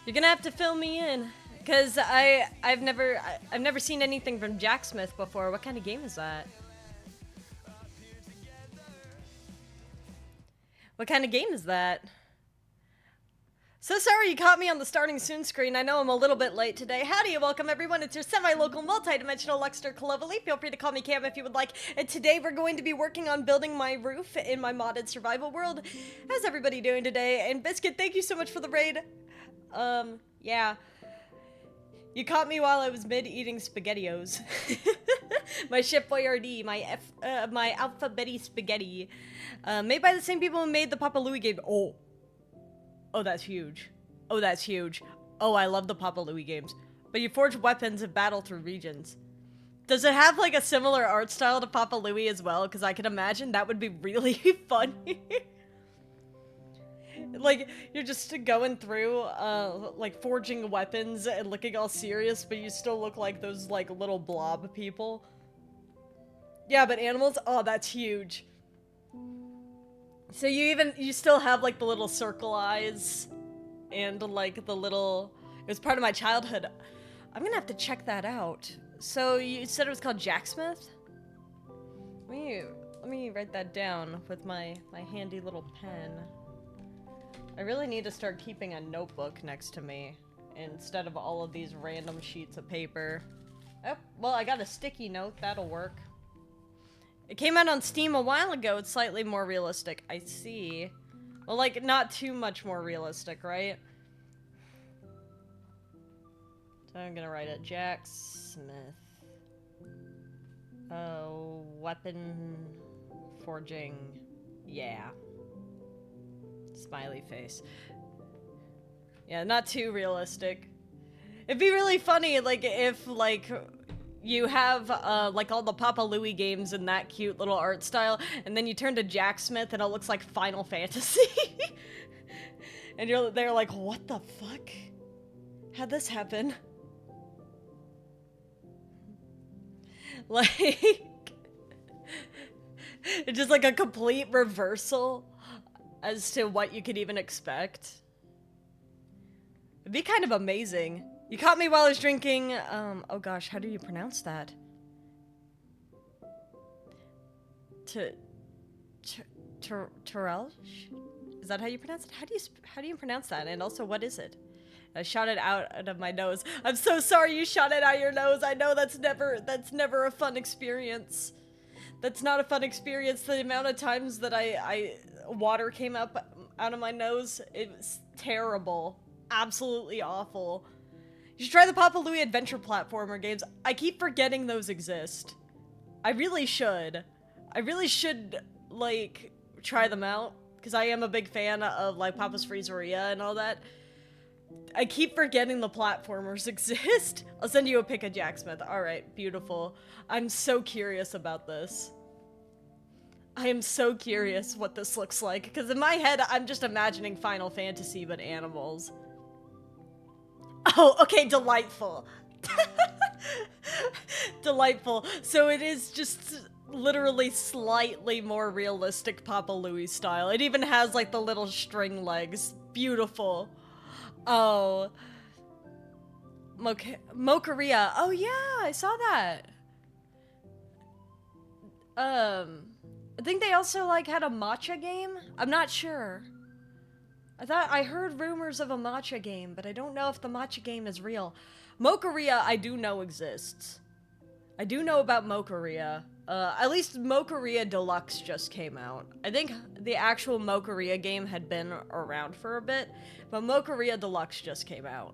You're gonna have to fill me in, cause I've never seen anything from Jacksmith before. What kind of game is that? What kind of game is that? So sorry you caught me on the starting soon screen. I know I'm a little bit late today. Howdy and welcome everyone. It's your semi-local multi-dimensional Luxter ClovaleeLive. Feel free to call me Cam if you would like. And today we're going to be working on building my roof in my modded survival world. How's everybody doing today? And Biscuit, thank you so much for the raid. Yeah. You caught me while I was mid-eating SpaghettiOs. My Chef Boyardee, my Alphabetti spaghetti. Made by the same people who made the Papa Louie game. Oh, that's huge. Oh, that's huge. Oh, I love the Papa Louie games. But you forge weapons and battle through regions. Does it have, like, a similar art style to Papa Louie as well? Because I can imagine that would be really funny. Like, you're just going through, like, forging weapons and looking all serious, but you still look like those, like, little blob people. Yeah, but animals? Oh, that's huge. So you still have, like, the little circle eyes and, like, the little... It was part of my childhood. I'm gonna have to check that out. So you said it was called Jacksmith? Let me write that down with my handy little pen. I really need to start keeping a notebook next to me instead of all of these random sheets of paper. Oh, well, I got a sticky note. That'll work. It came out on Steam a while ago. It's slightly more realistic. I see. Well, like, not too much more realistic, right? So I'm gonna write it. Jacksmith. Weapon forging. Yeah. Smiley face. Yeah, not too realistic. It'd be really funny, like, if, like, you have, like, all the Papa Louie games in that cute little art style, and then you turn to Jacksmith and it looks like Final Fantasy. And they're like, what the fuck? How'd this happen? Like, it's just like a complete reversal as to what you could even expect. It'd be kind of amazing. You caught me while I was drinking, oh gosh, how do you pronounce that? Terrell? Is that how you pronounce it? How do you pronounce that? And also, what is it? I shot it out of my nose. I'm so sorry you shot it out your nose. I know that's never a fun experience. That's not a fun experience. The amount of times that water came up out of my nose, it was terrible. Absolutely awful. You should try the Papa Louie adventure platformer games. I keep forgetting those exist. I really should. I really should, like, try them out. Because I am a big fan of, like, Papa's Freezeria and all that. I keep forgetting the platformers exist. I'll send you a pic of Jacksmith. Alright, beautiful. I'm so curious about this. I am so curious what this looks like. Because in my head, I'm just imagining Final Fantasy, but animals. Oh, okay, delightful. Delightful. So it is just literally slightly more realistic Papa Louie style. It even has, like, the little string legs. Beautiful. Oh. Mocharia. Oh, yeah, I saw that. I think they also, like, had a matcha game? I'm not sure. I heard rumors of a matcha game, but I don't know if the matcha game is real. Mocharia, I do know exists. I do know about Mocharia. At least Mocharia Deluxe just came out. I think the actual Mocharia game had been around for a bit, but Mocharia Deluxe just came out.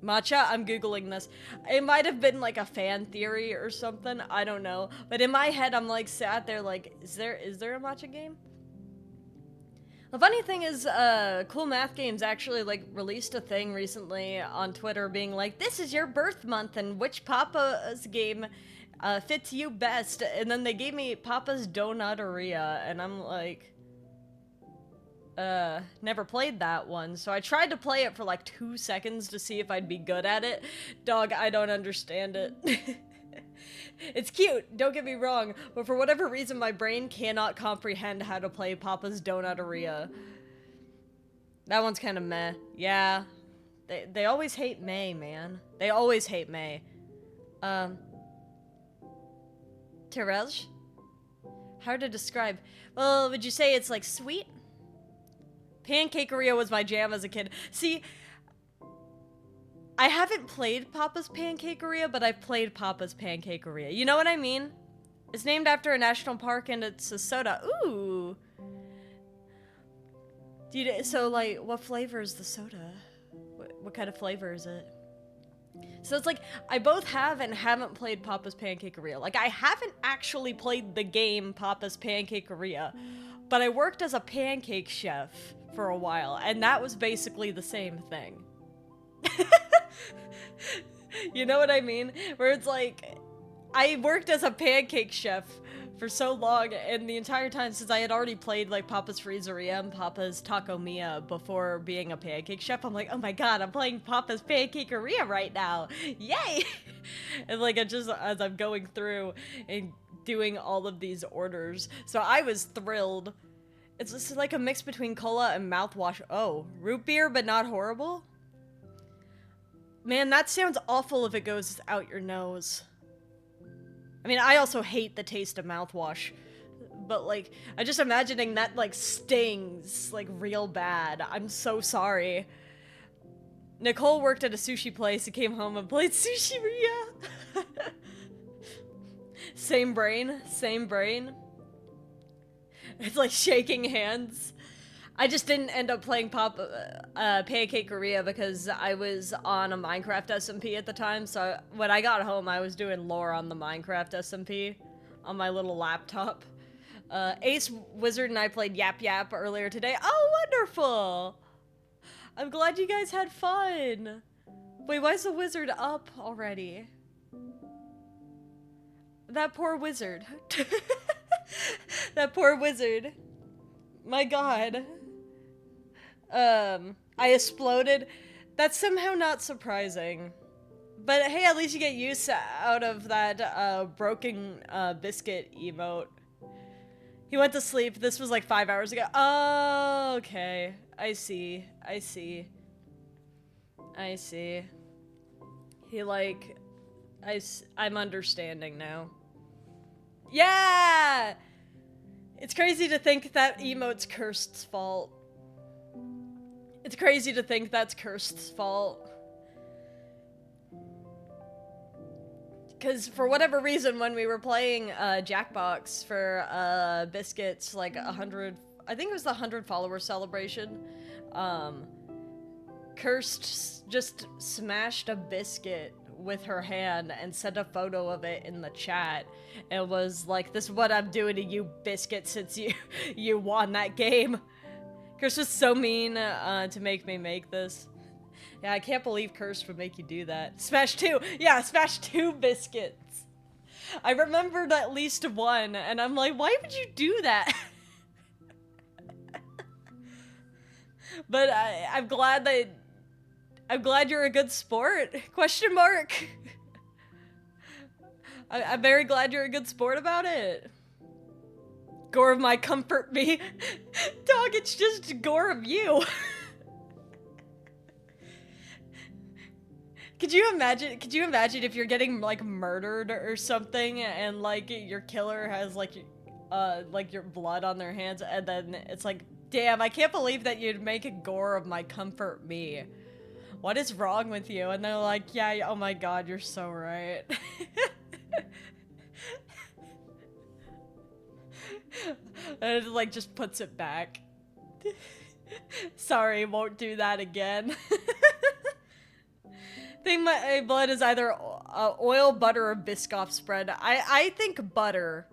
Matcha, I'm googling this. It might have been like a fan theory or something, I don't know. But in my head, I'm like sat there like, is there a matcha game? The funny thing is, Cool Math Games actually, like, released a thing recently on Twitter being like, this is your birth month and which Papa's game fits you best. And then they gave me Papa's Donuteria, and I'm like, never played that one. So I tried to play it for like 2 seconds to see if I'd be good at it. Dog, I don't understand it. It's cute, don't get me wrong, but for whatever reason my brain cannot comprehend how to play Papa's Donuteria. That one's kind of meh. Yeah. They always hate May, man. They always hate May. Terrej? Hard to describe. Well, would you say it's like sweet? Pancakeria was my jam as a kid. See, I haven't played Papa's Pancakeria, but I've played Papa's Pancakeria. You know what I mean? It's named after a national park and it's a soda. Ooh. So, like, what flavor is the soda? What kind of flavor is it? So it's like, I both have and haven't played Papa's Pancakeria. Like, I haven't actually played the game Papa's Pancakeria, but I worked as a pancake chef for a while, and that was basically the same thing. You know what I mean? Where it's like, I worked as a pancake chef for so long, and the entire time since I had already played like Papa's Freezeria and Papa's Taco Mia before being a pancake chef, I'm like, oh my god, I'm playing Papa's Pancakeria right now. Yay! And like, as I'm going through and doing all of these orders, so I was thrilled. It's just like a mix between cola and mouthwash. Oh, root beer but not horrible? Man, that sounds awful if it goes out your nose. I mean, I also hate the taste of mouthwash, but like, I just imagining that like stings like real bad. I'm so sorry. Nicole worked at a sushi place and came home and played Sushiria. Same brain, same brain. It's like shaking hands. I just didn't end up playing Pancakeria because I was on a Minecraft SMP at the time, so when I got home, I was doing lore on the Minecraft SMP on my little laptop. Ace Wizard and I played Yap Yap earlier today. Oh, wonderful! I'm glad you guys had fun! Wait, why is the wizard up already? That poor wizard. That poor wizard. My god. I exploded. That's somehow not surprising. But hey, at least you get use out of that, broken, biscuit emote. He went to sleep. This was like 5 hours ago. Oh, okay. I see. I see. I see. He like... I'm understanding now. Yeah! It's crazy to think that emote's Cursed's fault. It's crazy to think that's Cursed's fault. Because for whatever reason, when we were playing Jackbox for Biscuits, like 100, I think it was the 100 follower celebration, Cursed just smashed a biscuit with her hand and sent a photo of it in the chat. It was like, this is what I'm doing to you, Biscuit, since you won that game. Curse was so mean to make me make this. Yeah, I can't believe Curse would make you do that. Smash 2! Yeah, Smash 2 biscuits! I remembered at least one, and I'm like, why would you do that? But I'm glad you're a good sport? Question mark? I'm very glad you're a good sport about it. Gore of my comfort me. Dog, it's just gore of you. Could you imagine if you're getting like murdered or something and like your killer has like your blood on their hands, and then it's like, damn, I can't believe that you'd make a gore of my comfort me. What is wrong with you? And they're like, yeah, oh my god, you're so right. And it like just puts it back. Sorry, won't do that again. Think my blood is either oil, butter, or Biscoff spread. I think butter.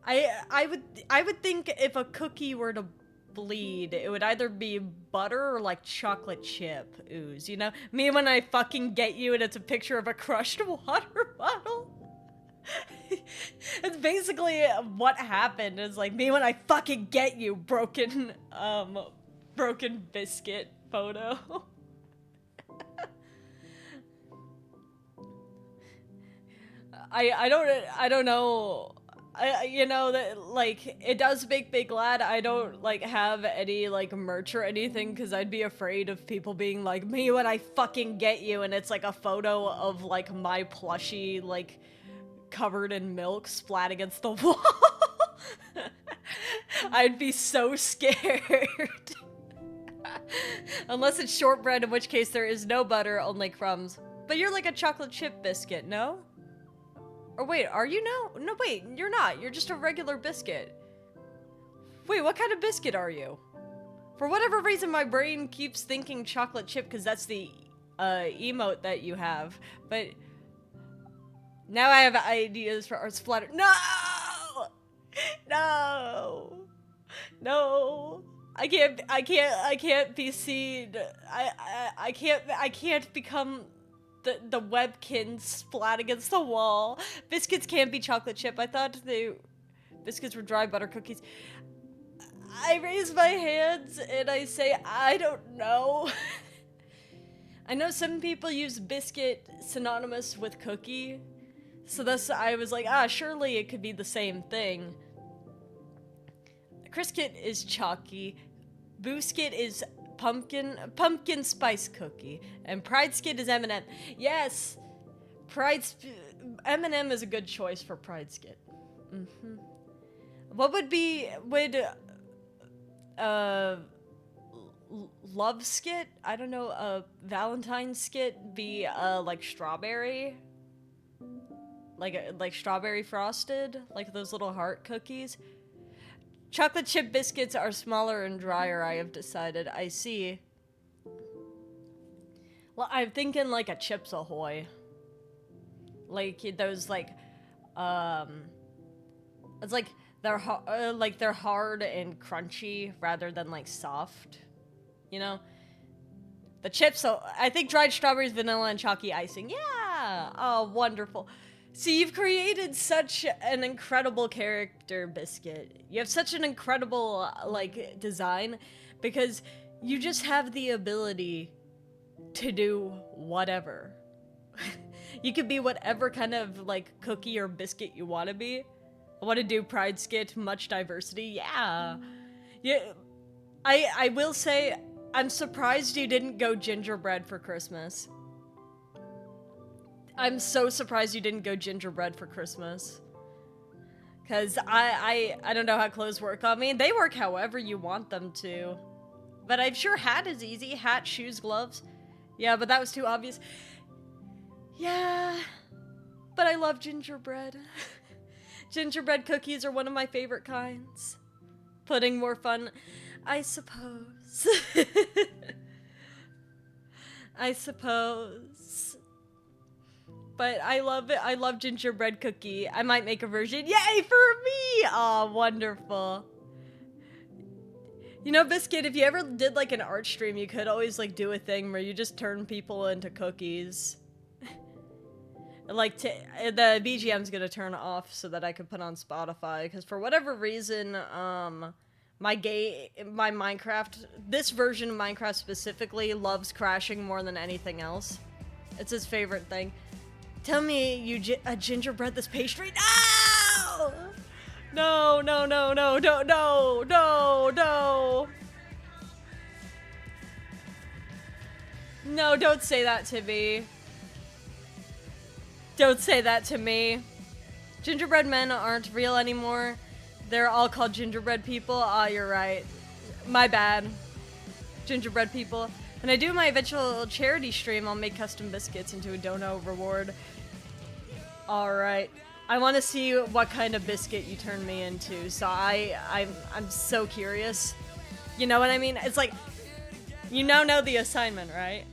I would think if a cookie were to bleed, it would either be butter or like chocolate chip ooze, you know? Me when I fucking get you and it's a picture of a crushed water bottle. It's basically what happened. It's like me when I fucking get you, broken biscuit photo. I don't know. you know, that, like, it does make me glad I don't, like, have any, like, merch or anything, because I'd be afraid of people being like, me when I fucking get you, and it's, like, a photo of, like, my plushie, like, covered in milk splat against the wall. I'd be so scared. Unless it's shortbread, in which case there is no butter, only crumbs. But you're like a chocolate chip biscuit, no? Or wait, are you now? No, wait, you're not. You're just a regular biscuit. Wait, what kind of biscuit are you? For whatever reason, my brain keeps thinking chocolate chip because that's the emote that you have. But now I have ideas for our splatter. No! No! No! I can't be seen. I can't become the webkin splat against the wall. Biscuits can't be chocolate chip. I thought biscuits were dry butter cookies. I raise my hands and I say, I don't know. I know some people use biscuit synonymous with cookie. So thus I was like, surely it could be the same thing. Criskit is chalky. Booskit is pumpkin spice cookie, and Pride Skit is M&M. Yes, M&M is a good choice for Pride Skit. What would Love Skit? I don't know. Valentine Skit be like strawberry, like strawberry frosted, like those little heart cookies. Chocolate chip biscuits are smaller and drier, I have decided. I see. Well, I'm thinking like a Chips Ahoy. Like those like, it's like they're hard and crunchy rather than like soft. You know? The chips, I think dried strawberries, vanilla, and chalky icing. Yeah! Oh, wonderful. See, you've created such an incredible character, Biscuit. You have such an incredible, like, design, because you just have the ability to do whatever. You could be whatever kind of, like, cookie or biscuit you want to be. I want to do Pride Skit, much diversity, yeah. Yeah, I will say, I'm surprised you didn't go gingerbread for Christmas. I'm so surprised you didn't go gingerbread for Christmas. Cause I don't know how clothes work on me. They work however you want them to. But I'm sure hat is easy. Hat, shoes, gloves. Yeah, but that was too obvious. Yeah, but I love gingerbread. Gingerbread cookies are one of my favorite kinds. Pudding more fun, I suppose. I suppose. But I love it. I love gingerbread cookie. I might make a version. Yay for me! Aw, wonderful. You know, Biscuit, if you ever did like an art stream, you could always like do a thing where you just turn people into cookies. Like, the BGM's gonna turn off so that I could put on Spotify, because for whatever reason, my Minecraft, this version of Minecraft specifically, loves crashing more than anything else. It's his favorite thing. Tell me a gingerbread this pastry. No! No, no, no, no, no, no, no, no. No, don't say that to me. Don't say that to me. Gingerbread men aren't real anymore. They're all called gingerbread people. Ah, you're right. My bad. Gingerbread people. When I do my eventual charity stream, I'll make custom biscuits into a dono reward. Alright. I want to see what kind of biscuit you turn me into, so I'm so curious. You know what I mean? It's like, you now know the assignment, right?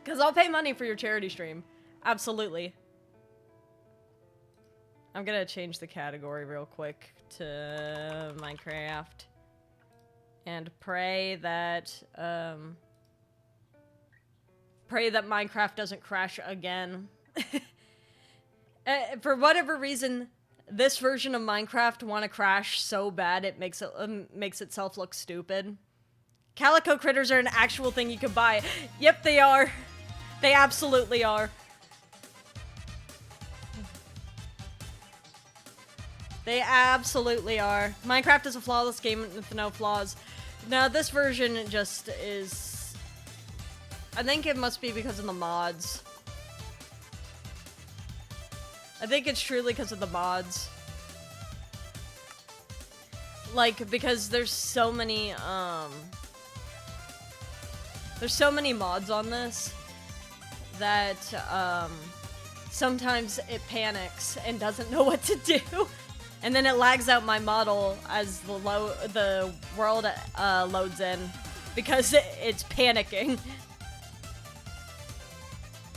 Because I'll pay money for your charity stream. Absolutely. I'm gonna change the category real quick to Minecraft. And pray that Minecraft doesn't crash again. For whatever reason, this version of Minecraft want to crash so bad it makes itself look stupid. Calico critters are an actual thing you can buy. Yep, they are. They absolutely are. They absolutely are. Minecraft is a flawless game with no flaws. Now, this version just is... I think it must be because of the mods. I think it's truly because of the mods. Like, because there's so many mods on this that, sometimes it panics and doesn't know what to do. And then it lags out my model as the world loads in because it's panicking.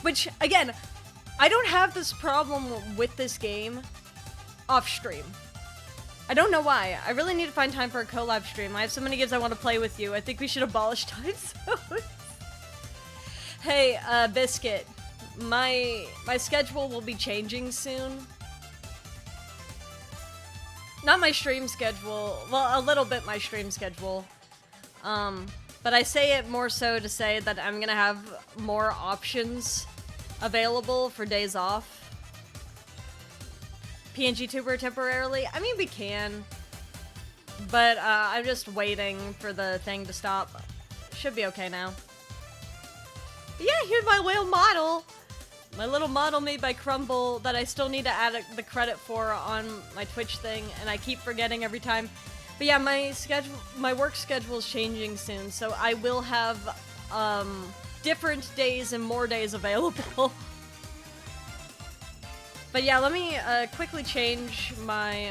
Which, again, I don't have this problem with this game off stream. I don't know why. I really need to find time for a collab stream. I have so many games I want to play with you. I think we should abolish time zones. Hey, Biscuit. My schedule will be changing soon. Not my stream schedule. Well, a little bit my stream schedule. But I say it more so to say that I'm gonna have more options available for days off. PNG tuber temporarily? I mean, we can. But I'm just waiting for the thing to stop. Should be okay now. But yeah, here's my little model. My little model made by Crumble that I still need to add the credit for on my Twitch thing, and I keep forgetting every time. But yeah, my work schedule is changing soon, so I will have different days and more days available. But yeah, let me quickly change my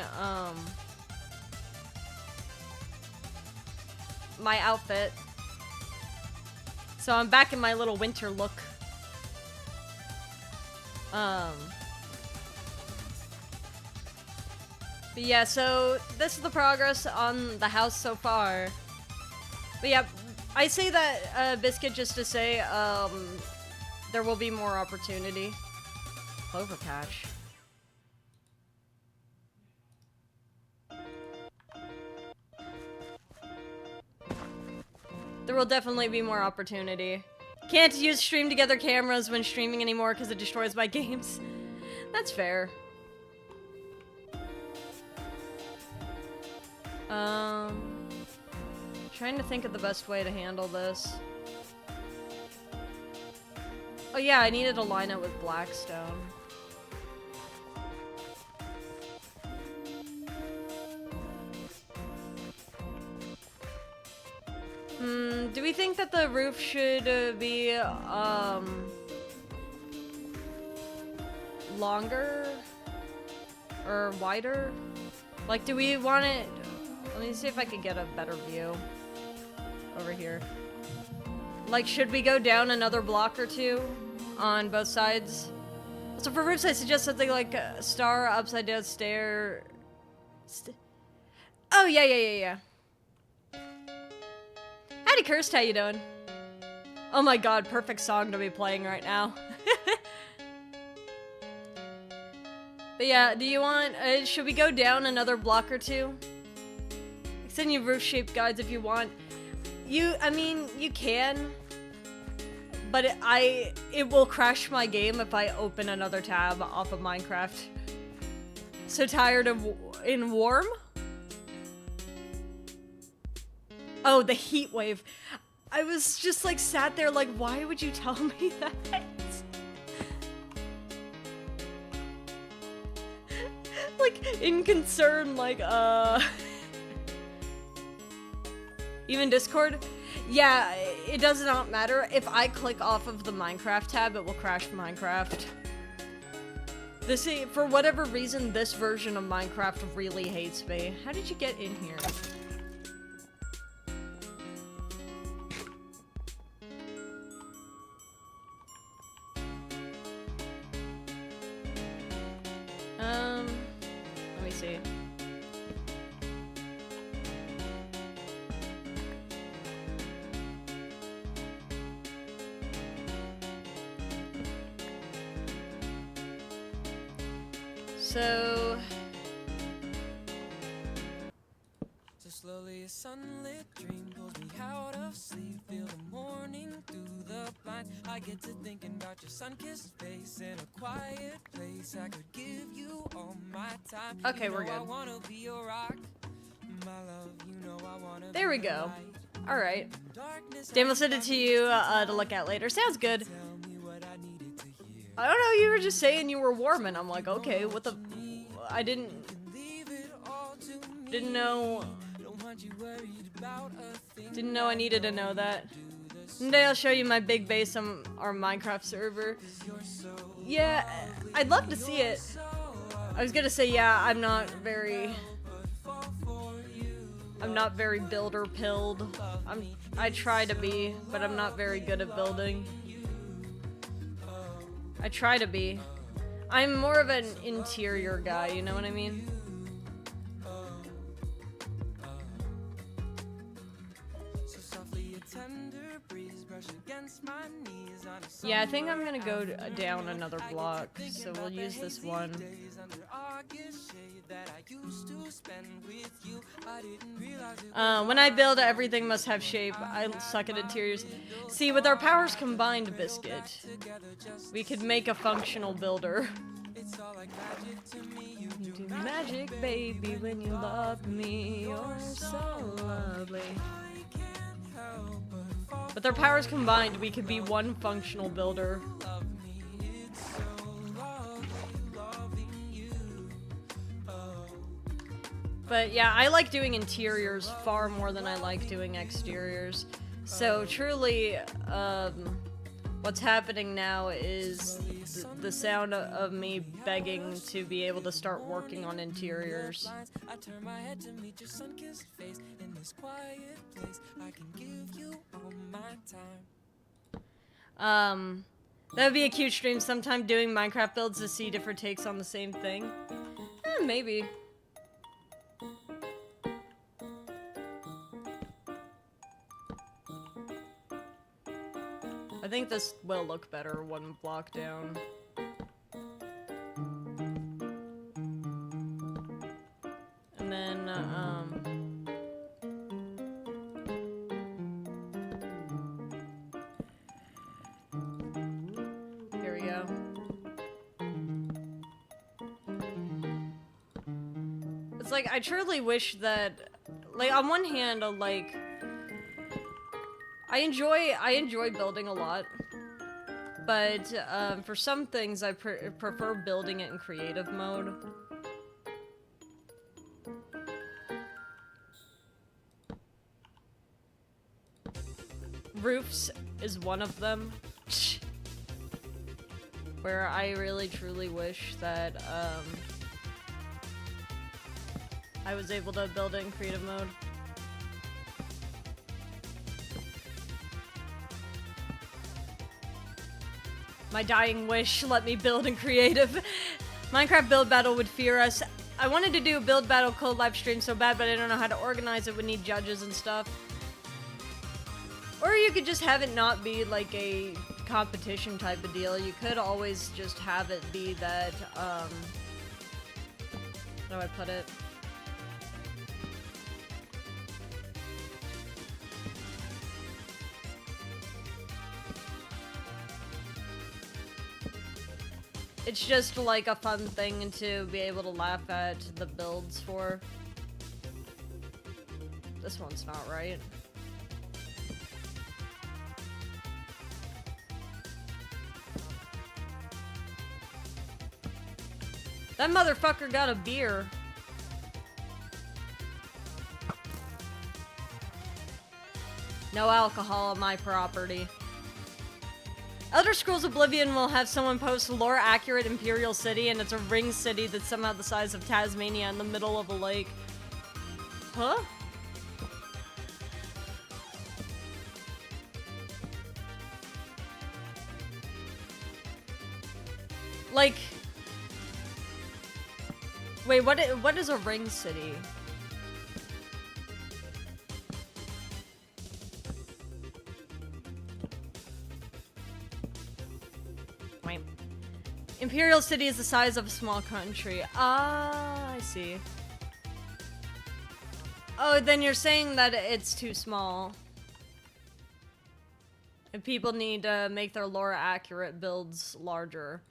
my outfit. So I'm back in my little winter look. But yeah, so this is the progress on the house so far. But yeah, I say that, Biscuit, just to say, there will be more opportunity. Clover patch. There will definitely be more opportunity. Can't use stream together cameras when streaming anymore because it destroys my games. That's fair. Trying to think of the best way to handle this. Oh yeah, I needed to line it with Blackstone. Do we think that the roof should be, longer? Or wider? Like, do we want it... Let me see if I could get a better view. Over here. Like, should we go down another block or two? On both sides? So for roofs, I suggest something like a star, upside down stair... Oh, yeah. Howdy, Cursed, how you doing? Oh my god, perfect song to be playing right now. But yeah, do you want, should we go down another block or two? Send you roof-shaped guides if you want. I mean, you can. But it will crash my game if I open another tab off of Minecraft. So tired of, in warm? Oh, the heat wave. I was just like sat there like, why would you tell me that? Like, in concern, like, even Discord? Yeah, it does not matter. If I click off of the Minecraft tab, it will crash Minecraft. For whatever reason, this version of Minecraft really hates me. How did you get in here? Let me see. So slowly a sunlit dream pulls me out of sleep, feel the morning through the mind. I get to thinking about your sun-kissed face in a quiet place. I could give you all my time. Okay, we're You know I good. wanna be your rock, my love. You know I wanna There we be your go. light. Alright. Darkness, Dan will send it to you to look at later. Sounds good. tell me what I needed to hear. I don't know, you were just saying you were warm, and I'm like, okay, what the... I didn't Leave it all to me. know... Don't want you worried about a thing. Didn't know I needed to know that. Someday I'll show you my big base on our Minecraft server. Yeah, I'd love to see it. I was gonna say, yeah, I'm not very builder pilled. I try to be, but I'm not very good at building. I try to be. I'm more of an interior guy, you know what I mean? Yeah, I think I'm gonna go down another block, so we'll use this one. When I build, everything must have shape. I suck at interiors. See, with our powers combined, Biscuit, we could make a functional builder. You do magic, baby, when you love me. You're so lovely. With our powers combined, we could be one functional builder. But yeah, I like doing interiors far more than I like doing exteriors. So truly, what's happening now is the sound of me begging to be able to start working on interiors. I turn my head to meet your sun-kissed face in this quiet place. I can give you all my time. That would be a cute stream sometime, doing Minecraft builds to see different takes on the same thing. Maybe. I think this will look better one block down. And then, here we go. It's like, I truly wish that, like, on one hand, like, I enjoy building a lot, but for some things I prefer building it in creative mode. Roofs is one of them, where I really truly wish that I was able to build it in creative mode. My dying wish, let me build in creative. Minecraft build battle would fear us. I wanted to do a build battle code live stream so bad, but I don't know how to organize it. Would need judges and stuff. Or you could just have it not be like a competition type of deal. You could always just have it be that, how do I put it? It's just like a fun thing to be able to laugh at the builds for. This one's not right. That motherfucker got a beer. No alcohol on my property. Elder Scrolls Oblivion will have someone post lore-accurate Imperial City, and it's a ring city that's somehow the size of Tasmania in the middle of a lake. Huh? Like... Wait, what is a ring city? Wait. Imperial City is the size of a small country. Ah, I see. Oh, then you're saying that it's too small. And people need to make their lore accurate builds larger.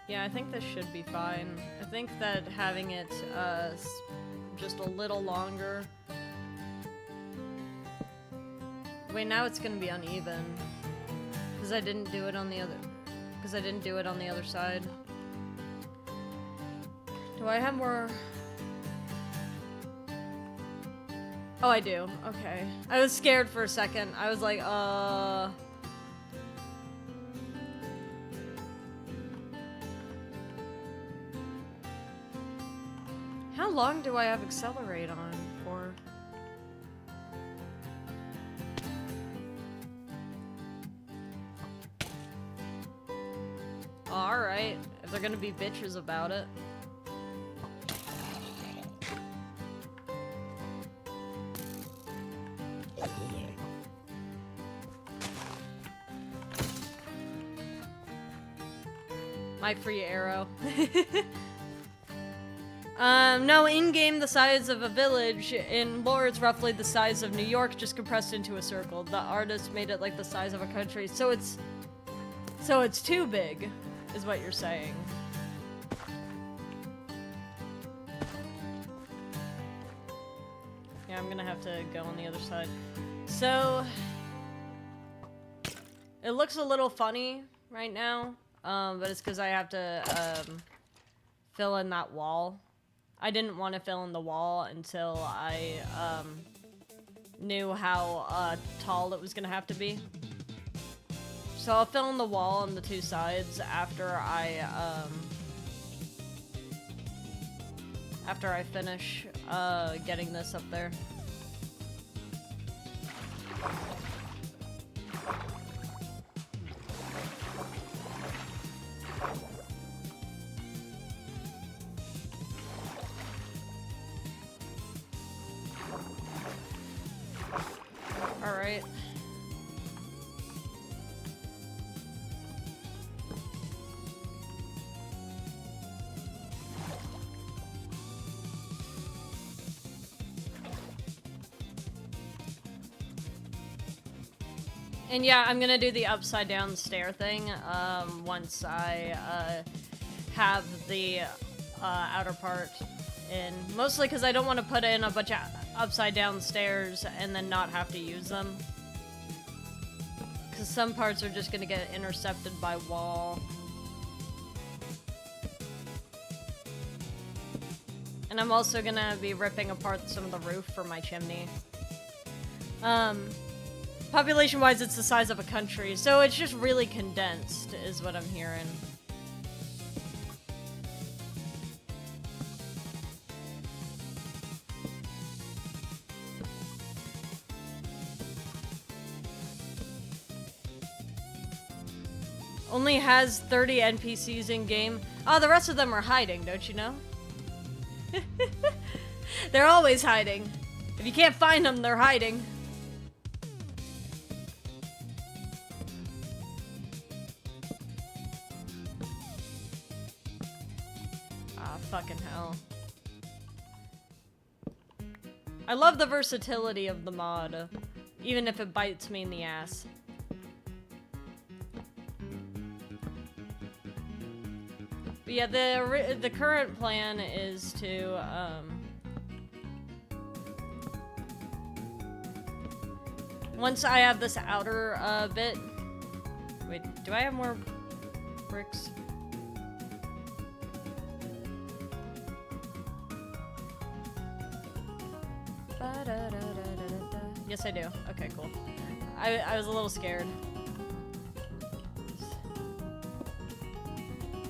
Yeah, I think this should be fine. I think that having it just a little longer. Wait, now it's gonna be uneven because I didn't do it on the other. Because I didn't do it on the other side. Do I have more? Oh, I do. Okay. I was scared for a second. I was like, How long do I have accelerate on for? Alright, if they're gonna be bitches about it. My free arrow. No, in-game the size of a village. In lore, it's roughly the size of New York, just compressed into a circle. The artist made it like the size of a country, so it's too big, is what you're saying. Yeah, I'm gonna have to go on the other side. So, it looks a little funny right now, but it's because I have to, fill in that wall. I didn't want to fill in the wall until I knew how tall it was gonna have to be. So I'll fill in the wall on the two sides after I finish getting this up there. Alright. And yeah, I'm gonna do the upside down stair thing once I have the outer part in. Mostly because I don't want to put in a bunch of upside down stairs and then not have to use them. Because some parts are just gonna get intercepted by wall. And I'm also gonna be ripping apart some of the roof for my chimney. Population-wise, it's the size of a country, so it's just really condensed, is what I'm hearing. Only has 30 NPCs in-game. Oh, the rest of them are hiding, don't you know? They're always hiding. If you can't find them, they're hiding. Ah, fucking hell. I love the versatility of the mod, even if it bites me in the ass. But yeah, the current plan is to, once I have this outer, bit... Wait, do I have more bricks? Yes, I do. Okay, cool. I was a little scared.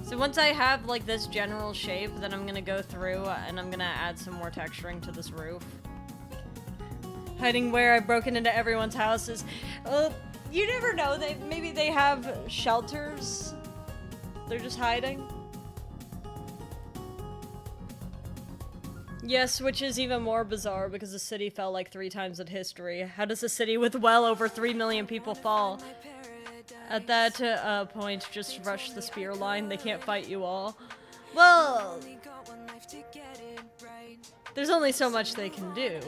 So once I have, like, this general shape, then I'm gonna go through and I'm gonna add some more texturing to this roof. Hiding where I've broken into everyone's houses. You never know. Maybe they have shelters. They're just hiding. Yes, which is even more bizarre because the city fell like 3 times in history. How does a city with well over 3 million people fall? At that point, just rush the spear line. They can't fight you all. Well, there's only so much they can do.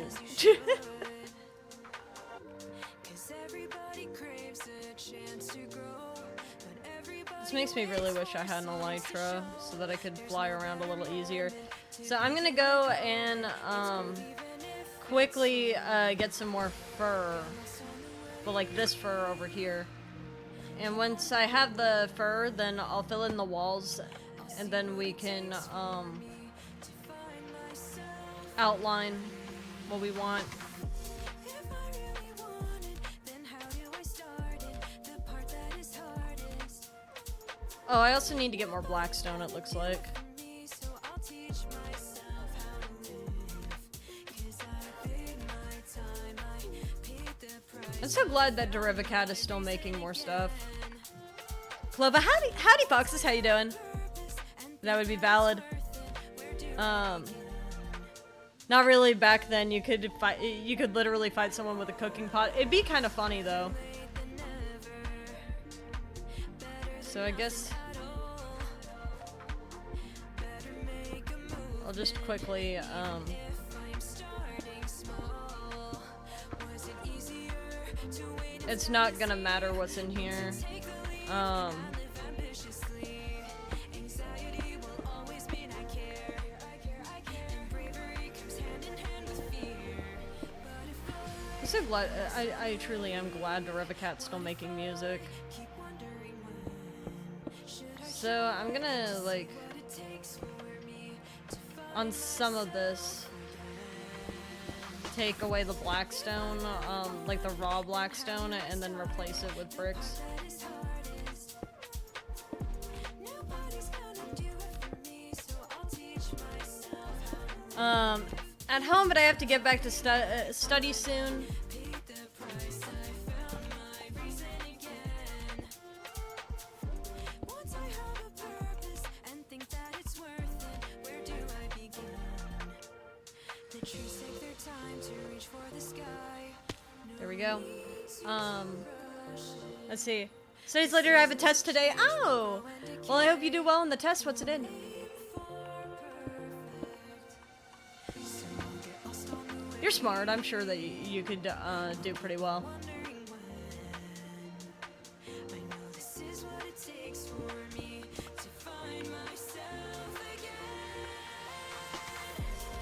This makes me really wish I had an elytra so that I could fly around a little easier. So I'm gonna go and quickly get some more fur. But like this fur over here. And once I have the fur, then I'll fill in the walls, and then we can outline what we want. Oh, I also need to get more blackstone, it looks like. I'm so glad that Derivacat is still making more stuff. Clova, howdy Foxes, how you doing? That would be valid. Not really back then. You could literally fight someone with a cooking pot. It'd be kind of funny though. So I guess I'll just quickly it's not gonna matter what's in here. I'm so glad. I truly am glad Derivacat's still making music. So I'm gonna like on some of this take away the blackstone, like the raw blackstone, and then replace it with bricks. At home, but I have to get back to study soon. There we go. Let's see. Studies later, I have a test today. Oh! Well, I hope you do well in the test. What's it in? You're smart. I'm sure that you could do pretty well.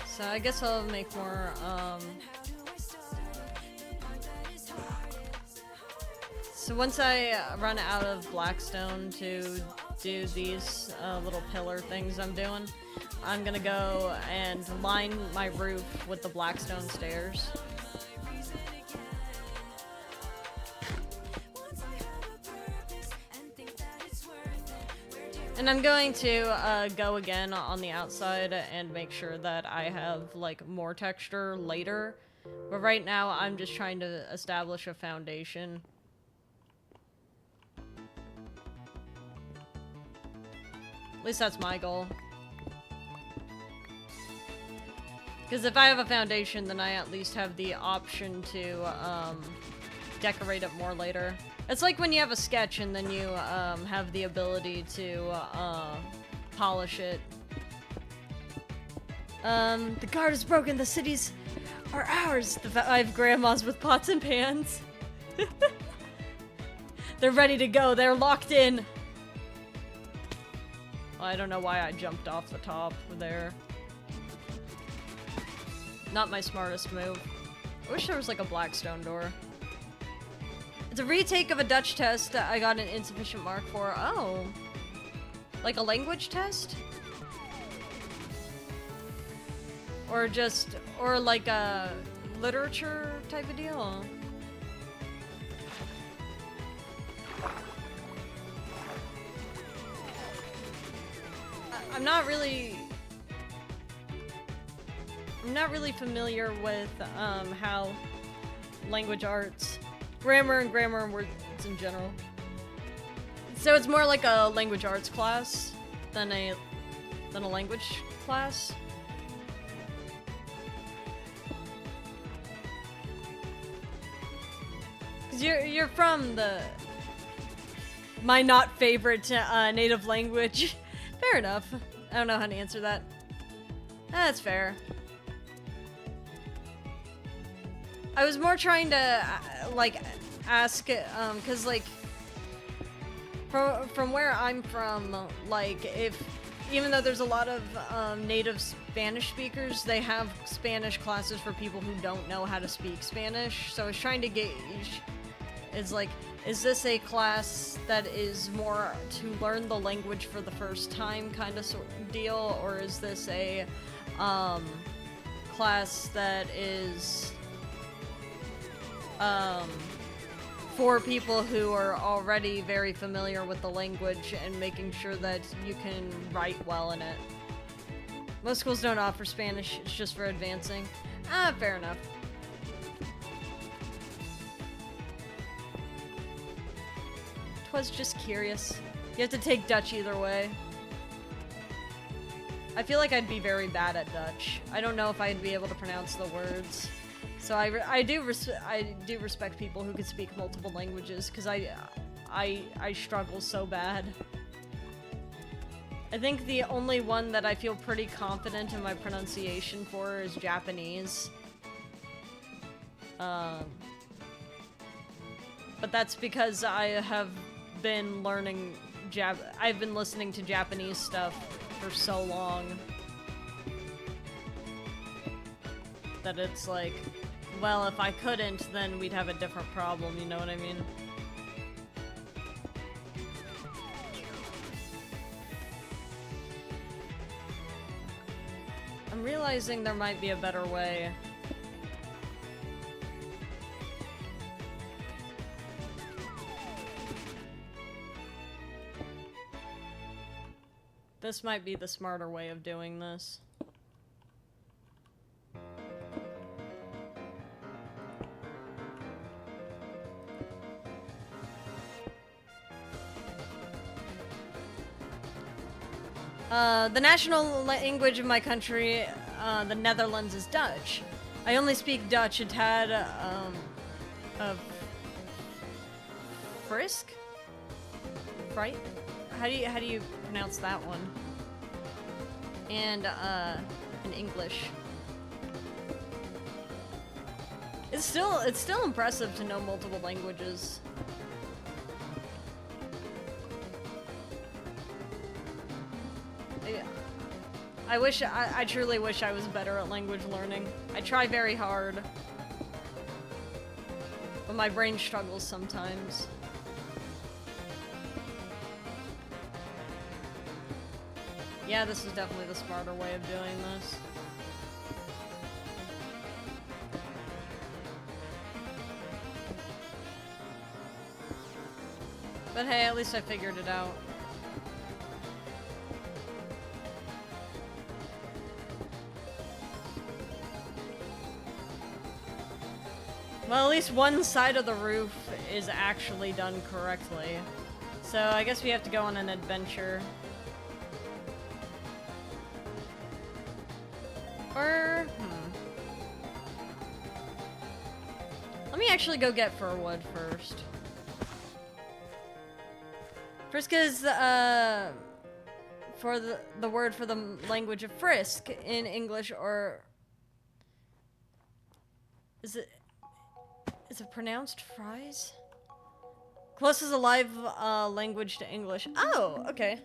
So I guess I'll make more, so once I run out of blackstone to do these little pillar things I'm doing, I'm gonna go and line my roof with the blackstone stairs. And I'm going to go again on the outside and make sure that I have like more texture later. But right now I'm just trying to establish a foundation. At least that's my goal. Because if I have a foundation, then I at least have the option to decorate it more later. It's like when you have a sketch and then you have the ability to polish it. The guard is broken. The cities are ours. The 5 grandmas with pots and pans. They're ready to go. They're locked in. I don't know why I jumped off the top there. Not my smartest move. I wish there was like a blackstone door. It's a retake of a Dutch test that I got an insufficient mark for. Oh. Like a language test? Or just, or like a literature type of deal? I'm not really familiar with how language arts, grammar and words in general. So it's more like a language arts class than a language class. Cause you're from my not favorite native language. Fair enough. I don't know how to answer that. That's fair. I was more trying to like ask, cause like from where I'm from, like even though there's a lot of native Spanish speakers, they have Spanish classes for people who don't know how to speak Spanish. So I was trying to gauge, is like, is this a class that is more to learn the language for the first time kind of deal, or is this a class that is for people who are already very familiar with the language and making sure that you can write well in it? Most schools don't offer Spanish, it's just for advancing. Ah, fair enough. Was just curious. You have to take Dutch either way. I feel like I'd be very bad at Dutch. I don't know if I'd be able to pronounce the words. So I do respect people who can speak multiple languages, because I struggle so bad. I think the only one that I feel pretty confident in my pronunciation for is Japanese. But that's because I have been learning I've been listening to Japanese stuff for so long that it's like, well, if I couldn't, then we'd have a different problem, you know what I mean? I'm realizing there might be a better way. This might be the smarter way of doing this. The national language of my country, the Netherlands, is Dutch. I only speak Dutch a tad of Frisk? Right? How do you pronounce that one? And in English. It's still impressive to know multiple languages. I truly wish I was better at language learning. I try very hard, but my brain struggles sometimes. Yeah, this is definitely the smarter way of doing this. But hey, at least I figured it out. Well, at least one side of the roof is actually done correctly. So I guess we have to go on an adventure. Or, let me actually go get Furwood first. Frisk is, for the word for the language of Frisk in English, or... Is it pronounced fries? Closest alive language to English. Oh, okay.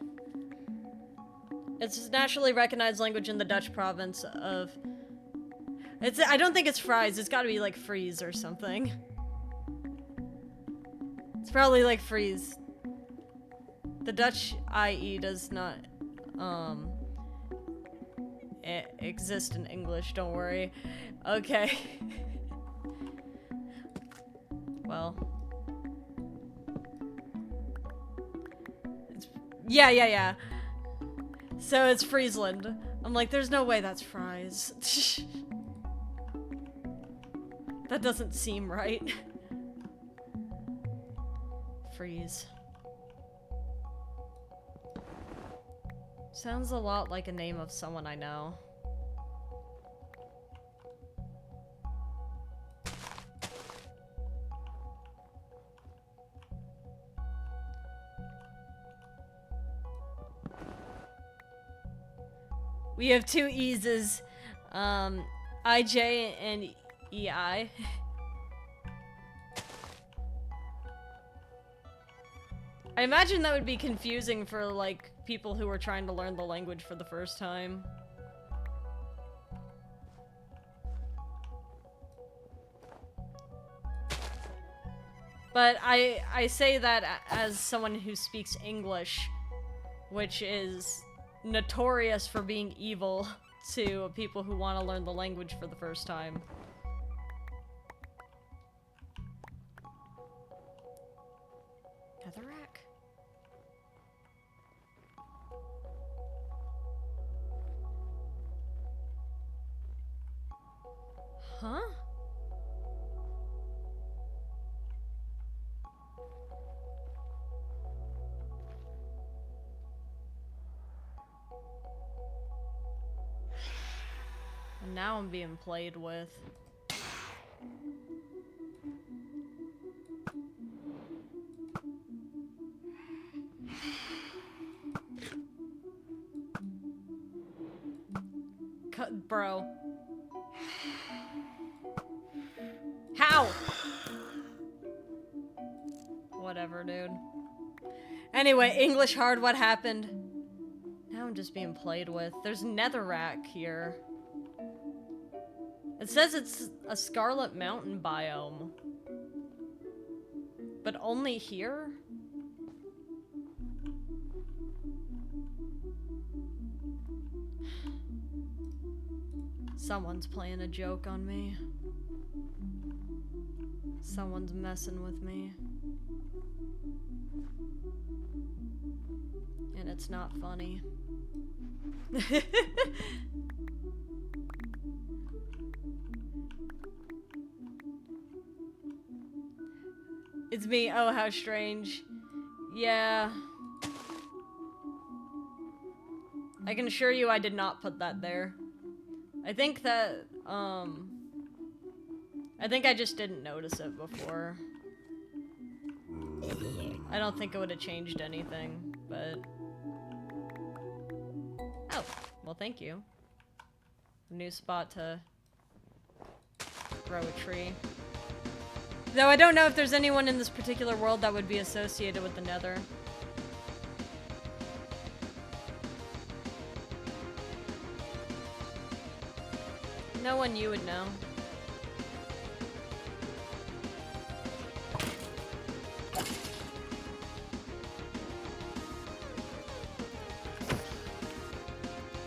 It's a nationally recognized language in the Dutch province of... I don't think it's fries, it's gotta be like freeze or something. It's probably like freeze. The Dutch IE does not, exist in English, don't worry. Okay. Well. Yeah. So it's Friesland. I'm like, there's no way that's fries. That doesn't seem right. Freeze. Sounds a lot like a name of someone I know. We have two E's, IJ and EI. I imagine that would be confusing for, like, people who are trying to learn the language for the first time. But I say that as someone who speaks English, which is notorious for being evil to people who want to learn the language for the first time. Netherrack? Huh? And now I'm being played with. Bro. How? Whatever, dude. Anyway, English hard, what happened? Now I'm just being played with. There's Netherrack here. It says it's a Scarlet Mountain biome. But only here? Someone's playing a joke on me. Someone's messing with me. And it's not funny. It's me. Oh, how strange. Yeah. I can assure you I did not put that there. I think that, I think I just didn't notice it before. I don't think it would have changed anything, but... Oh, well thank you. New spot to grow a tree. Though I don't know if there's anyone in this particular world that would be associated with the Nether. No one you would know.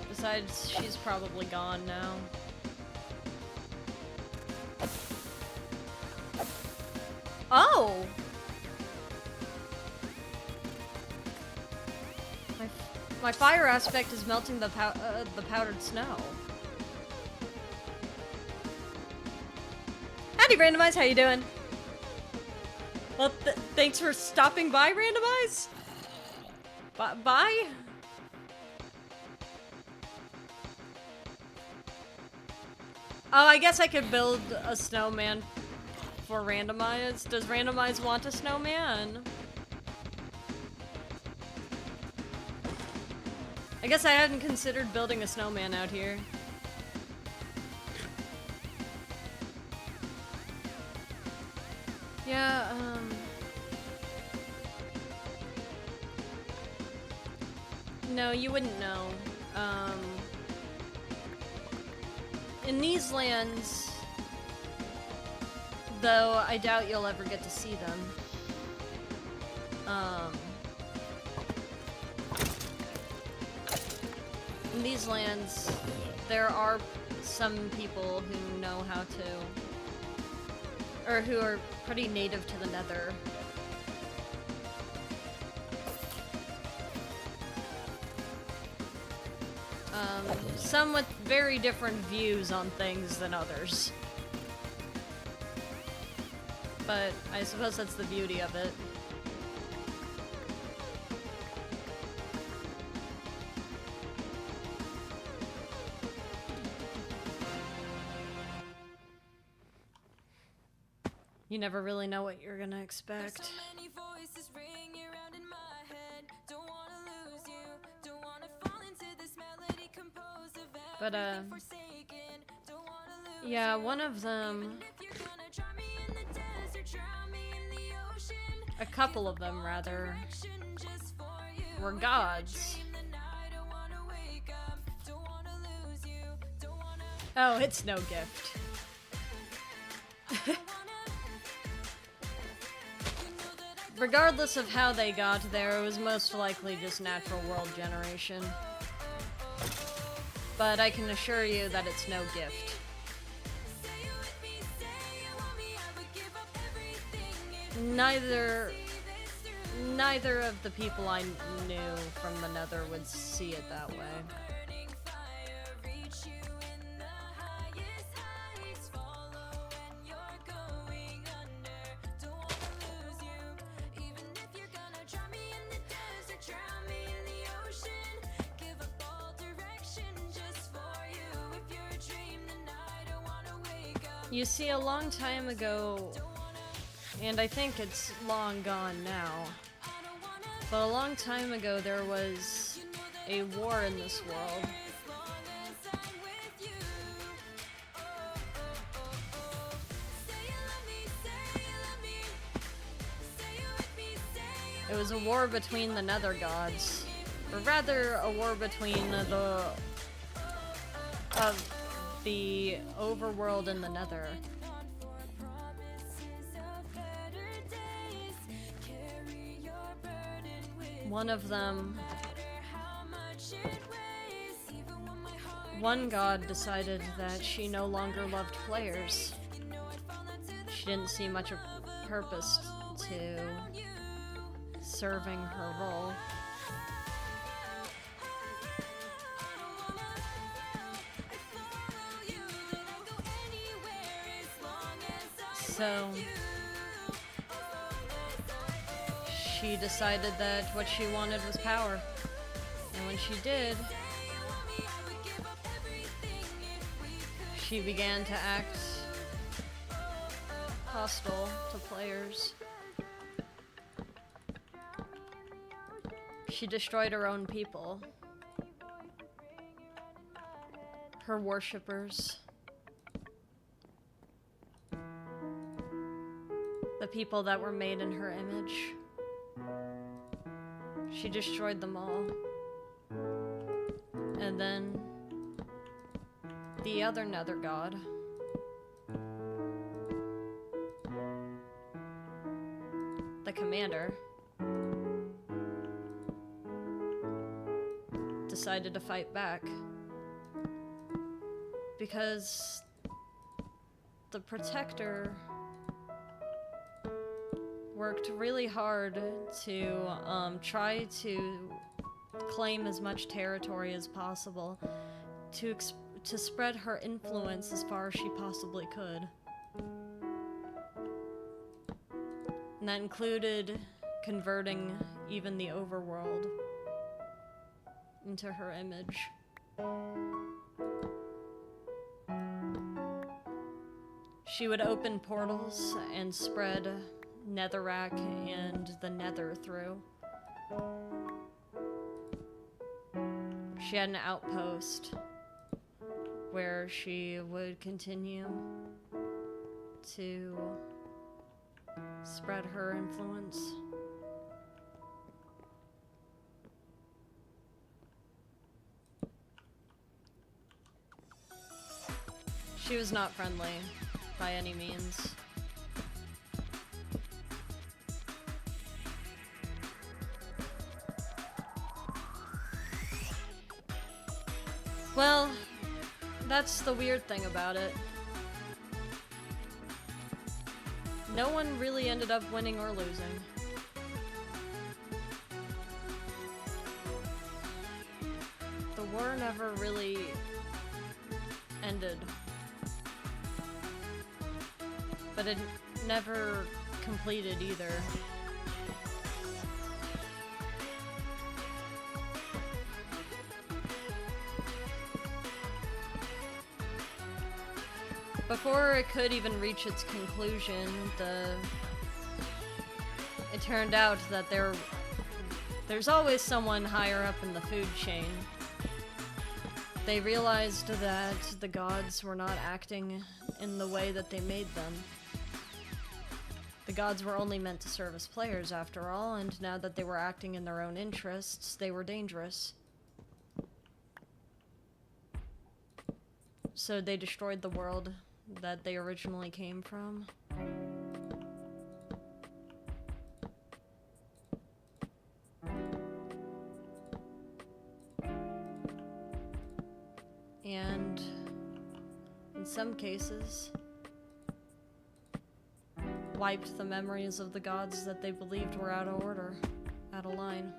Besides, she's probably gone now. Oh! My fire aspect is melting the powdered snow. Howdy, Randomize. How you doing? Well, thanks for stopping by, Randomize. Bye. Oh, I guess I could build a snowman for Randomize. Does Randomize want a snowman? I guess I hadn't considered building a snowman out here. Yeah, no, you wouldn't know. In these lands, though, I doubt you'll ever get to see them. In these lands, there are some people who know how to, or who are pretty native to the Nether. Some with very different views on things than others. But I suppose that's the beauty of it. You never really know what you're gonna expect. But, yeah, one of them, a couple of them, rather, were gods. Oh, it's no gift. Regardless of how they got there, it was most likely just natural world generation. But I can assure you that it's no gift. Neither of the people I knew from the Nether would see it that way. You see, a long time ago, and I think it's long gone now, but a long time ago there was a war in this world. It was a war between the Nether gods, or rather a war between the overworld and the Nether. One of them, one god decided that she no longer loved players. She didn't see much of purpose to serving her role. So she decided that what she wanted was power. And when she did, she began to act hostile to players. She destroyed her own people, her worshippers, the people that were made in her image. She destroyed them all. And then the other Nether god, the commander, decided to fight back because the protector worked really hard to try to claim as much territory as possible to spread her influence as far as she possibly could. And that included converting even the overworld into her image. She would open portals and spread Netherrack and the Nether through. She had an outpost where she would continue to spread her influence. She was not friendly by any means. Well, that's the weird thing about it. No one really ended up winning or losing. The war never really ended. But it never completed either. Before it could even reach its conclusion, it turned out that there's always someone higher up in the food chain They realized that the gods were not acting in the way that they made them. The gods were only meant to serve as players after all, and now that they were acting in their own interests, they were dangerous. So they destroyed the world that they originally came from. And in some cases, wiped the memories of the gods that they believed were out of order, out of line.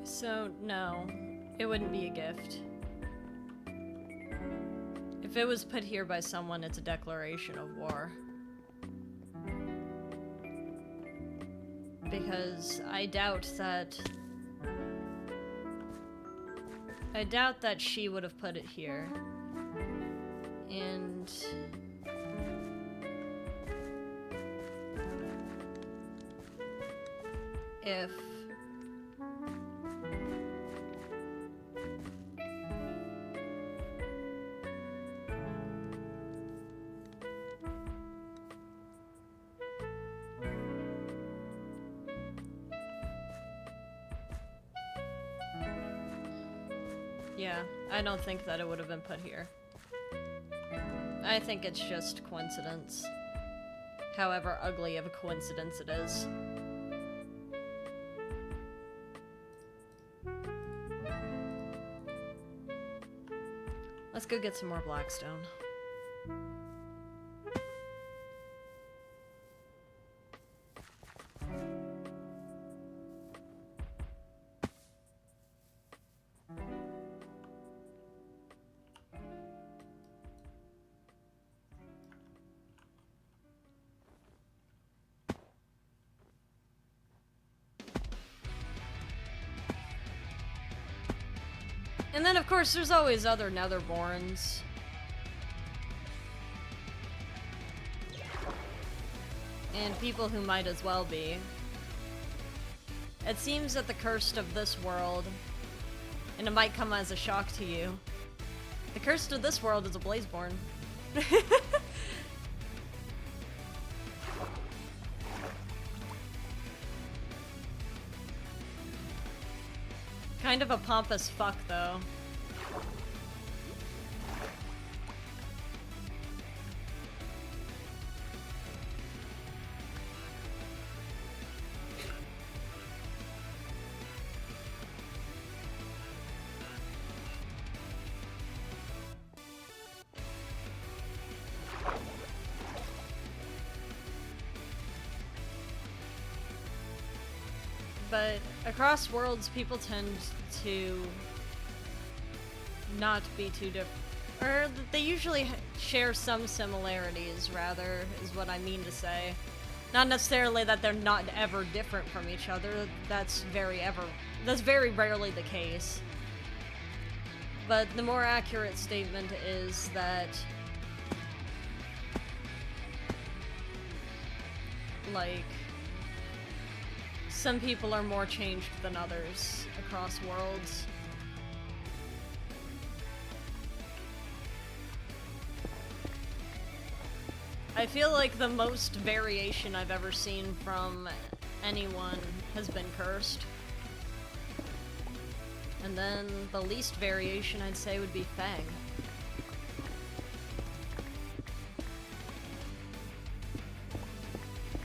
So, no, it wouldn't be a gift. If it was put here by someone, it's a declaration of war. Because I doubt that she would have put it here. And if yeah, I don't think that it would have been put here. I think it's just coincidence. However ugly of a coincidence it is. Let's go get some more Blackstone. And then, of course, there's always other Netherborns. And people who might as well be. It seems that the curse of this world, and it might come as a shock to you, the curse of this world is a Blazeborn. Kind of a pompous fuck, though. But across worlds, people tend to not be too different. Or they usually share some similarities, rather, is what I mean to say. Not necessarily that they're not ever different from each other. That's very rarely the case. But the more accurate statement is that, like, some people are more changed than others across worlds. I feel like the most variation I've ever seen from anyone has been cursed. And then the least variation I'd say would be Fang.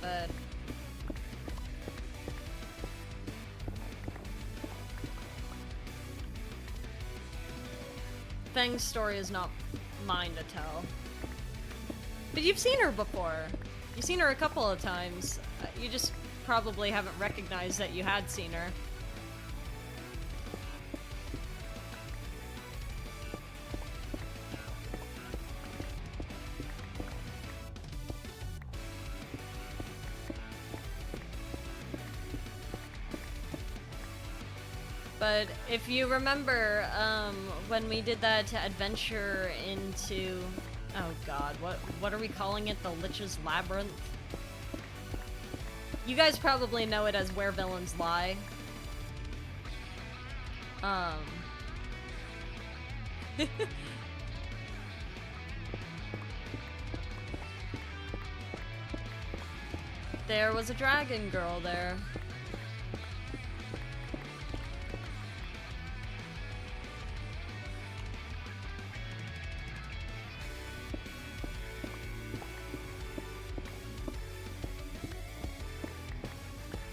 But Fang's story is not mine to tell. But you've seen her before. You've seen her a couple of times. You just probably haven't recognized that you had seen her. But if you remember, when we did that adventure into, oh god, what are we calling it? The Lich's Labyrinth? You guys probably know it as Where Villains Lie. There was a dragon girl there.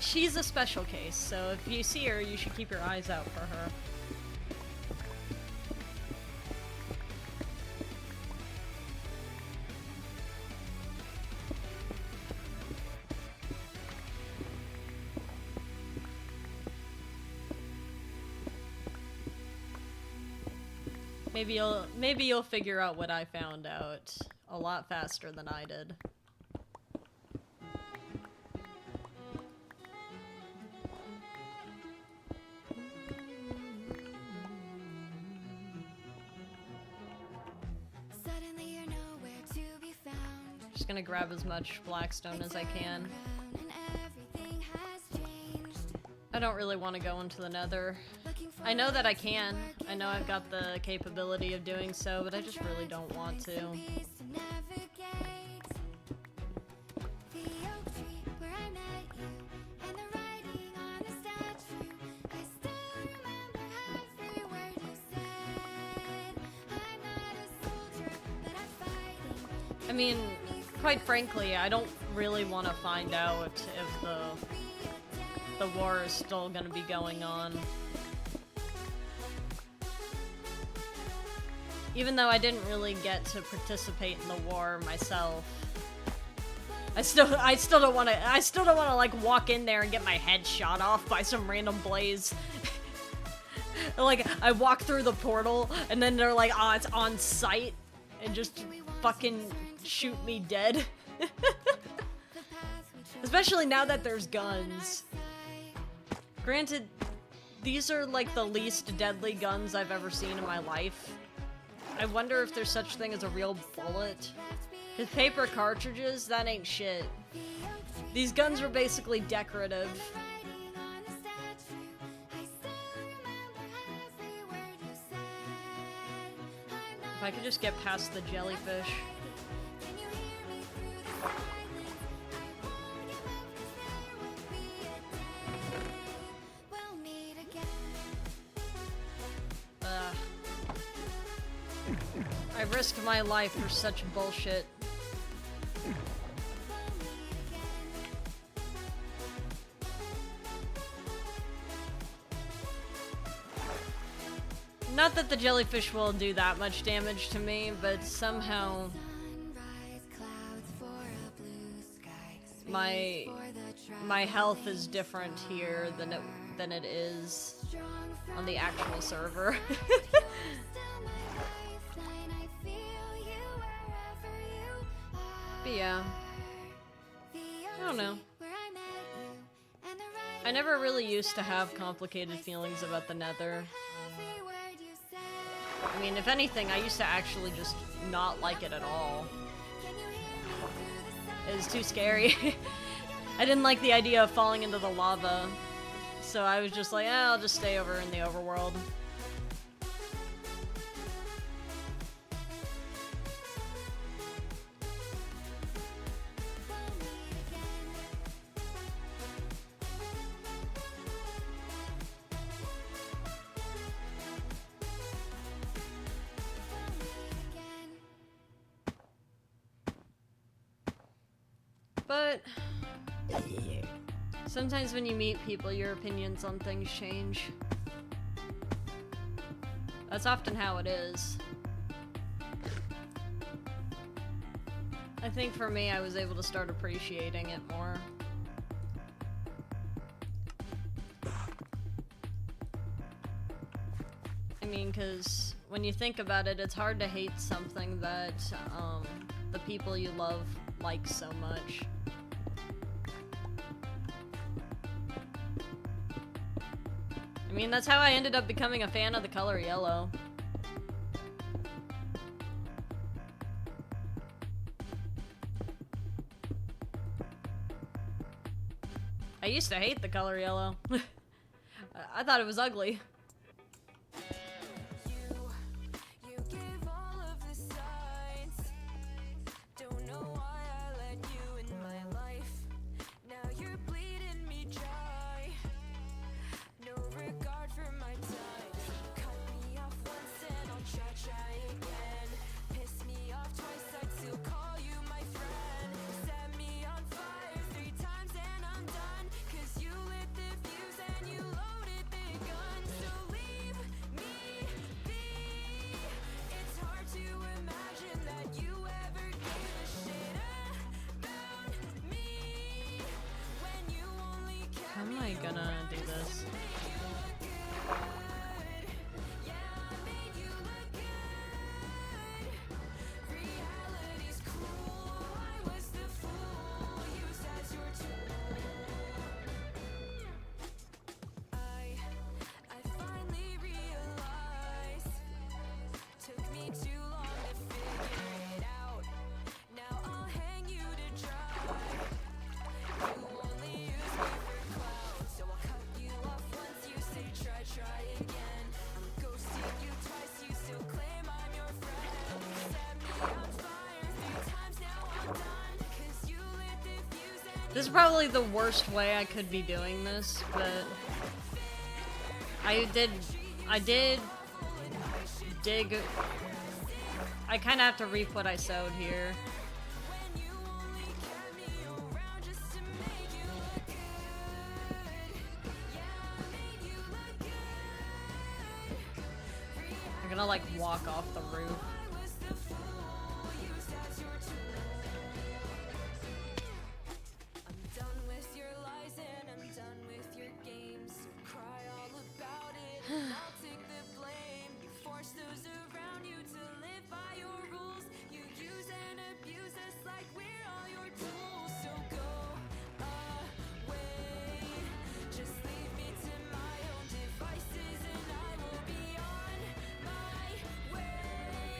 She's a special case, so if you see her, you should keep your eyes out for her. Maybe you'll figure out what I found out a lot faster than I did. Just gonna grab as much blackstone as I can. I don't really want to go into the Nether. I know that I can. I know I've got the capability of doing so, but I just really don't want to. I mean, quite frankly, I don't really want to find out if the war is still gonna be going on. Even though I didn't really get to participate in the war myself, I still don't want to like walk in there and get my head shot off by some random blaze. Like I walk through the portal and then they're like, "Oh, it's on site," and just fucking shoot me dead. Especially now that there's guns. Granted, these are like the least deadly guns I've ever seen in my life. I wonder if there's such thing as a real bullet. His paper cartridges, that ain't shit. These guns are basically decorative. If I could just get past the jellyfish. I risked my life for such bullshit. Not that the jellyfish will do that much damage to me, but somehow my health is different here than it is on the actual server. But yeah, I don't know. I never really used to have complicated feelings about the Nether. I mean, if anything, I used to actually just not like it at all. It was too scary. I didn't like the idea of falling into the lava, so I was just like, I'll just stay over in the overworld. But sometimes when you meet people, your opinions on things change. That's often how it is. I think for me, I was able to start appreciating it more. I mean, because when you think about it, it's hard to hate something that the people you love like so much. I mean, that's how I ended up becoming a fan of the color yellow. I used to hate the color yellow. I thought it was ugly. How am I gonna do this? This is probably the worst way I could be doing this, but I did dig. I kind of have to reap what I sowed here. I'm gonna like walk off the roof.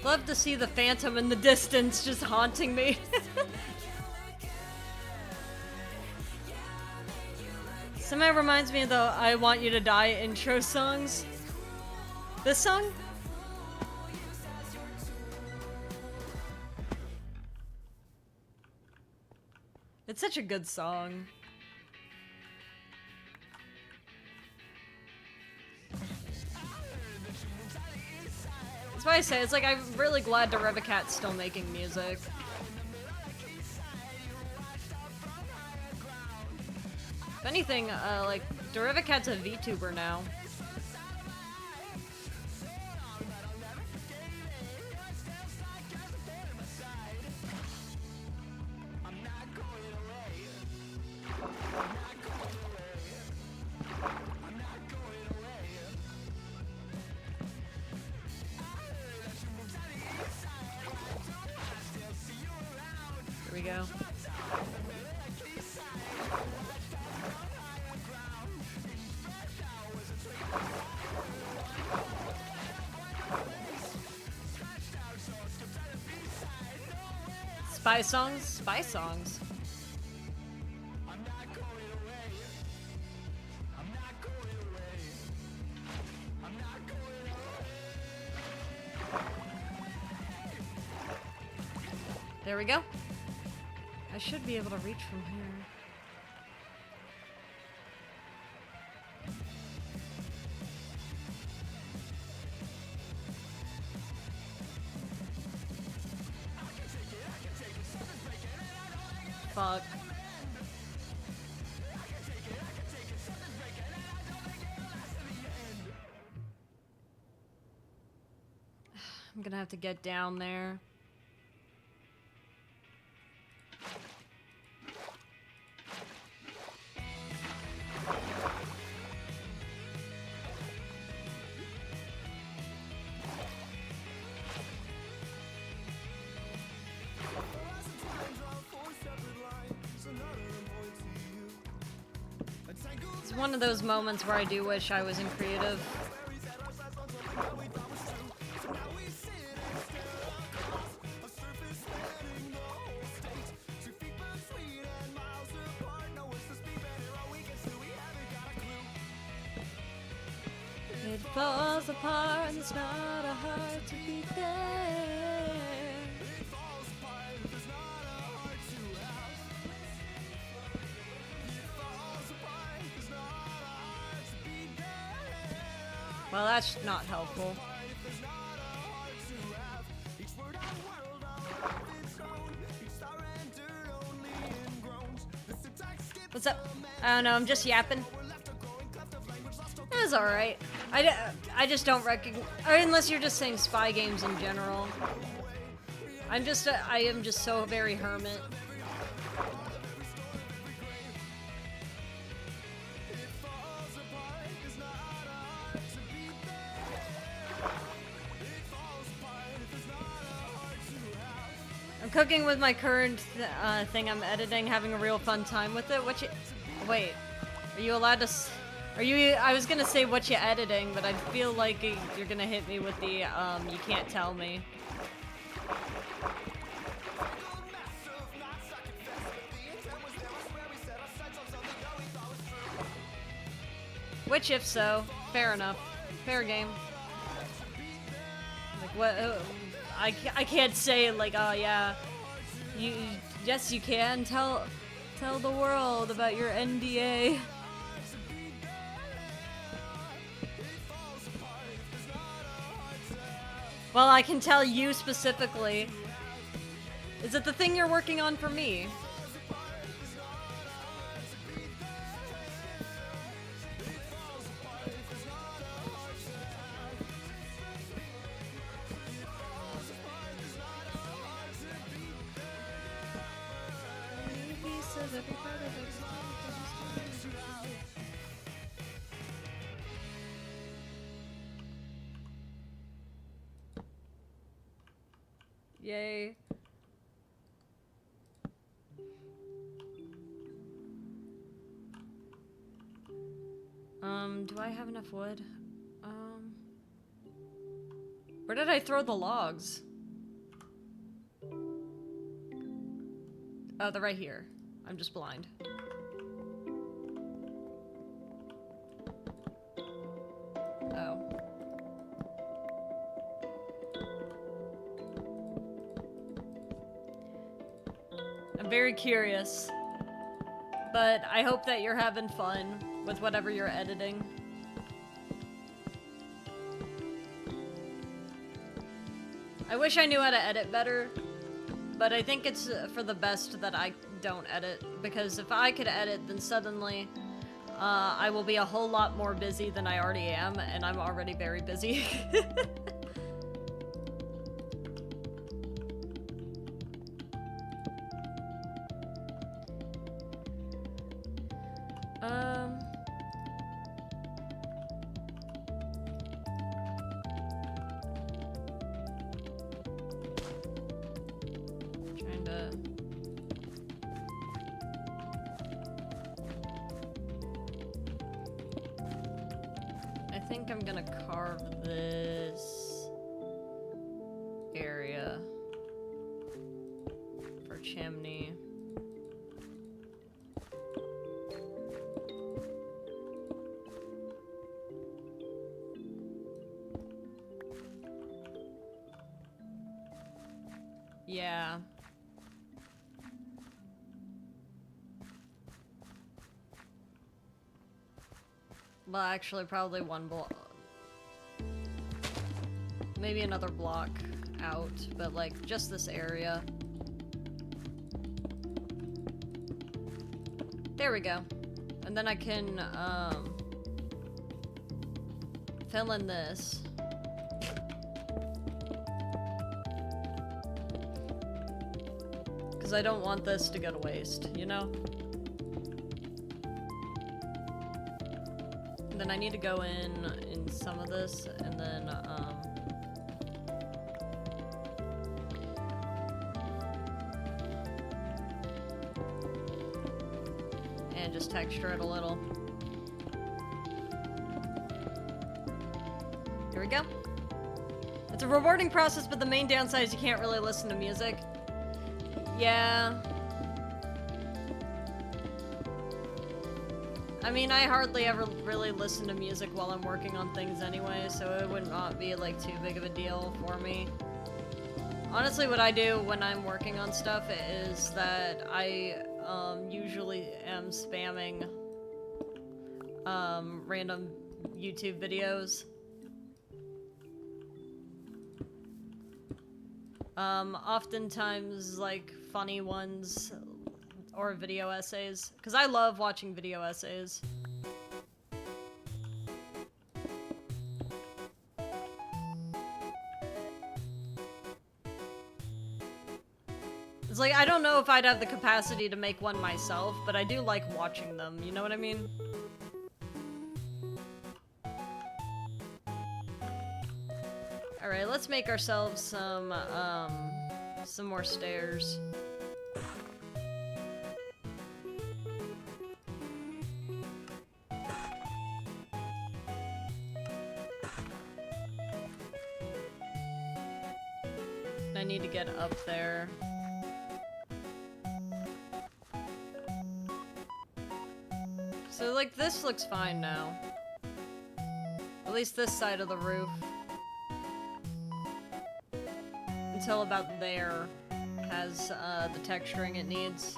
Love to see the phantom in the distance just haunting me. Somehow reminds me of the I Want You to Die intro songs. This song? It's such a good song. That's why I say, it's like, I'm really glad Derivacat's still making music. If anything, like, Derivacat's a VTuber now. Here we go. Spy songs? Spy songs. There we go. I should be able to reach from here. Fuck. I'm gonna have to get down there. one of those moments where I do wish I was in creative. It falls apart, and it's not a heart to be there. Well, that's not helpful. What's up? I don't know, I'm just yapping. That's alright. I just don't recognize, unless you're just saying spy games in general. I am just so very hermit. I'm cooking with my current thing I'm editing, having a real fun time with it. Wait, are you allowed to? I was gonna say what you editing, but I feel like you're gonna hit me with the you can't tell me. Which, if so, fair enough, fair game. Like what? I can't say like, oh yeah, yes you can tell the world about your NDA. Well, I can tell you specifically. Is it the thing you're working on for me? Yay. Do I have enough wood? Where did I throw the logs? Oh, they're right here. I'm just blind. Oh. I'm very curious, but I hope that you're having fun with whatever you're editing. I wish I knew how to edit better, but I think it's for the best that I don't edit, because if I could edit, then suddenly I will be a whole lot more busy than I already am, and I'm already very busy. Trying to... I think I'm gonna carve this area for Chimney. Yeah. Well, actually, probably one block. Maybe another block out, but like just this area. There we go. And then I can fill in this. Because I don't want this to go to waste, you know? And then I need to go in some of this, and then, and just texture it a little. It's a rewarding process, but the main downside is you can't really listen to music. Yeah. I mean, I hardly ever really listen to music while I'm working on things anyway, so it would not be like too big of a deal for me. Honestly, what I do when I'm working on stuff is that I usually am spamming random YouTube videos. Oftentimes like funny ones or video essays, because I love watching video essays. It's like, I don't know if I'd have the capacity to make one myself, but I do like watching them, you know what I mean? Alright, let's make ourselves some more stairs. I need to get up there. So, like, this looks fine now. At least this side of the roof. Until about there has the texturing it needs.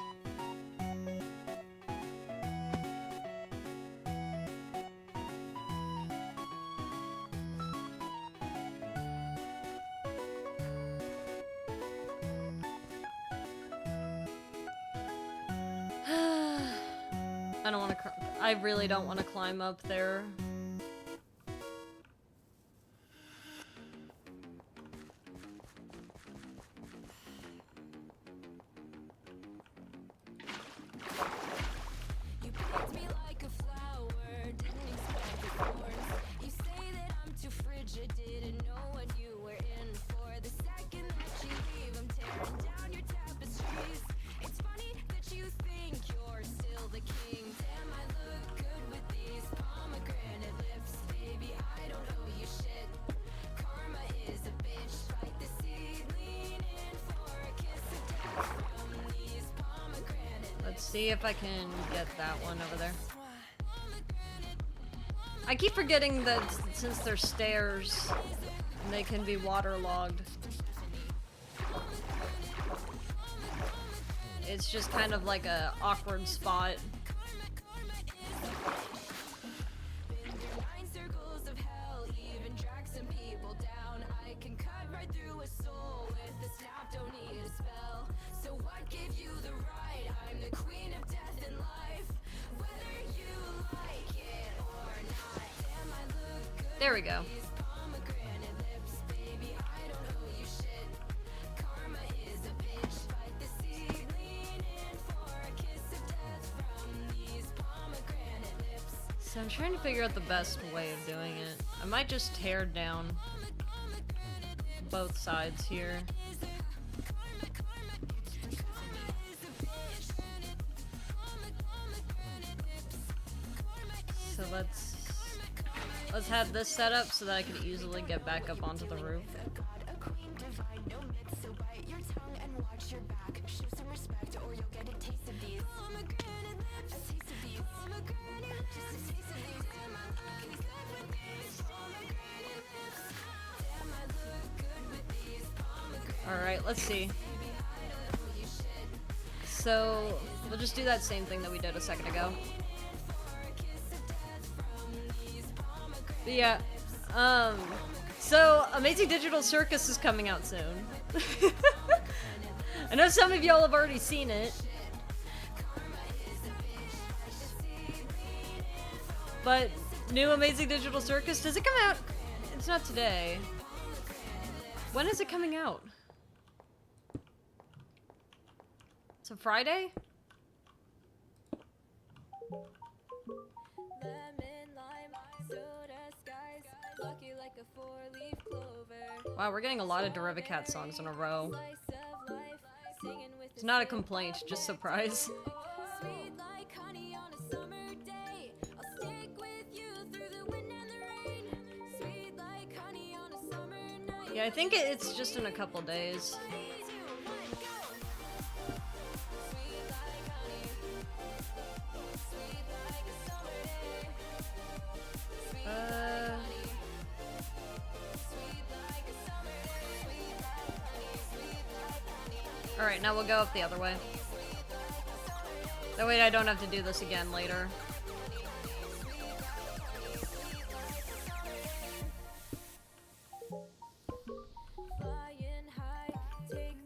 I don't want to. I really don't want to climb up there. See if I can get that one over there. I keep forgetting that since they're stairs, they can be waterlogged. It's just kind of like a awkward spot. There we go. So I'm trying to figure out the best way of doing it. I might just tear down both sides here. So let's have this set up so that I can easily get back up onto the roof. Alright, let's see. So, we'll just do that same thing that we did a second ago. But yeah, so Amazing Digital Circus is coming out soon. I know some of y'all have already seen it. But new Amazing Digital Circus, does it come out? It's not today. When is it coming out? So Friday? Wow, we're getting a lot of Derivacat songs in a row. It's not a complaint, just surprise. Yeah, I think it's just in a couple days. Alright, now we'll go up the other way. That way I don't have to do this again later.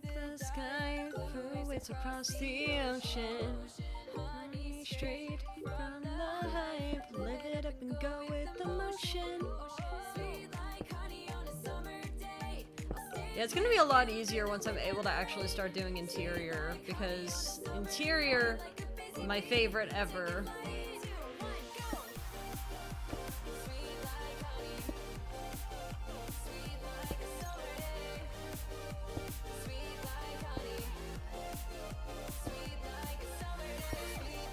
The sky flew across the ocean. Honey, straight from the hype. Live it up and go with the motion. Yeah, it's gonna be a lot easier once I'm able to actually start doing interior, because interior, my favorite ever.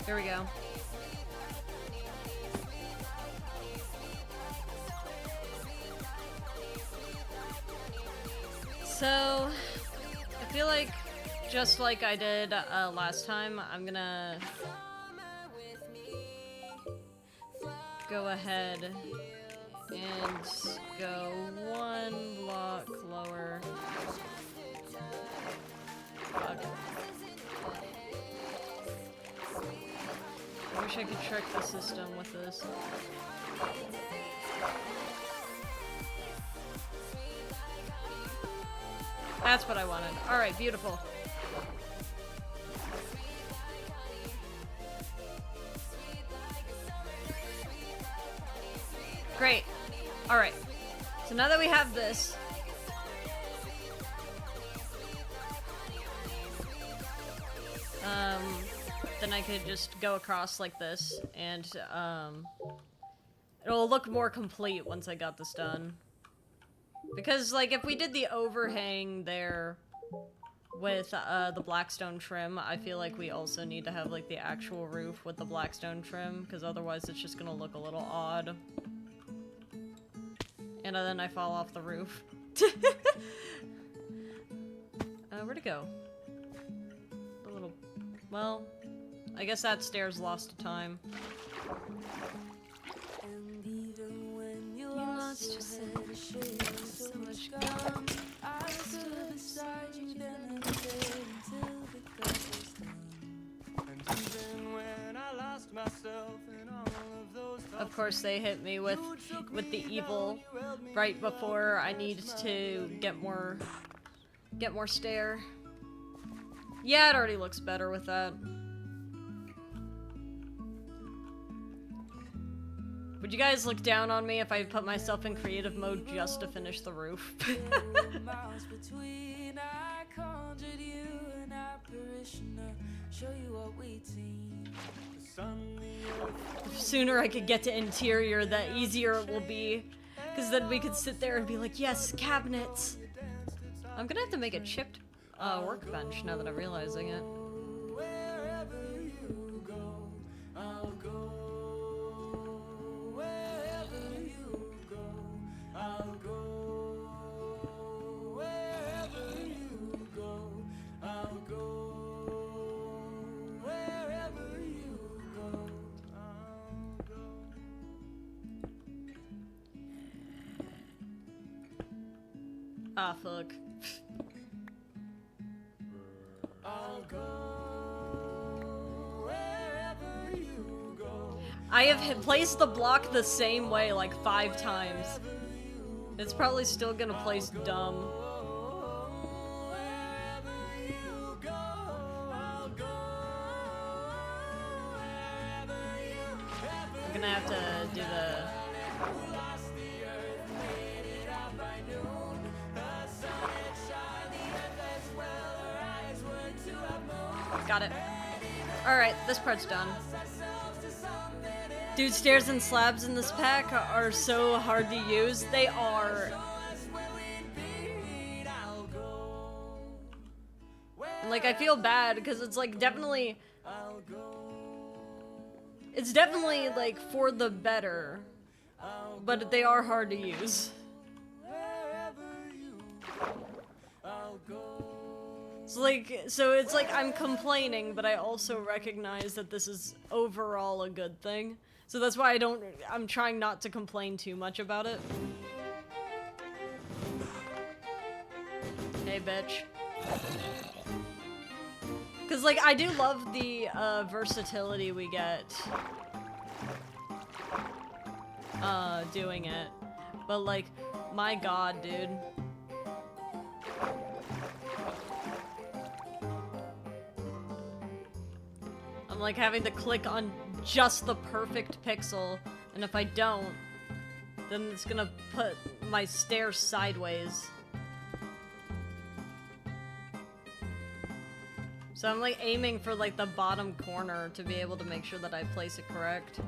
Here we go. So, I feel like, just like I did last time, I'm gonna go ahead and go one block lower. Fuck. I wish I could trick the system with this. That's what I wanted. Alright, beautiful. Great. Alright. So now that we have this, then I could just go across like this, and it'll look more complete once I got this done. Because, like, if we did the overhang there with the blackstone trim, I feel like we also need to have, like, the actual roof with the blackstone trim, because otherwise it's just gonna look a little odd. And then I fall off the roof. Where'd it go? A little... Well, I guess that stairs lost to time. And even when you lost yourself, so much gum, I stood beside you then and there until the class was done. And even when I lost myself in all of those thoughts, of course they hit me with the evil right before I need to get more stair. Yeah, it already looks better with that. Would you guys look down on me if I put myself in creative mode just to finish the roof? The sooner I could get to interior, the easier it will be. Because then we could sit there and be like, yes, cabinets! I'm gonna have to make a chipped workbench now that I'm realizing it. Ah, fuck. I have placed the block the same way like 5 times. It's probably still gonna place dumb. I'm gonna have to do the... Got it. Alright, this part's done. Dude, stairs and slabs in this pack are so hard to use. They are. Like, I feel bad because it's like definitely... It's definitely like for the better, but they are hard to use. So it's like I'm complaining, but I also recognize that this is overall a good thing. So that's why I'm trying not to complain too much about it. Hey, bitch. Cause like, I do love the, versatility we get, doing it. But like, my god, dude. I'm like having to click on just the perfect pixel, and if I don't, then it's gonna put my stairs sideways. So I'm like aiming for like the bottom corner to be able to make sure that I place it correct.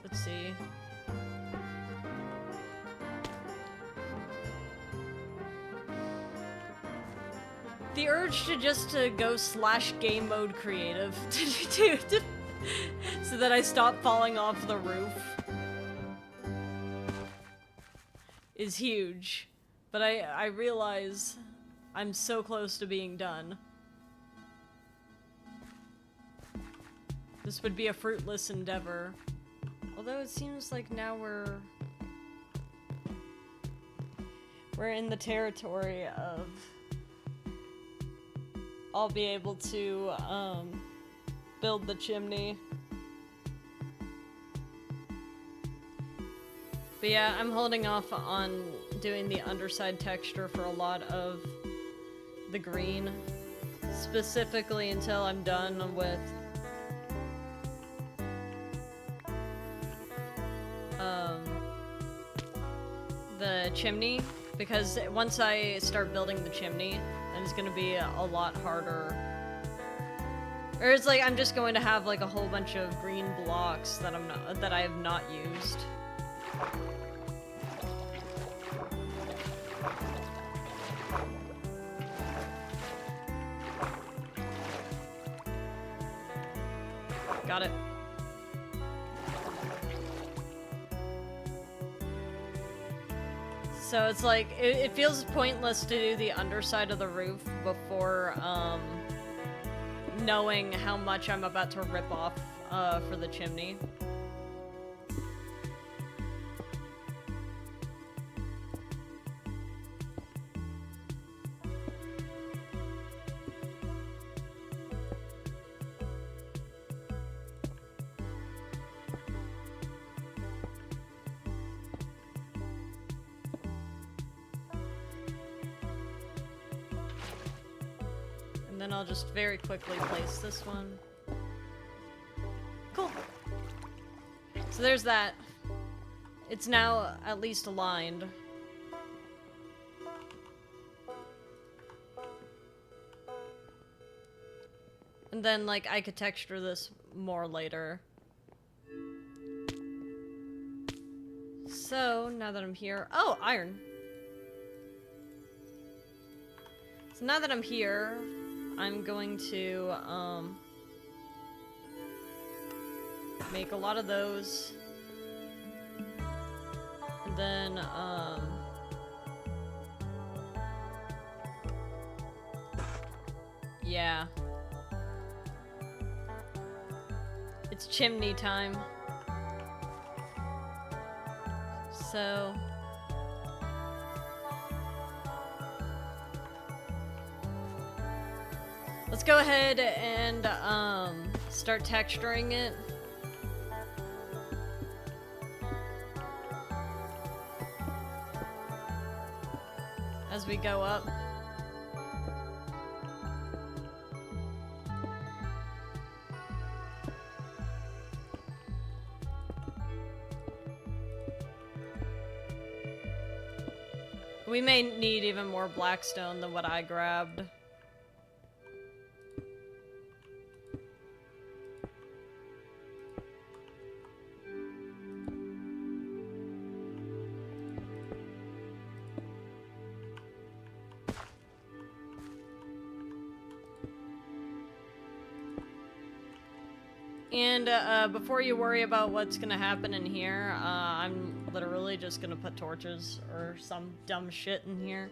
Let's see. The urge to just to go / game mode creative so that I stop falling off the roof is huge. But I realize I'm so close to being done. This would be a fruitless endeavor. Although it seems like now we're in the territory of I'll be able to build the chimney. But yeah, I'm holding off on doing the underside texture for a lot of the green, specifically until I'm done with the chimney, because once I start building the chimney, then it's gonna be a lot harder. Or it's like I'm just going to have like a whole bunch of green blocks that I have not used. Got it. So it's like, it feels pointless to do the underside of the roof before, knowing how much I'm about to rip off, for the chimney. And then I'll just very quickly place this one. Cool. So there's that. It's now at least aligned. And then, like, I could texture this more later. So, now that I'm here... Oh, iron! So now that I'm here, I'm going to, make a lot of those. And then, yeah. It's chimney time. So... let's go ahead and, start texturing it. As we go up. We may need even more blackstone than what I grabbed. And before you worry about what's gonna happen in here, I'm literally just gonna put torches or some dumb shit in here.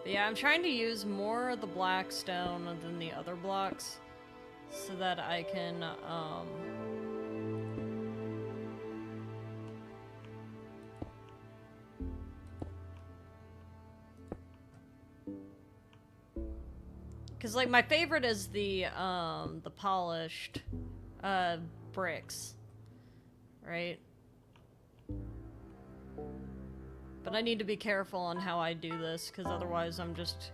But yeah, I'm trying to use more of the black stone than the other blocks so that I can, because, like, my favorite is the polished, bricks, right? But I need to be careful on how I do this, because otherwise I'm just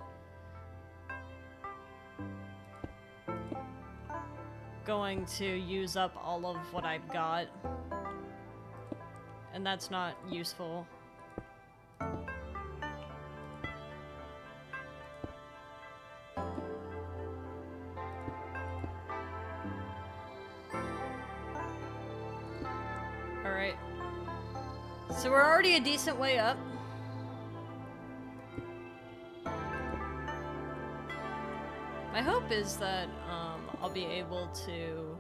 going to use up all of what I've got. And that's not useful. Alright. So we're already a decent way up. My hope is that I'll be able to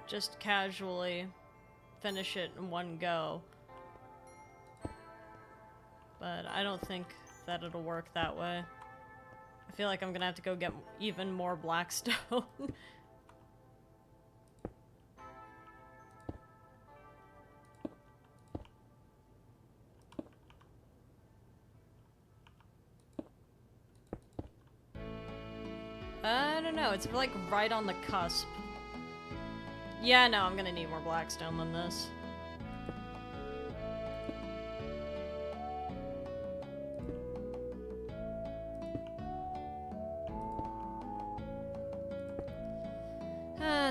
just casually finish it in one go. But I don't think that it'll work that way. I feel like I'm gonna have to go get even more blackstone. I don't know, it's like right on the cusp. Yeah, no, I'm gonna need more blackstone than this.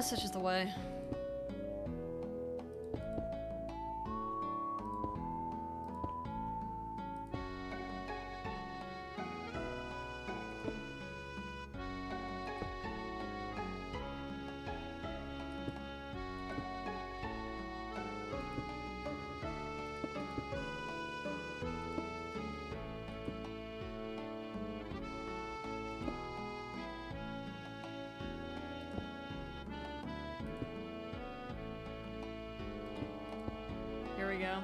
Such is the way. Here we go.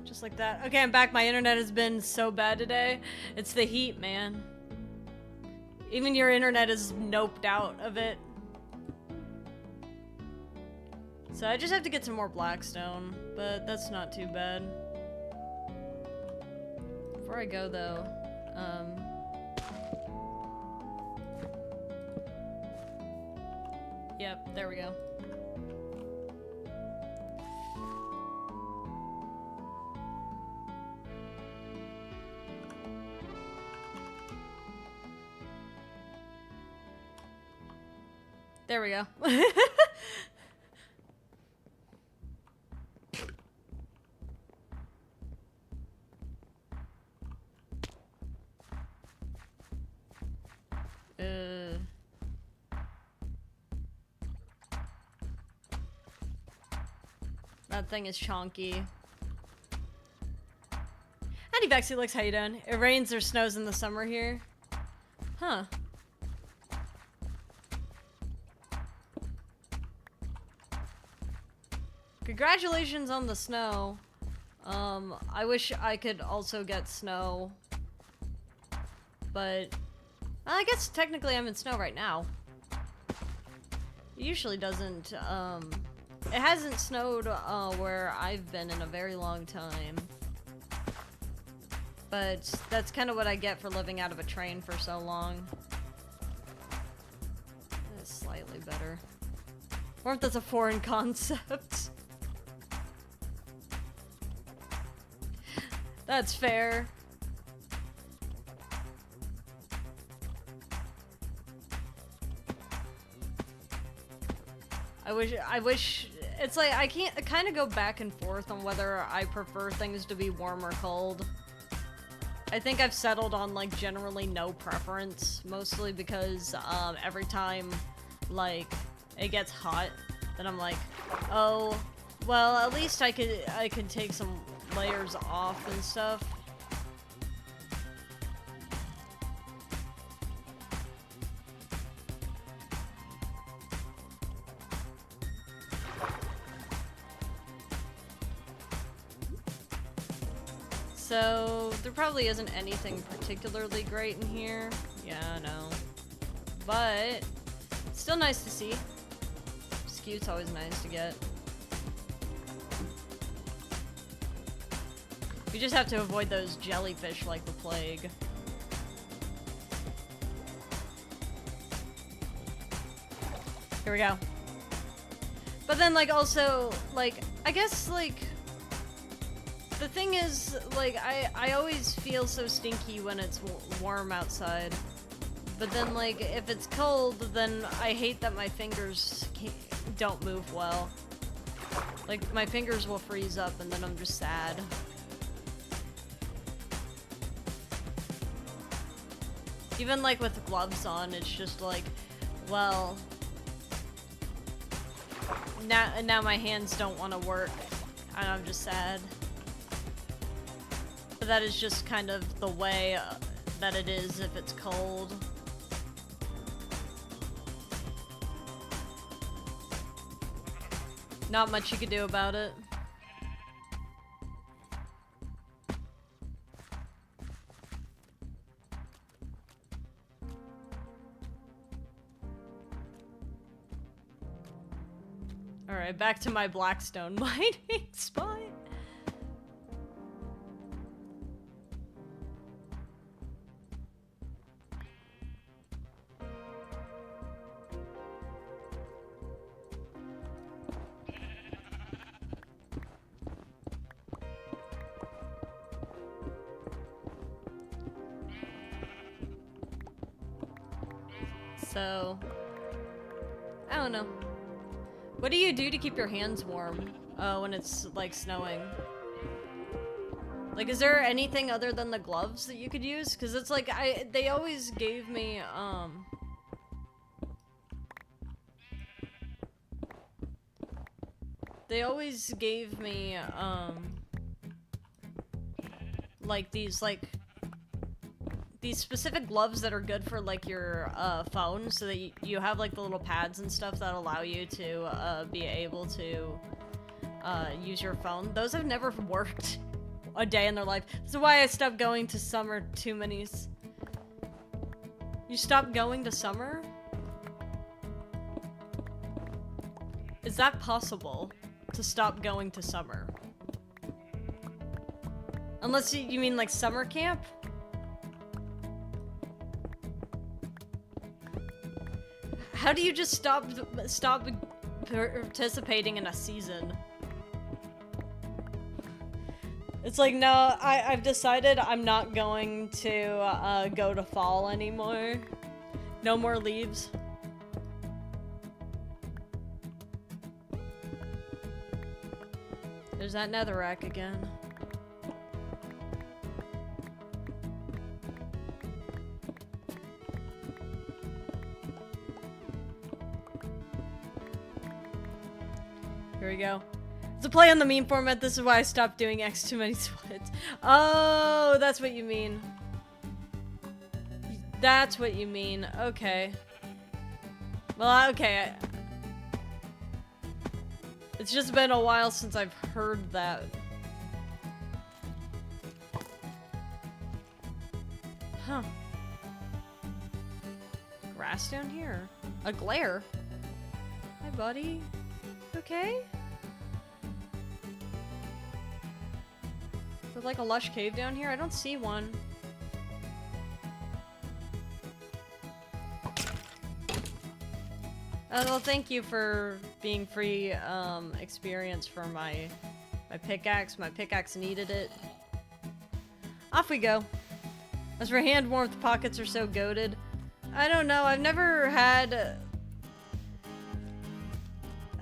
Just like that. Okay, I'm back. My internet has been so bad today. It's the heat, man. Even your internet is noped out of it. So I just have to get some more blackstone, but that's not too bad. Before I go, though, yep, there we go. There we go. That thing is chonky. Howdy, Vexilix, how you doing? It rains or snows in the summer here. Huh. Congratulations on the snow. I wish I could also get snow. But I guess technically I'm in snow right now. It usually doesn't, it hasn't snowed where I've been in a very long time. But that's kind of what I get for living out of a train for so long. That's slightly better. Or if that's a foreign concept. That's fair. I wish, it's like, I kind of go back and forth on whether I prefer things to be warm or cold. I think I've settled on, like, generally no preference, mostly because, every time, like, it gets hot, then I'm like, oh, well, at least I could take some layers off and stuff. So, there probably isn't anything particularly great in here. Yeah, I know. But, it's still nice to see. Scute's always nice to get. You just have to avoid those jellyfish like the plague. Here we go. But then, like, also, like, I guess, like, the thing is, like, I always feel so stinky when it's warm outside. But then, like, if it's cold, then I hate that my fingers don't move well. Like, my fingers will freeze up and then I'm just sad. Even, like, with gloves on, it's just like, well, now my hands don't want to work, and I'm just sad. But that is just kind of the way that it is if it's cold. Not much you could do about it. Alright, back to my blackstone mining spot. So, I don't know. What do you do to keep your hands warm when it's, like, snowing? Like, is there anything other than the gloves that you could use? Because it's like, they always gave me, they always gave me, like, these specific gloves that are good for, like, your phone, so that you have, like, the little pads and stuff that allow you to be able to use your phone. Those have never worked a day in their life. This is why I stopped going to summer too many. You stopped going to summer? Is that possible, to stop going to summer? Unless you mean, like, summer camp? How do you just stop participating in a season? It's like, no, I've decided I'm not going to go to fall anymore. No more leaves. There's that netherrack again. Here we go. It's a play on the meme format. This is why I stopped doing X too many splits. Oh, that's what you mean. That's what you mean. Okay. Well, okay. It's just been a while since I've heard that. Huh. Grass down here. A glare. Hi, buddy. Okay. There's like a lush cave down here? I don't see one. Well, thank you for being free experience for my pickaxe. My pickaxe needed it. Off we go. As for hand warmth, pockets are so goated. I don't know. I've never had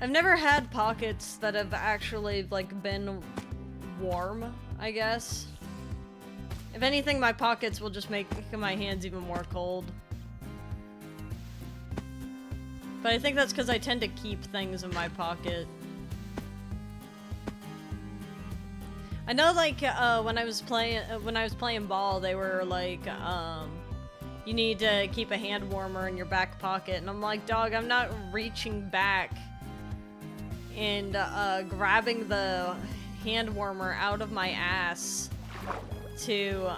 I've never had pockets that have actually, like, been warm, I guess. If anything, my pockets will just make my hands even more cold. But I think that's because I tend to keep things in my pocket. I know, like, when I was playing ball, they were like, you need to keep a hand warmer in your back pocket, and I'm like, dog, I'm not reaching back and grabbing the hand warmer out of my ass to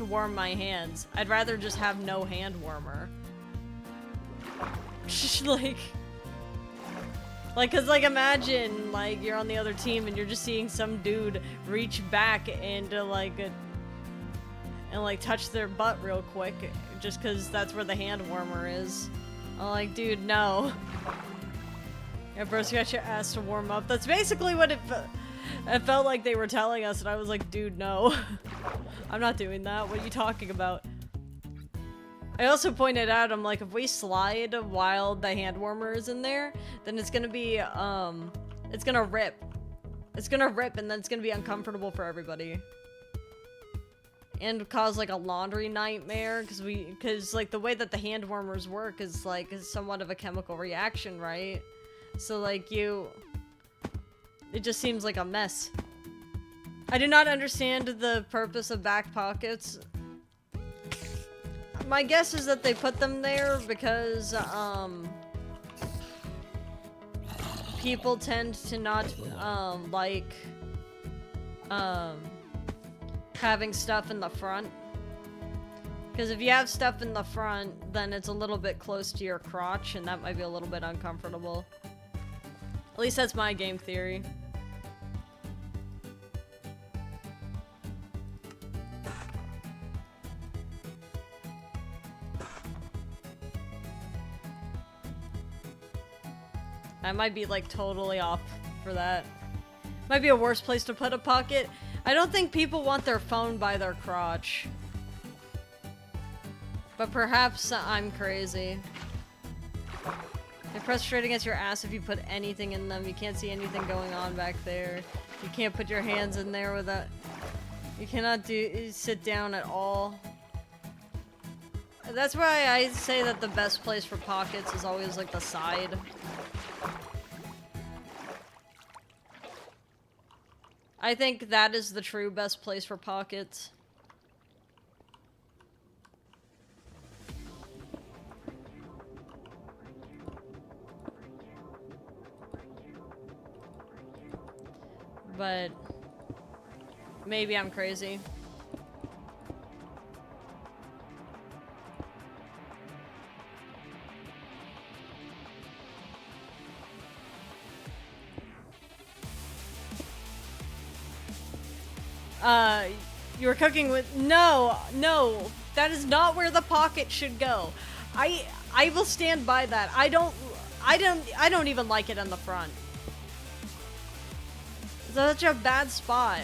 warm my hands. I'd rather just have no hand warmer. Cause like imagine like you're on the other team and you're just seeing some dude reach back and touch their butt real quick just cause that's where the hand warmer is. I'm like, dude, no. Yeah, bro, you got your ass to warm up. That's basically what it felt like they were telling us, and I was like, dude, no. I'm not doing that. What are you talking about? I also pointed out, I'm like, if we slide while the hand warmer is in there, then it's gonna be, it's gonna rip. It's gonna rip, and then it's gonna be uncomfortable for everybody. And cause, like, a laundry nightmare, cause, like, the way that the hand warmers work is, like, somewhat of a chemical reaction, right? So, like, it just seems like a mess. I do not understand the purpose of back pockets. My guess is that they put them there because, people tend to not, like, having stuff in the front. Because if you have stuff in the front, then it's a little bit close to your crotch, and that might be a little bit uncomfortable. At least that's my game theory. I might be, like, totally off for that. Might be a worse place to put a pocket. I don't think people want their phone by their crotch. But perhaps I'm crazy. They press straight against your ass if you put anything in them. You can't see anything going on back there. You can't put your hands in there without... You cannot sit down at all. That's why I say that the best place for pockets is always, like, the side. I think that is the true best place for pockets. But maybe I'm crazy. You were cooking with... No, that is not where the pocket should go. I will stand by that. I don't even like it on the front. It's such a bad spot.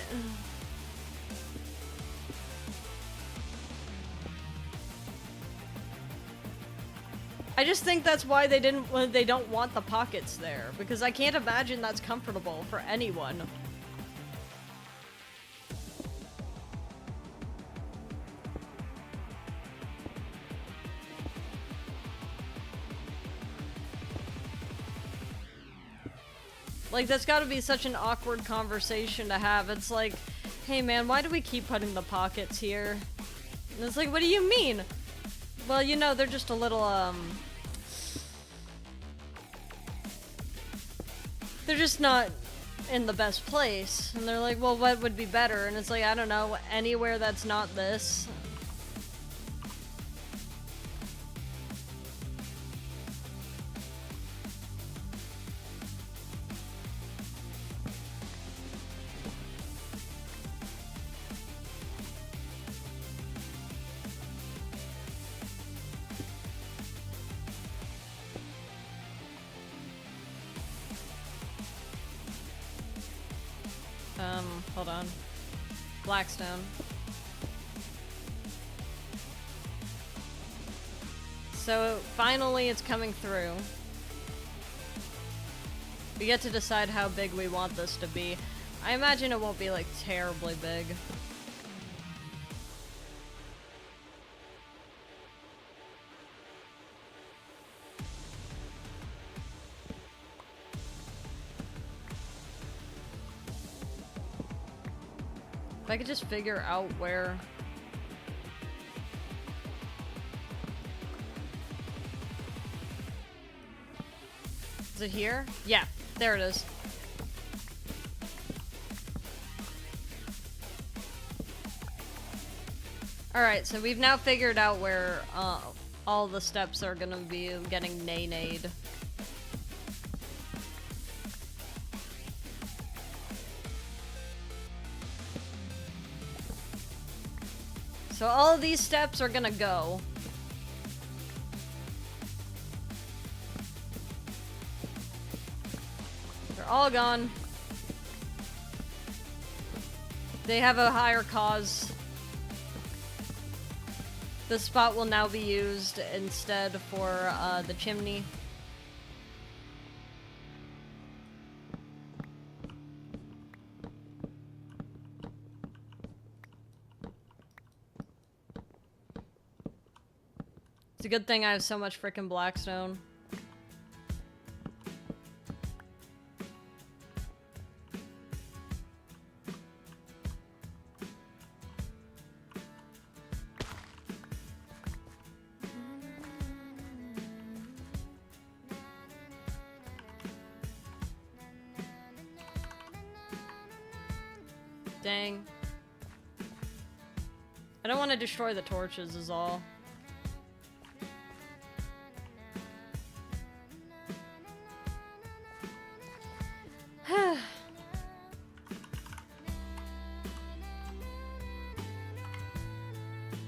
I just think that's why they don't want the pockets there, because I can't imagine that's comfortable for anyone. Like, that's gotta be such an awkward conversation to have. It's like, hey man, why do we keep putting the pockets here? And it's like, what do you mean? Well, you know, they're just a little, they're just not in the best place. And they're like, well, what would be better? And it's like, I don't know, anywhere that's not this. Hold on. Blackstone. So, finally it's coming through. We get to decide how big we want this to be. I imagine it won't be like terribly big. If I could just figure out where... Is it here? Yeah, there it is. Alright, so we've now figured out where all the steps are gonna be getting nay-nayed. So all of these steps are gonna go. They're all gone. They have a higher cause. The spot will now be used instead for the chimney. It's a good thing I have so much frickin' blackstone. Dang. I don't want to destroy the torches is all.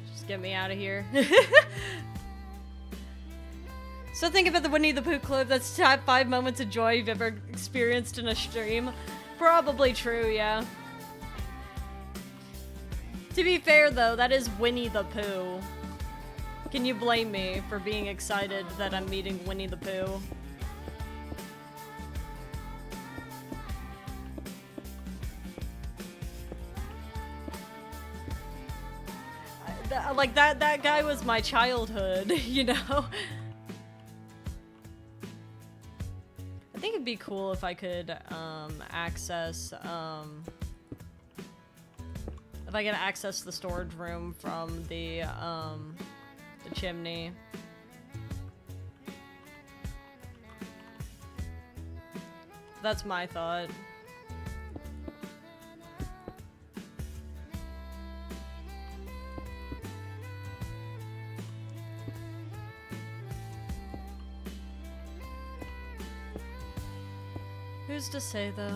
Just get me out of here. So think about the Winnie the Pooh clip. That's top 5 moments of joy you've ever experienced in a stream. Probably true, yeah. To be fair though, that is Winnie the Pooh. Can you blame me for being excited that I'm meeting Winnie the Pooh? Like that guy was my childhood, you know? I think it'd be cool if I could access if I could access the storage room from the chimney. That's my thought. Who's to say, though?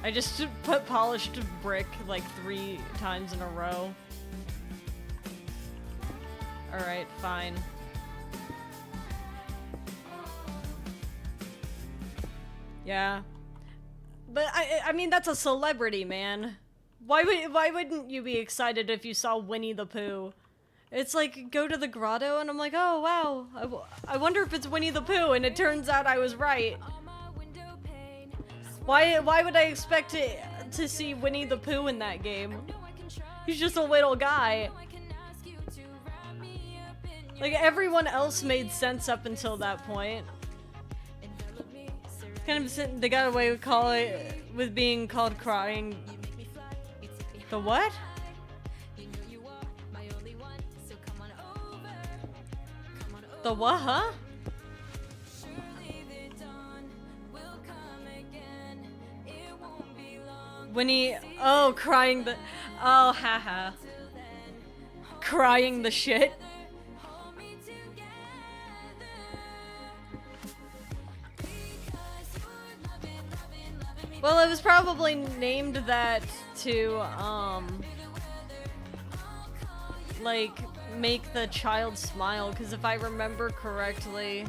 I just put polished brick like 3 times in a row. Alright, fine. Yeah. But I mean that's a celebrity, man. Why wouldn't you be excited if you saw Winnie the Pooh? It's like go to the grotto and I'm like, "Oh, wow. I wonder if it's Winnie the Pooh," and it turns out I was right. Why would I expect to see Winnie the Pooh in that game? He's just a little guy. Like everyone else made sense up until that point. Kind of they got away with being called crying. The what? The what, huh? Winnie, oh, crying the, oh, haha. Crying the shit. Well, it was probably named that to, like, make the child smile, because if I remember correctly,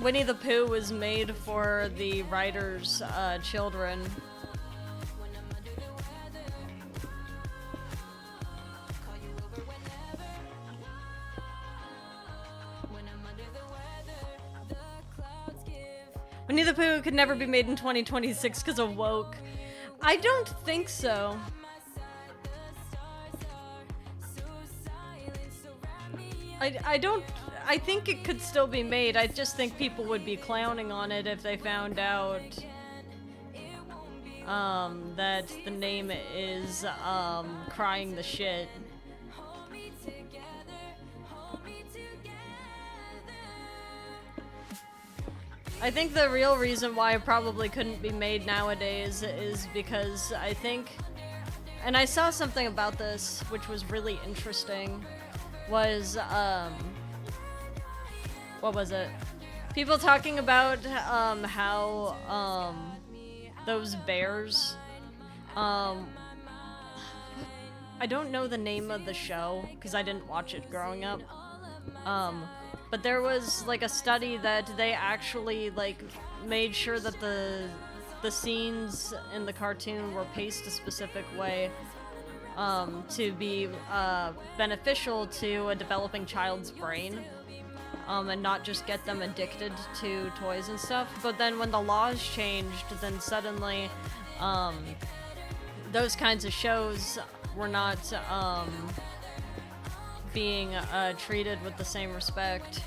Winnie the Pooh was made for the writer's children. Winnie the Pooh could never be made in 2026 because of woke. I don't think so. I think it could still be made. I just think people would be clowning on it if they found out that the name is crying the shit. I think the real reason why it probably couldn't be made nowadays is because I think, and I saw something about this which was really interesting, was what was it? People talking about how those bears, I don't know the name of the show because I didn't watch it growing up. But there was like a study that they actually like made sure that the scenes in the cartoon were paced a specific way to be beneficial to a developing child's brain, and not just get them addicted to toys and stuff. But then when the laws changed, then suddenly those kinds of shows were not being treated with the same respect.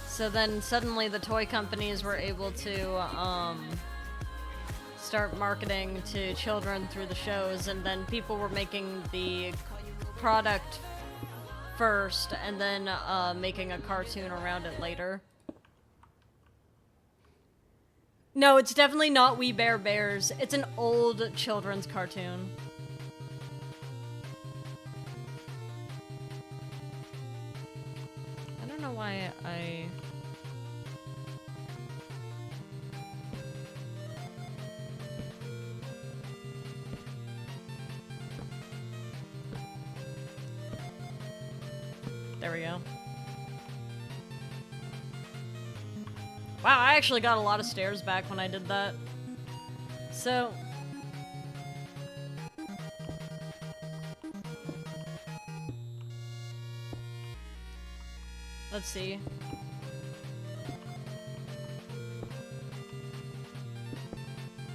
So then suddenly the toy companies were able to start marketing to children through the shows, and then people were making the product first and then making a cartoon around it later. No, it's definitely not We Bare Bears. It's an old children's cartoon. I don't know why I... There we go. Wow, I actually got a lot of stairs back when I did that. So... let's see.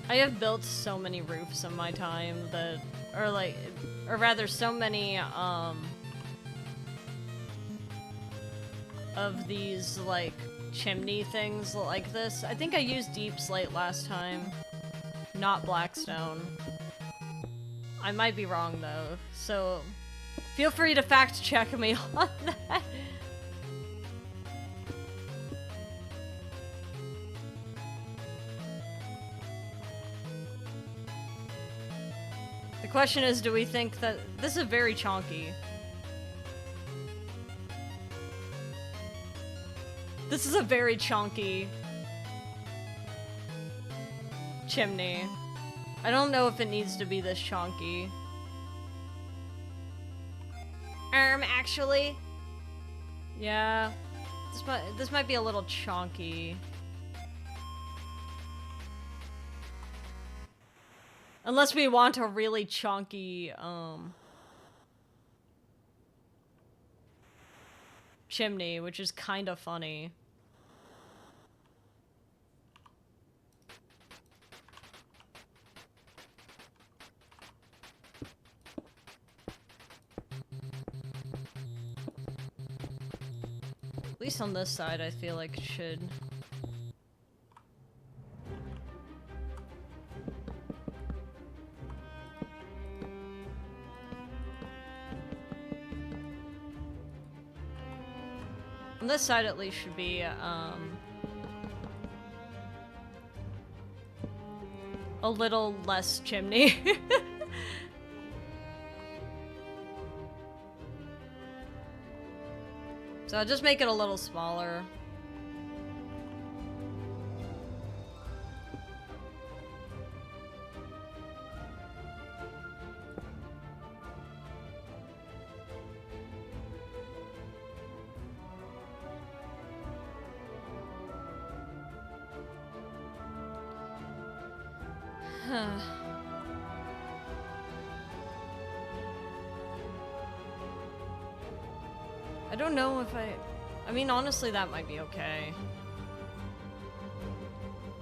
I have built so many roofs in my time that... or rather so many, of these, like, chimney things like this. I think I used deep slate last time, not blackstone. I might be wrong though, so feel free to fact check me on that. The question is, do we think that this is very chonky? This is a very chonky chimney. I don't know if it needs to be this chonky. Actually? Yeah. This might be a little chonky. Unless we want a really chonky, chimney, which is kind of funny. At least on this side, I feel like it should. On this side, at least, should be, a little less chimney. So I'll just make it a little smaller. I don't know if I mean, honestly, that might be okay.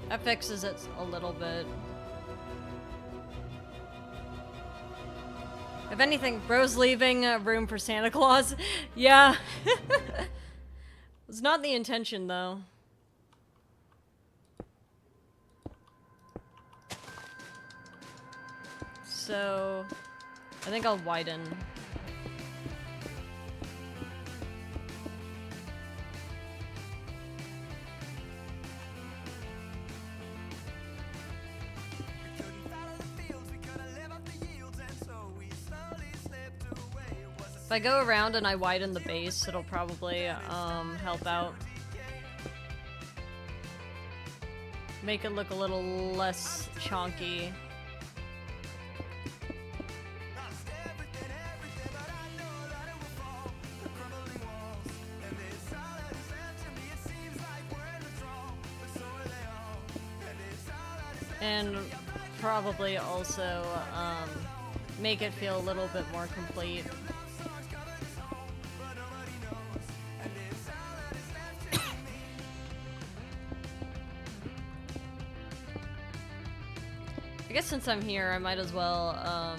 That fixes it a little bit. If anything, bro's leaving room for Santa Claus. Yeah. It's not the intention, though. So, I think I'll widen. If I go around and I widen the base, it'll probably help out. Make it look a little less chonky. And probably also make it feel a little bit more complete. I guess since I'm here, I might as well,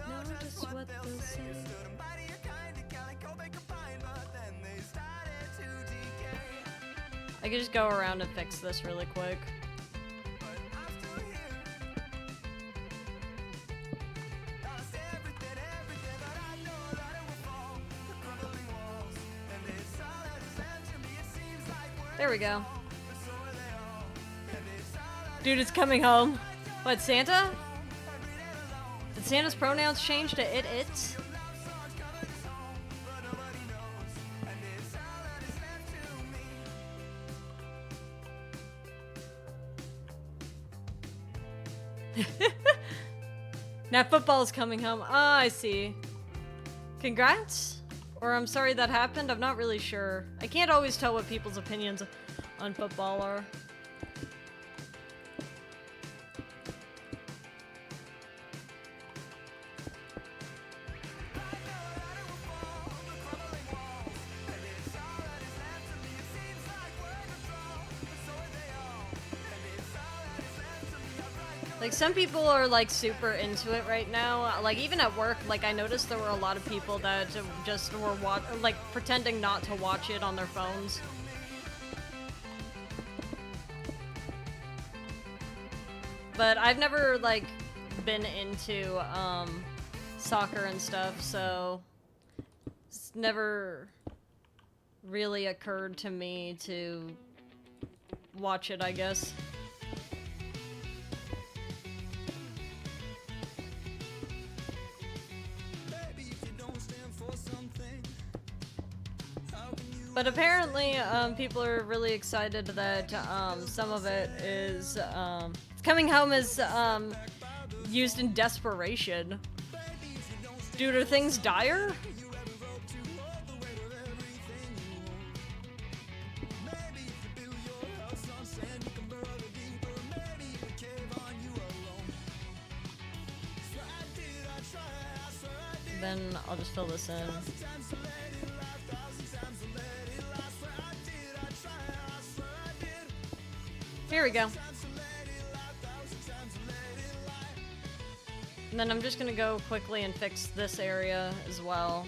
notice what they'll say. I could just go around and fix this really quick. There we go. Dude, it's coming home. What, Santa? Did Santa's pronouns change to it, it's? Now football's coming home. Ah, I see. Congrats? Or I'm sorry that happened? I'm not really sure. I can't always tell what people's opinions on football are. Like, some people are, like, super into it right now. Like, even at work, like, I noticed there were a lot of people that just were, like, pretending not to watch it on their phones. But I've never, like, been into, soccer and stuff, so it's never really occurred to me to watch it, I guess. But apparently, people are really excited that some of it is coming home as used in desperation. Dude, are things dire? Then I'll just fill this in. Here we go. And then I'm just gonna go quickly and fix this area as well,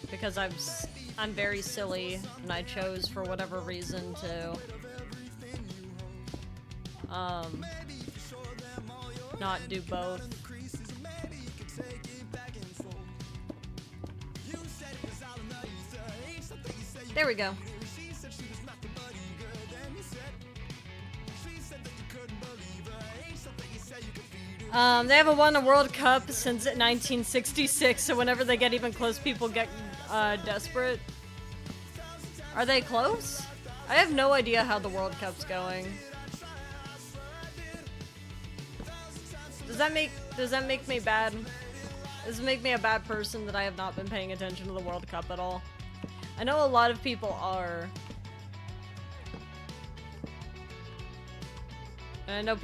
because I'm very silly and I chose for whatever reason to not do both. There we go. They haven't won a World Cup since 1966, so whenever they get even close, people get desperate. Are they close? I have no idea how the World Cup's going. Does that make me bad? Does it make me a bad person that I have not been paying attention to the World Cup at all? I know a lot of people are. And I know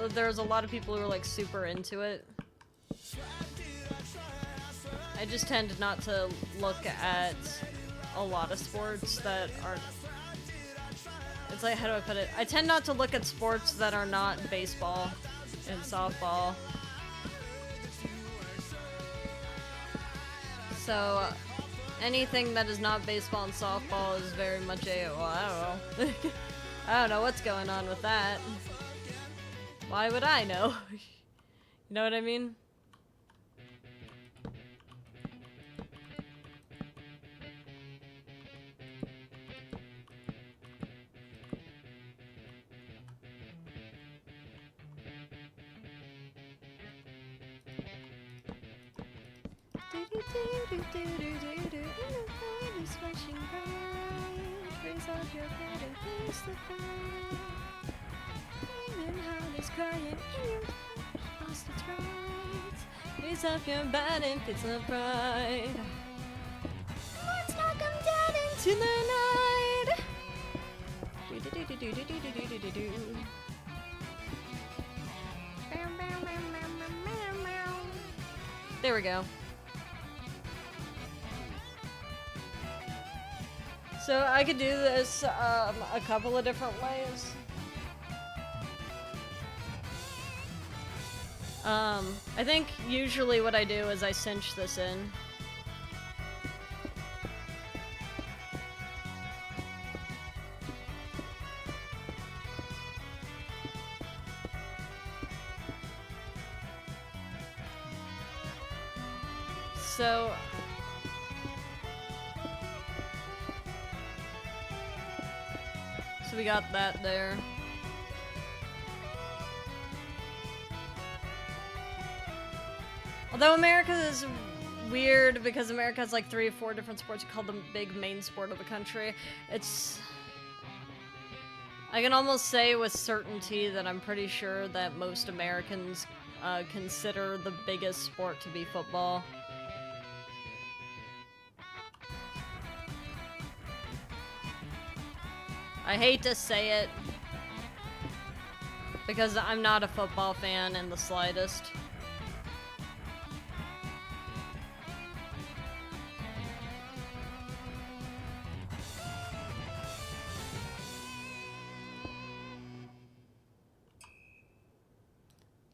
there's a lot of people who are like super into it. I just tend not to look at a lot of sports that aren't. It's like, how do I put it? I tend not to look at sports that are not baseball and softball. So, anything that is not baseball and softball is very much a, well, I don't know. I don't know what's going on with that. Why would I know? You know what I mean? Raise up your bad and fits of pride. Let's knock 'em down into the night. There we go. So I could do this a couple of different ways. I think usually what I do is I cinch this in. So we got that there. Although America is weird because America has like 3 or 4 different sports. You call them big main sport of the country. I can almost say with certainty that I'm pretty sure that most Americans consider the biggest sport to be football. I hate to say it because I'm not a football fan in the slightest.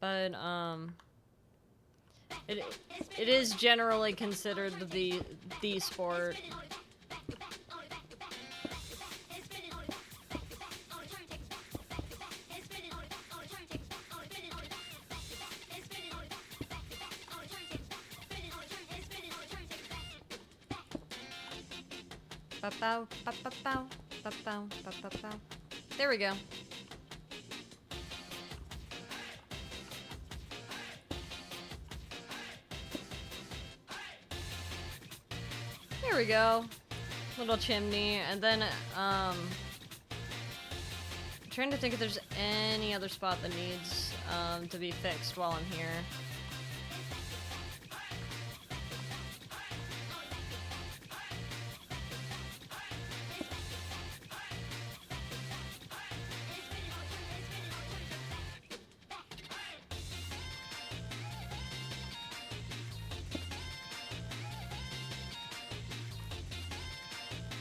But it is generally considered the sport. Ba-bow, ba-ba-bow, ba-bow, ba-ba-bow. There we go. There we go. Little chimney, and then I'm trying to think if there's any other spot that needs to be fixed while I'm here.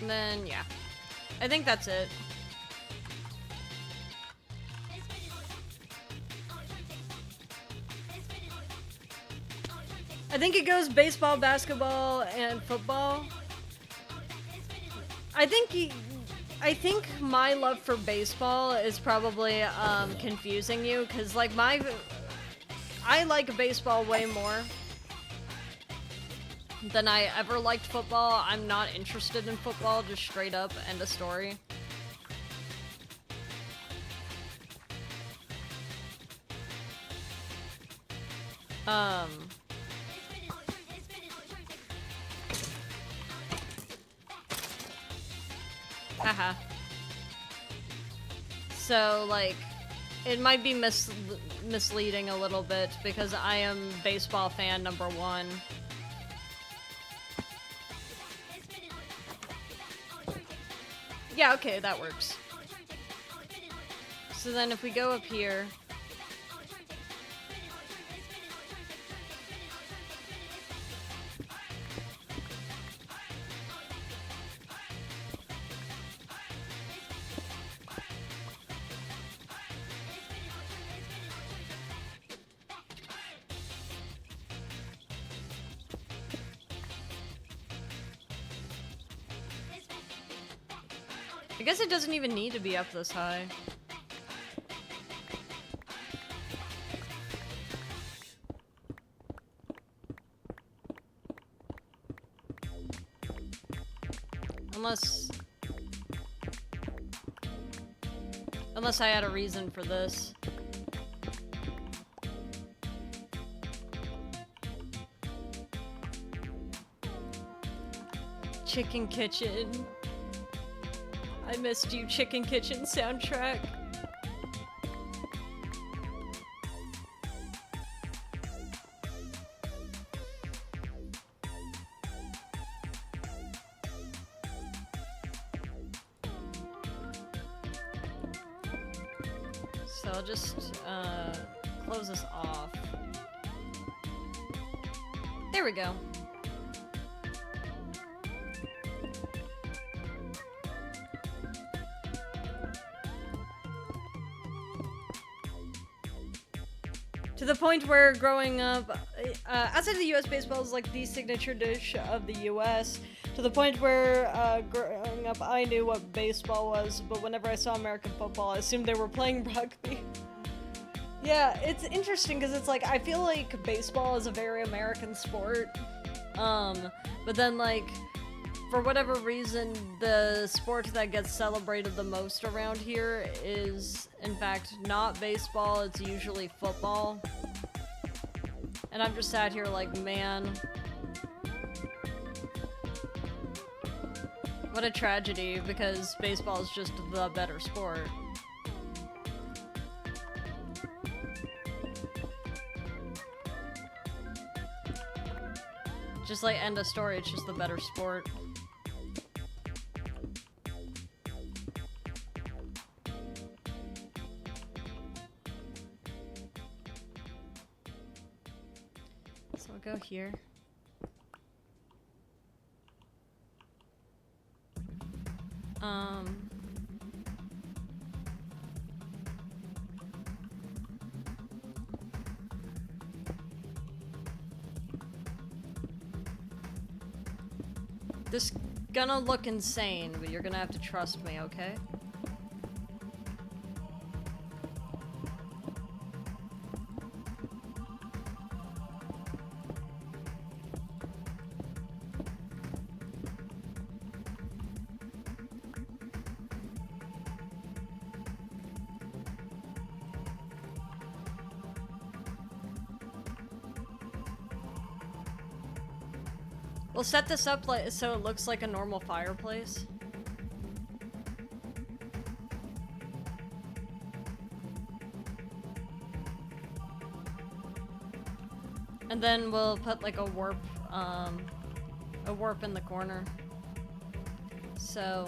And then, yeah. I think that's it. I think it goes baseball, basketball, and football. I think my love for baseball is probably confusing you, because like I like baseball way more than I ever liked football. I'm not interested in football, just straight up, end of story. Haha. So, like, it might be misleading a little bit, because I am baseball fan number 1. Yeah, okay, that works. So then if we go up here... I guess it doesn't even need to be up this high. Unless I had a reason for this. Chicken Kitchen. I missed you, Chicken Kitchen soundtrack. So I'll just close this off. There we go. To the point where growing up, outside of the US, baseball is like the signature dish of the US. To the point where growing up, I knew what baseball was, but whenever I saw American football, I assumed they were playing rugby. Yeah, it's interesting because it's like, I feel like baseball is a very American sport. But then like, for whatever reason, the sport that gets celebrated the most around here is, in fact, not baseball, it's usually football. And I'm just sat here like, man. What a tragedy, because baseball is just the better sport. Just like, end of story, it's just the better sport. So I'll go here. This gonna look insane, but you're gonna have to trust me, okay? We'll set this up like so it looks like a normal fireplace. And then we'll put like a warp in the corner. So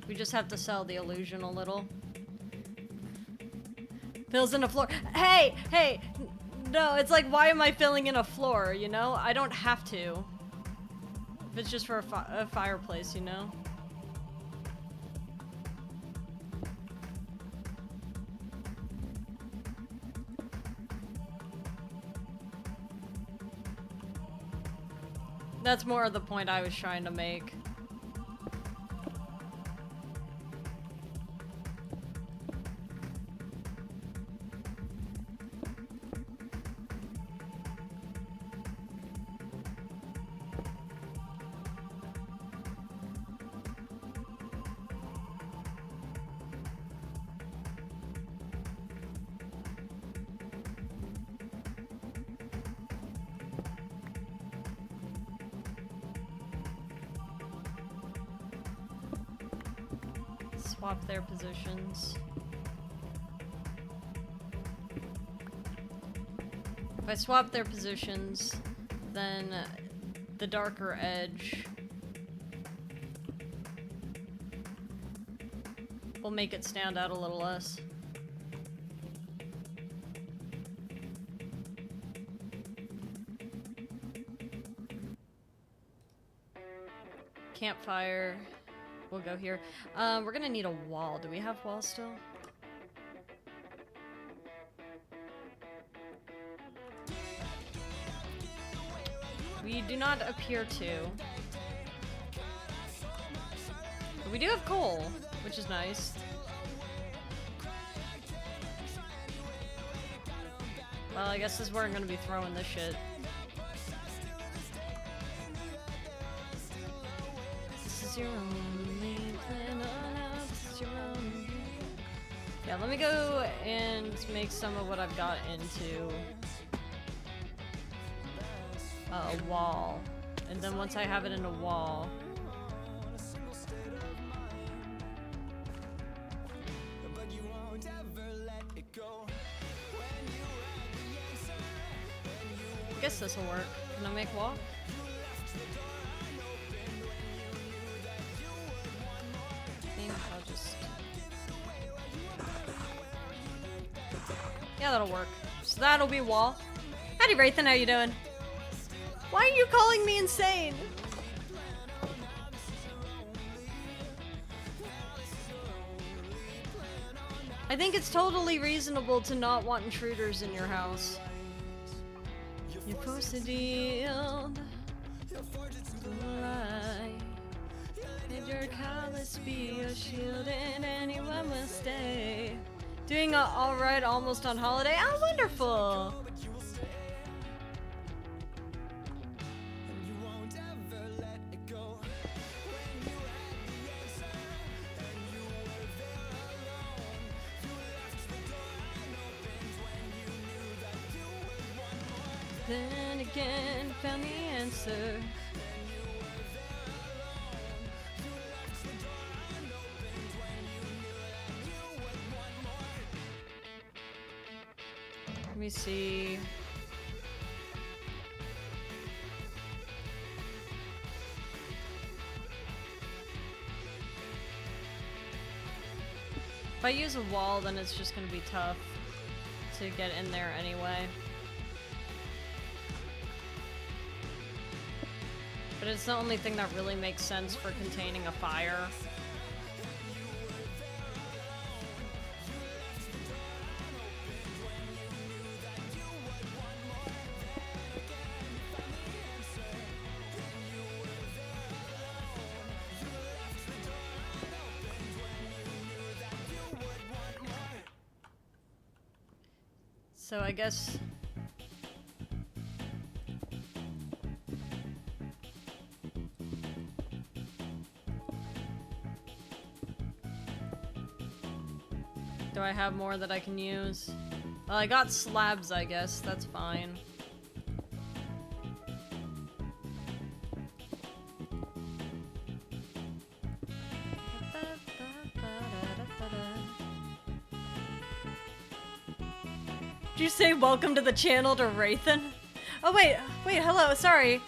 we just have to sell the illusion a little. Fills in a floor. Hey! Hey! No, it's like, why am I filling in a floor, you know? I don't have to. If it's just for a fireplace, you know? That's more of the point I was trying to make. swap their positions. If I swap their positions, then the darker edge will make it stand out a little less. Campfire. We'll go here. We're gonna need a wall. Do we have walls still? We do not appear to. But we do have coal, which is nice. Well, I guess this is where I'm gonna be throwing this shit. This is your only plan on this is your only. Yeah, let me go and make some of what I've got into a wall. And then once I have it in a wall, I guess this will work. Can I make wall? I think I'll just... Yeah, that'll work. So that'll be wall. Howdy, Wraithen, how you doing? Why are you calling me insane? I think it's totally reasonable to not want intruders in your house. You're forced to deal to lie. Let your callous be your shield and anyone will stay. Doing alright, almost on holiday. Oh, wonderful! Then again, found the answer. Let me see. If I use a wall, then it's just gonna be tough to get in there anyway. But it's the only thing that really makes sense for containing a fire. So I guess... Do I have more that I can use? Well, I got slabs, I guess. That's fine. Did you say welcome to the channel to Wraithen? Oh wait, hello, sorry.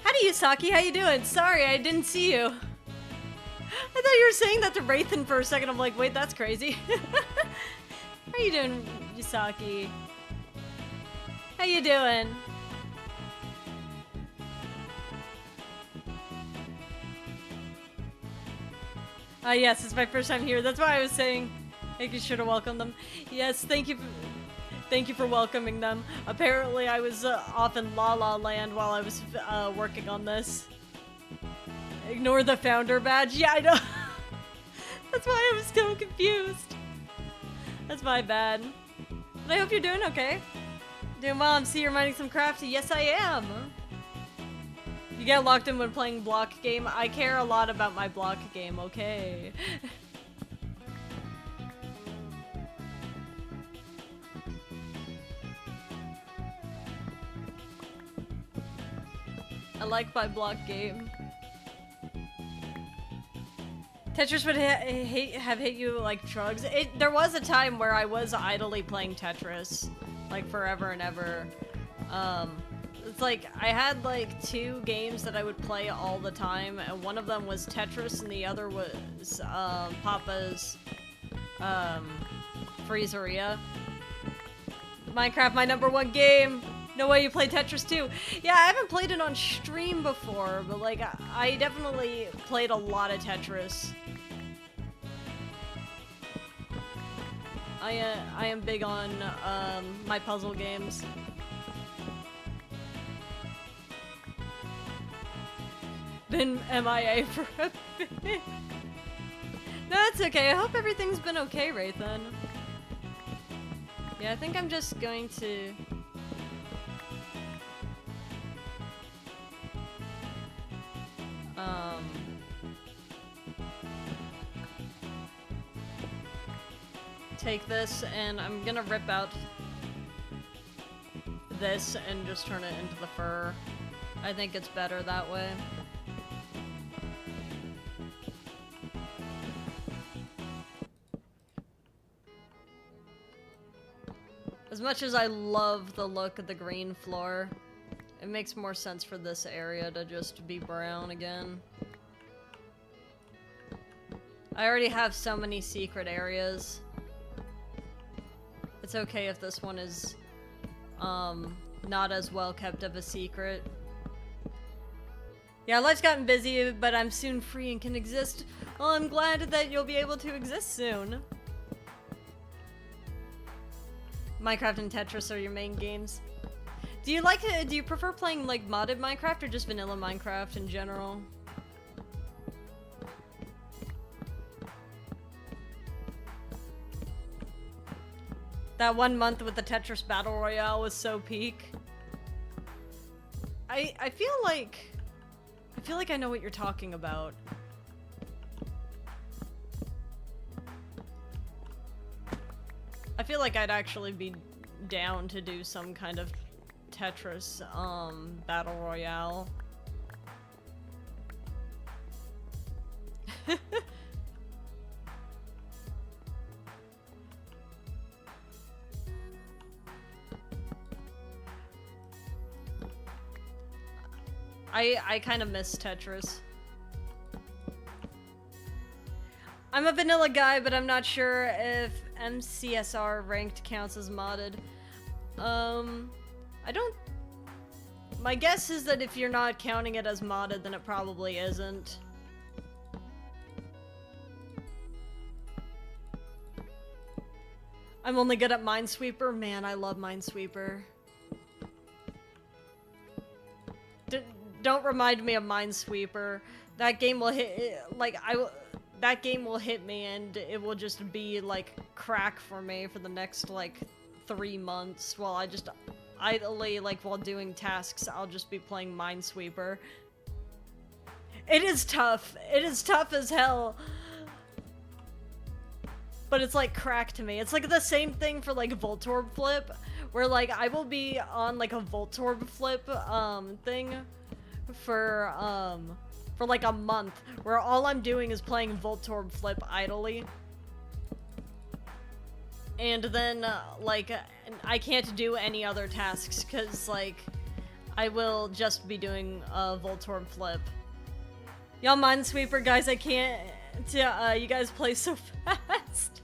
Howdy, Yusaki, how you doing? Sorry, I didn't see you. I thought you were saying that to Wraithen for a second. I'm like, wait, that's crazy. How you doing, Yusaki? How you doing? Yes, it's my first time here. That's why I was saying, making sure to welcome them. Yes, thank you for welcoming them. Apparently, I was off in La La Land while I was working on this. Ignore the founder badge. Yeah, I know. That's why I was so confused. That's my bad. But I hope you're doing okay. Doing well. I see you're mining some crafty. Yes, I am. You get locked in when playing block game. I care a lot about my block game, okay? I like my block game. Tetris would have hit you like drugs. There was a time where I was idly playing Tetris, like forever and ever. It's like I had like 2 games that I would play all the time, and one of them was Tetris, and the other was Papa's Freezeria. Minecraft, my #1 game. No way you play Tetris too. Yeah, I haven't played it on stream before, but like I definitely played a lot of Tetris. I am big on my puzzle games. Been MIA for a bit. No, that's okay. I hope everything's been okay, Raythan. Yeah, I think I'm just going to... take this, and I'm gonna rip out this and just turn it into the fur. I think it's better that way. As much as I love the look of the green floor, it makes more sense for this area to just be brown again. I already have so many secret areas. It's okay if this one is, not as well kept of a secret. Yeah, life's gotten busy, but I'm soon free and can exist. Well, I'm glad that you'll be able to exist soon. Minecraft and Tetris are your main games. Do you prefer playing like modded Minecraft or just vanilla Minecraft in general? That 1 month with the Tetris Battle Royale was so peak. I feel like I know what you're talking about. I feel like I'd actually be down to do some kind of Tetris Battle Royale. I kind of miss Tetris. I'm a vanilla guy, but I'm not sure if MCSR ranked counts as modded. I don't... My guess is that if you're not counting it as modded, then it probably isn't. I'm only good at Minesweeper. Man, I love Minesweeper. Don't remind me of Minesweeper. That game will hit, that game will hit me and it will just be like crack for me for the next like 3 months while I just idly, like while doing tasks, I'll just be playing Minesweeper. It is tough. It is tough as hell. But it's like crack to me. It's like the same thing for like Voltorb Flip, where like I will be on like a Voltorb Flip thing for like a month, where all I'm doing is playing Voltorb Flip idly. And then like I can't do any other tasks because like I will just be doing Voltorb Flip. Y'all Minesweeper guys, I can't you guys play so fast.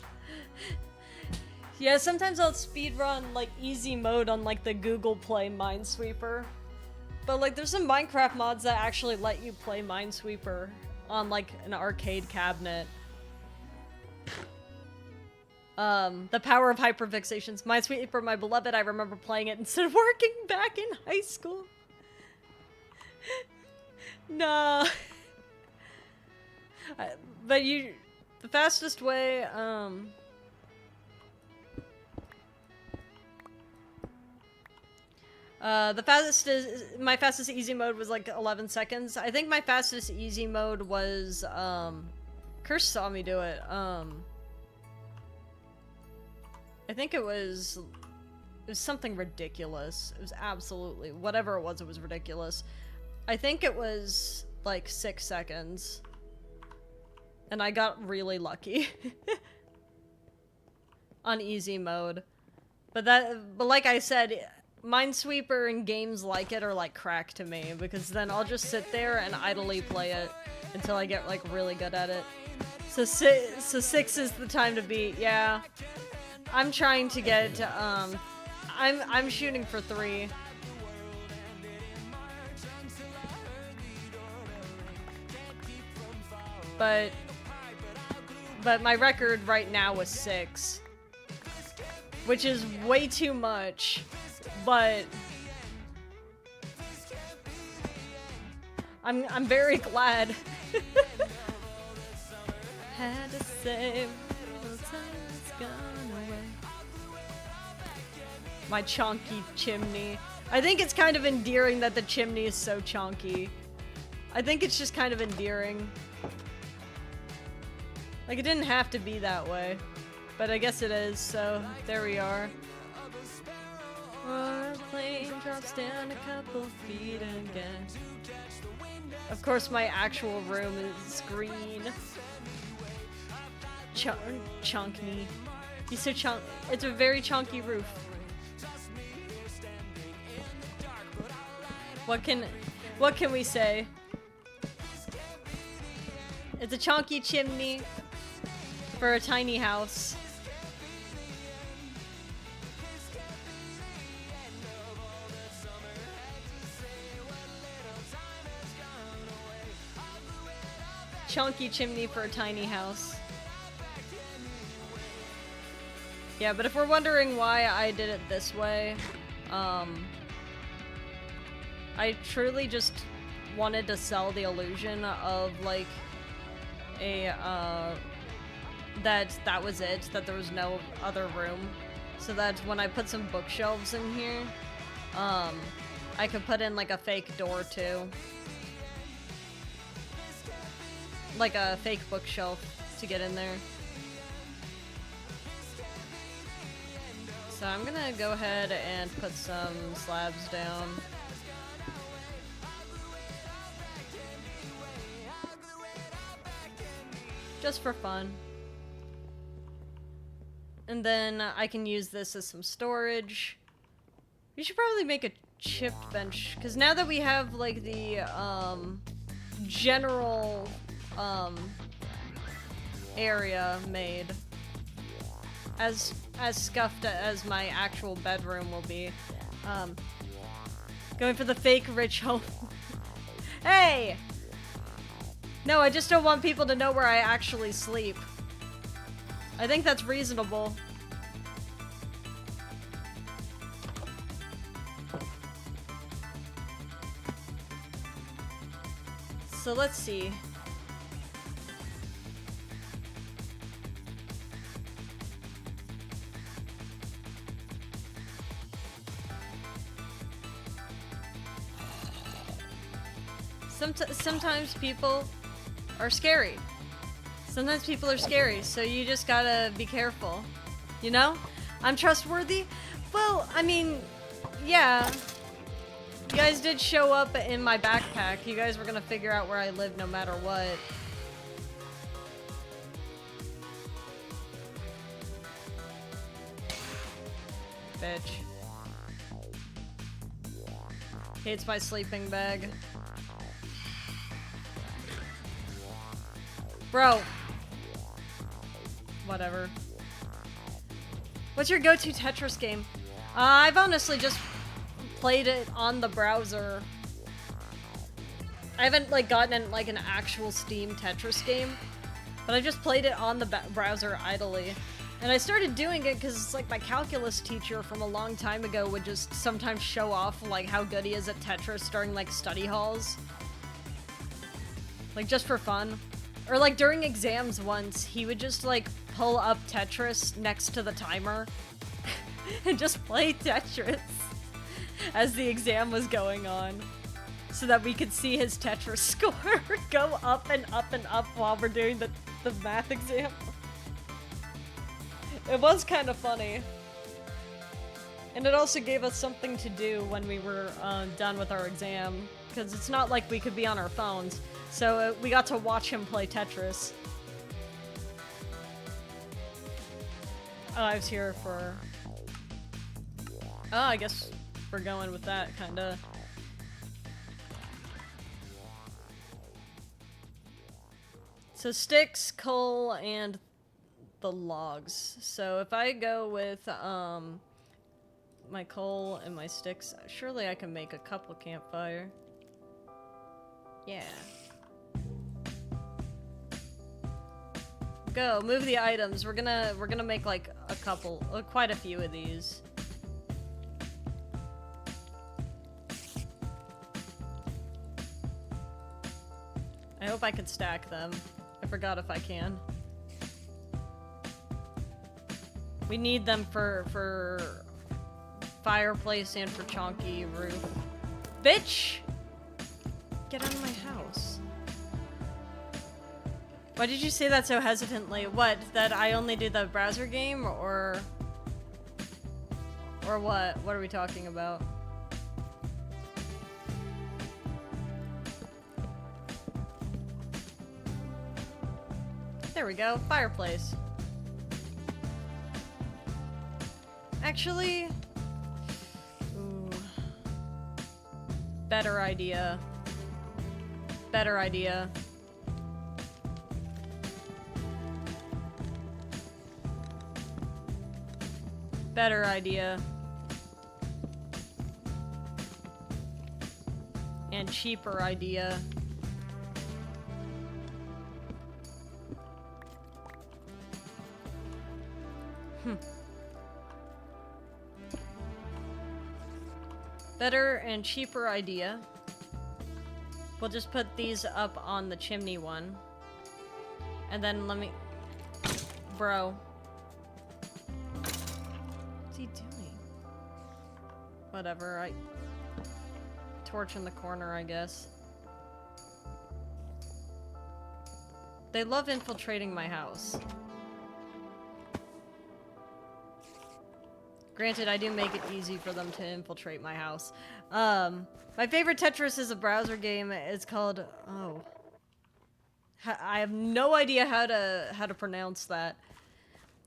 Yeah, sometimes I'll speedrun like easy mode on like the Google Play Minesweeper. But like there's some Minecraft mods that actually let you play Minesweeper on like an arcade cabinet. The power of hyperfixations. Minesweeper, my beloved, I remember playing it instead of working back in high school. No. But the fastest way, my fastest easy mode was like 11 seconds. I think my fastest easy mode was, Curse saw me do it. I think it was something ridiculous. It was absolutely, whatever it was ridiculous. I think it was like 6 seconds. And I got really lucky. On easy mode. But like I said, Minesweeper and games like it are like crack to me, because then I'll just sit there and idly play it until I get like really good at it. So 6 is the time to beat, yeah. I'm trying to get, I'm shooting for 3. But my record right now was 6. Which is way too much, but I'm very glad. Had to say the time's gone away. My chonky chimney. I think it's kind of endearing that the chimney is so chonky. I think it's just kind of endearing. Like, it didn't have to be that way. But I guess it is, so there we are. Our plane drops down a couple feet again. Of course, my actual room is green. Chunky. He's so chunk. It's a very chunky roof. What can we say? It's a chunky chimney for a tiny house. Chunky chimney for a tiny house. Yeah, but if we're wondering why I did it this way, I truly just wanted to sell the illusion of like a that was it, that there was no other room, so that when I put some bookshelves in here, I could put in like a fake door too. Like a fake bookshelf to get in there. So I'm gonna go ahead and put some slabs down. Just for fun. And then I can use this as some storage. We should probably make a chipped bench, because now that we have like the general area made, as scuffed as my actual bedroom will be, going for the fake rich home. Hey! No, I just don't want people to know where I actually sleep. I think that's reasonable. So let's see. Sometimes people are scary. Sometimes people are scary, so you just gotta be careful. You know? I'm trustworthy? Well, I mean, yeah. You guys did show up in my backpack. You guys were gonna figure out where I live no matter what. Bitch. Hates my sleeping bag. Bro. Whatever. What's your go-to Tetris game? I've honestly just played it on the browser. I haven't like gotten in like an actual Steam Tetris game, but I just played it on the browser idly. And I started doing it because it's like my calculus teacher from a long time ago would just sometimes show off like how good he is at Tetris during like study halls. Like just for fun. Or like during exams once, he would just like pull up Tetris next to the timer and just play Tetris as the exam was going on, so that we could see his Tetris score go up and up and up while we're doing the math exam. It was kind of funny. And it also gave us something to do when we were done with our exam, because it's not like we could be on our phones. So we got to watch him play Tetris. Oh, I was here for... Oh, I guess we're going with that, kinda. So sticks, coal, and the logs. So if I go with, my coal and my sticks, surely I can make a couple campfire. Yeah. Go, move the items. We're gonna make like a couple, quite a few of these. I hope I can stack them. I forgot if I can. We need them for fireplace and for chonky roof. Bitch! Get out of my house. Why did you say that so hesitantly? What, that I only do the browser game, or what? What are we talking about? There we go, fireplace. Actually, ooh. Better idea. Better idea. Better idea. And cheaper idea. Better and cheaper idea. We'll just put these up on the chimney one. And then let me... Bro. What's he doing? Whatever, torch in the corner, I guess. They love infiltrating my house. Granted, I do make it easy for them to infiltrate my house. My favorite Tetris is a browser game. It's called... Oh. I have no idea how to pronounce that.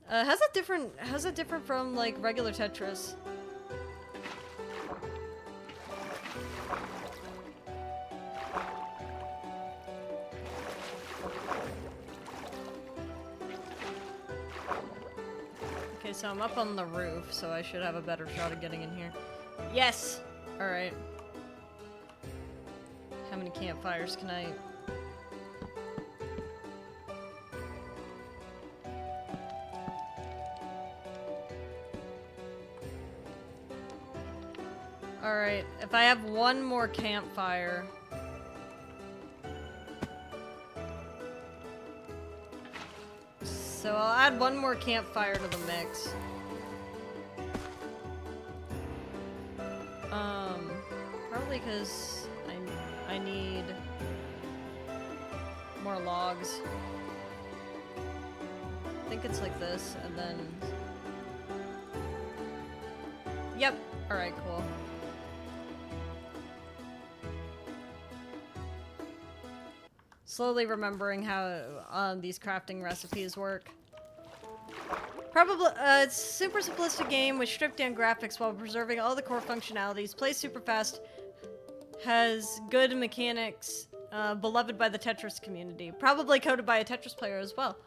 How's that different from, like, regular Tetris? Okay, so I'm up on the roof, so I should have a better shot of getting in here. Yes! Alright. How many campfires can I... Alright, if I have one more campfire... So I'll add one more campfire to the mix. Probably because I need more logs. I think it's like this, and then... Yep, alright, cool. Slowly remembering how these crafting recipes work. Probably, it's a super simplistic game with stripped down graphics while preserving all the core functionalities, plays super fast, has good mechanics, beloved by the Tetris community. Probably coded by a Tetris player as well.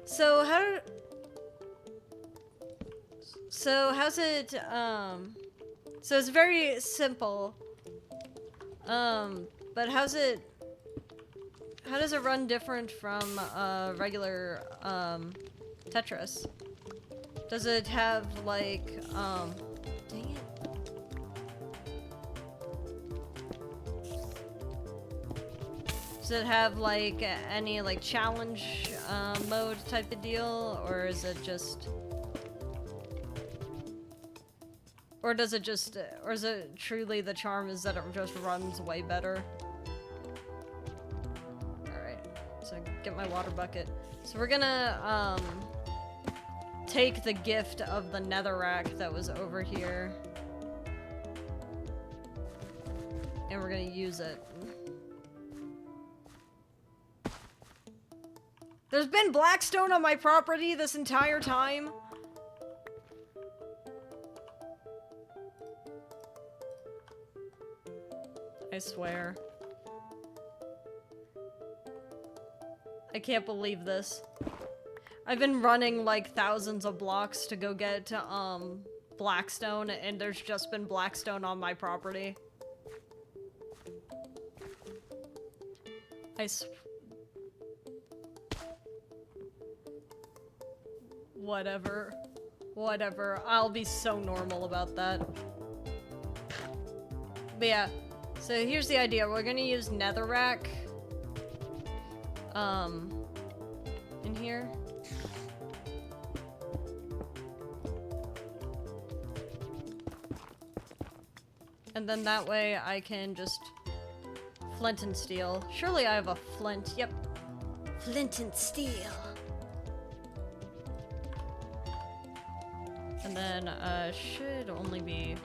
So how's it, so it's very simple, but how does it run different from, regular, Tetris? Does it have, like, dang it. Does it have, like, any, like, challenge, mode type of deal? Or is it just... Or is it truly the charm is that it just runs way better? Alright, so get my water bucket. So we're gonna, take the gift of the netherrack that was over here. And we're gonna use it. There's been blackstone on my property this entire time. I swear. I can't believe this. I've been running like thousands of blocks to go get Blackstone, and there's just been Blackstone on my property. Whatever. Whatever. I'll be so normal about that. But yeah. So here's the idea. We're gonna use netherrack. In here. And then that way I can just flint and steel. Surely I have a flint. Yep. Flint and steel. And then, should only be...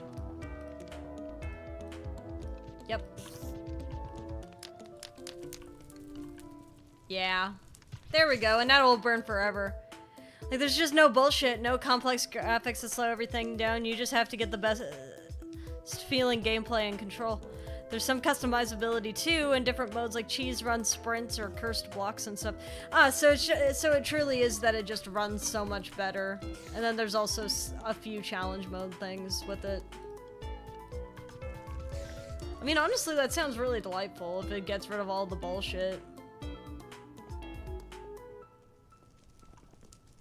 Yep. Yeah. There we go, and that'll burn forever. Like, there's just no bullshit, no complex graphics to slow everything down. You just have to get the best feeling gameplay and control. There's some customizability too in different modes like cheese run sprints or cursed blocks and stuff. So it truly is that it just runs so much better. And then there's also a few challenge mode things with it. I mean, honestly, that sounds really delightful if it gets rid of all the bullshit.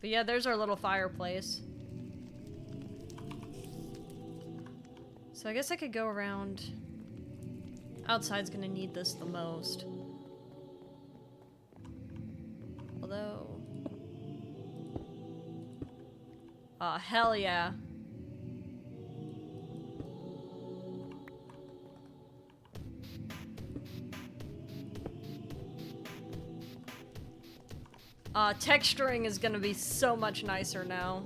But yeah, there's our little fireplace. So I guess I could go around. Outside's gonna need this the most. Although... Aw, hell yeah. Texturing is gonna be so much nicer now.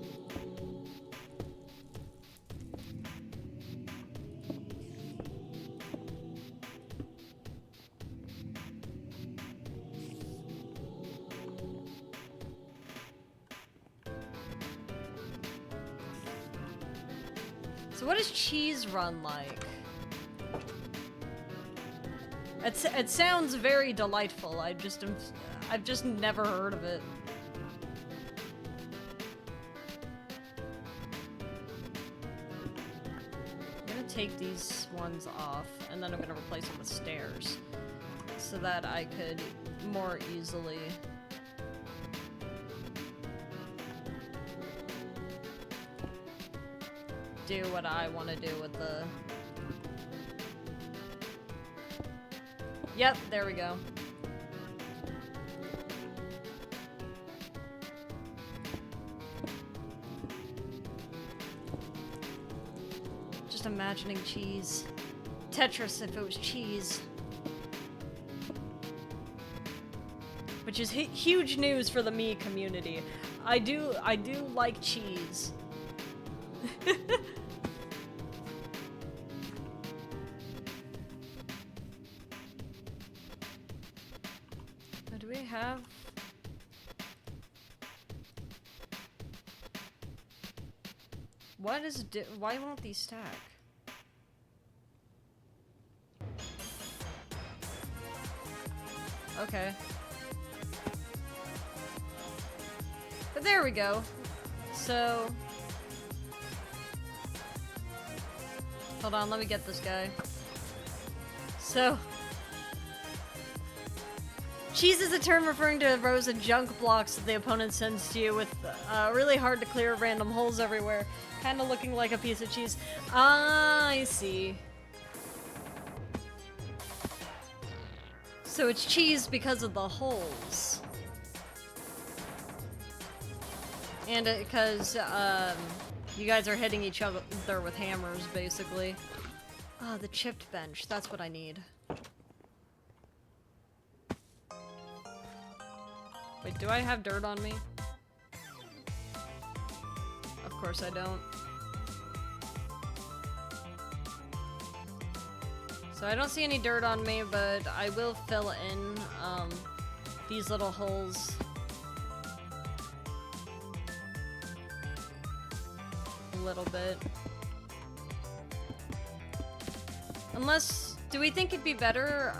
So what does cheese run like? It sounds very delightful. I've just never heard of it. I'm gonna take these ones off, and then I'm gonna replace them with stairs, so that I could more easily... do what I want to do with the... Yep, there we go. Just imagining cheese. Tetris if it was cheese. Which is huge news for the me community. I do like cheese. Do we have... What is why won't these stack? Okay. But there we go. So... Hold on, let me get this guy. So... Cheese is a term referring to rows of junk blocks that the opponent sends to you with really hard to clear random holes everywhere. Kind of looking like a piece of cheese. Ah, I see. So it's cheese because of the holes. And because you guys are hitting each other with hammers, basically. Ah, the chipped bench. That's what I need. Wait, do I have dirt on me? Of course I don't. So I don't see any dirt on me, but I will fill in these little holes. A little bit. Unless Do we think it'd be better?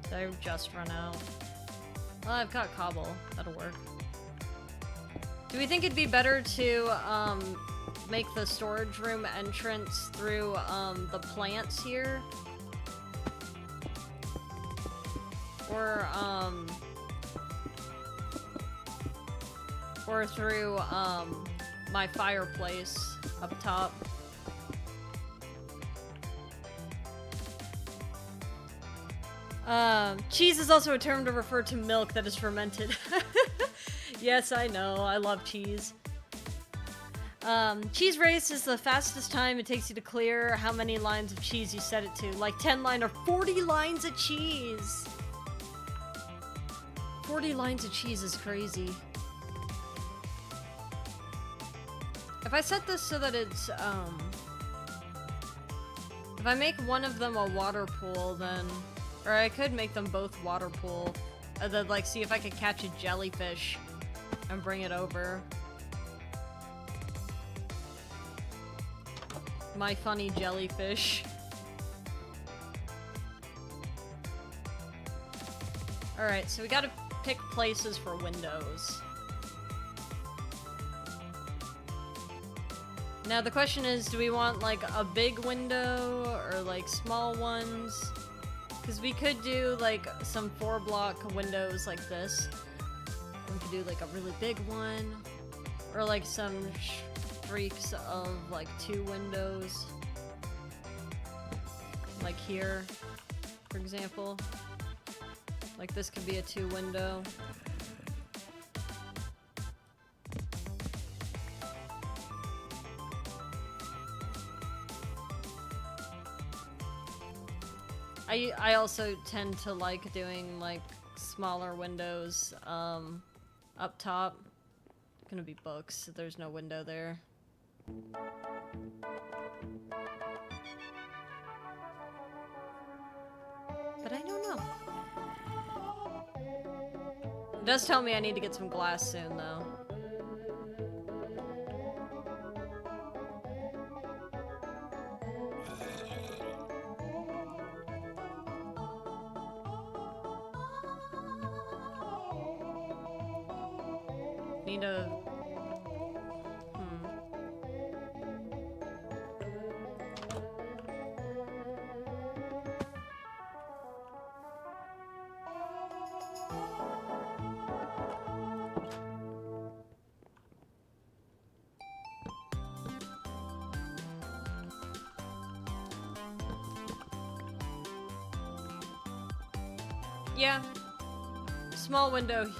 Did I just run out? Well, I've got cobble. That'll work. Do we think it'd be better to make the storage room entrance through the plants here? Or through my fireplace up top? Cheese is also a term to refer to milk that is fermented. Yes, I know. I love cheese. Cheese race is the fastest time it takes you to clear how many lines of cheese you set it to. Like 10 line or 40 lines of cheese. 40 lines of cheese is crazy. If I set this so that it's, if I make one of them a water pool, then... Or I could make them both water pool. And then, like, see if I could catch a jellyfish and bring it over. My funny jellyfish. Alright, so we gotta pick places for windows. Now the question is, do we want like a big window or like small ones? Because we could do like some 4-block windows like this. We could do like a really big one. Or like some streaks of like 2 windows. Like here, for example. Like this could be a 2 window. I also tend to like doing like smaller windows up top. Gonna be books, there's no window there. But I don't know. It does tell me I need to get some glass soon though. Need a... Yeah. Small window.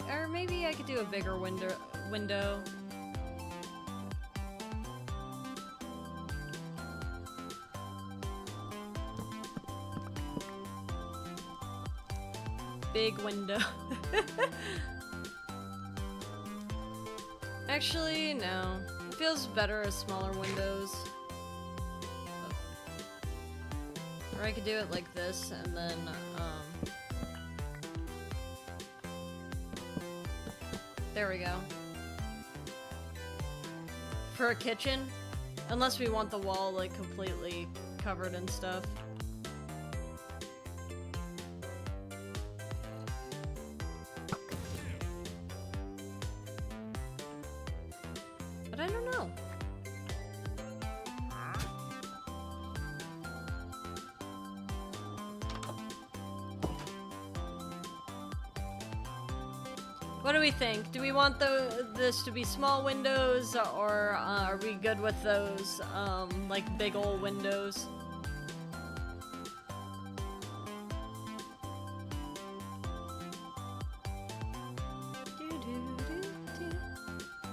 Or maybe I could do a bigger window. Big window. Actually, no. It feels better as smaller windows. Or I could do it like this and then, there we go. For a kitchen, unless we want the wall like completely covered in stuff. But I don't know. What do we think? Do we want this to be small windows, or are we good with those, like big ol' windows?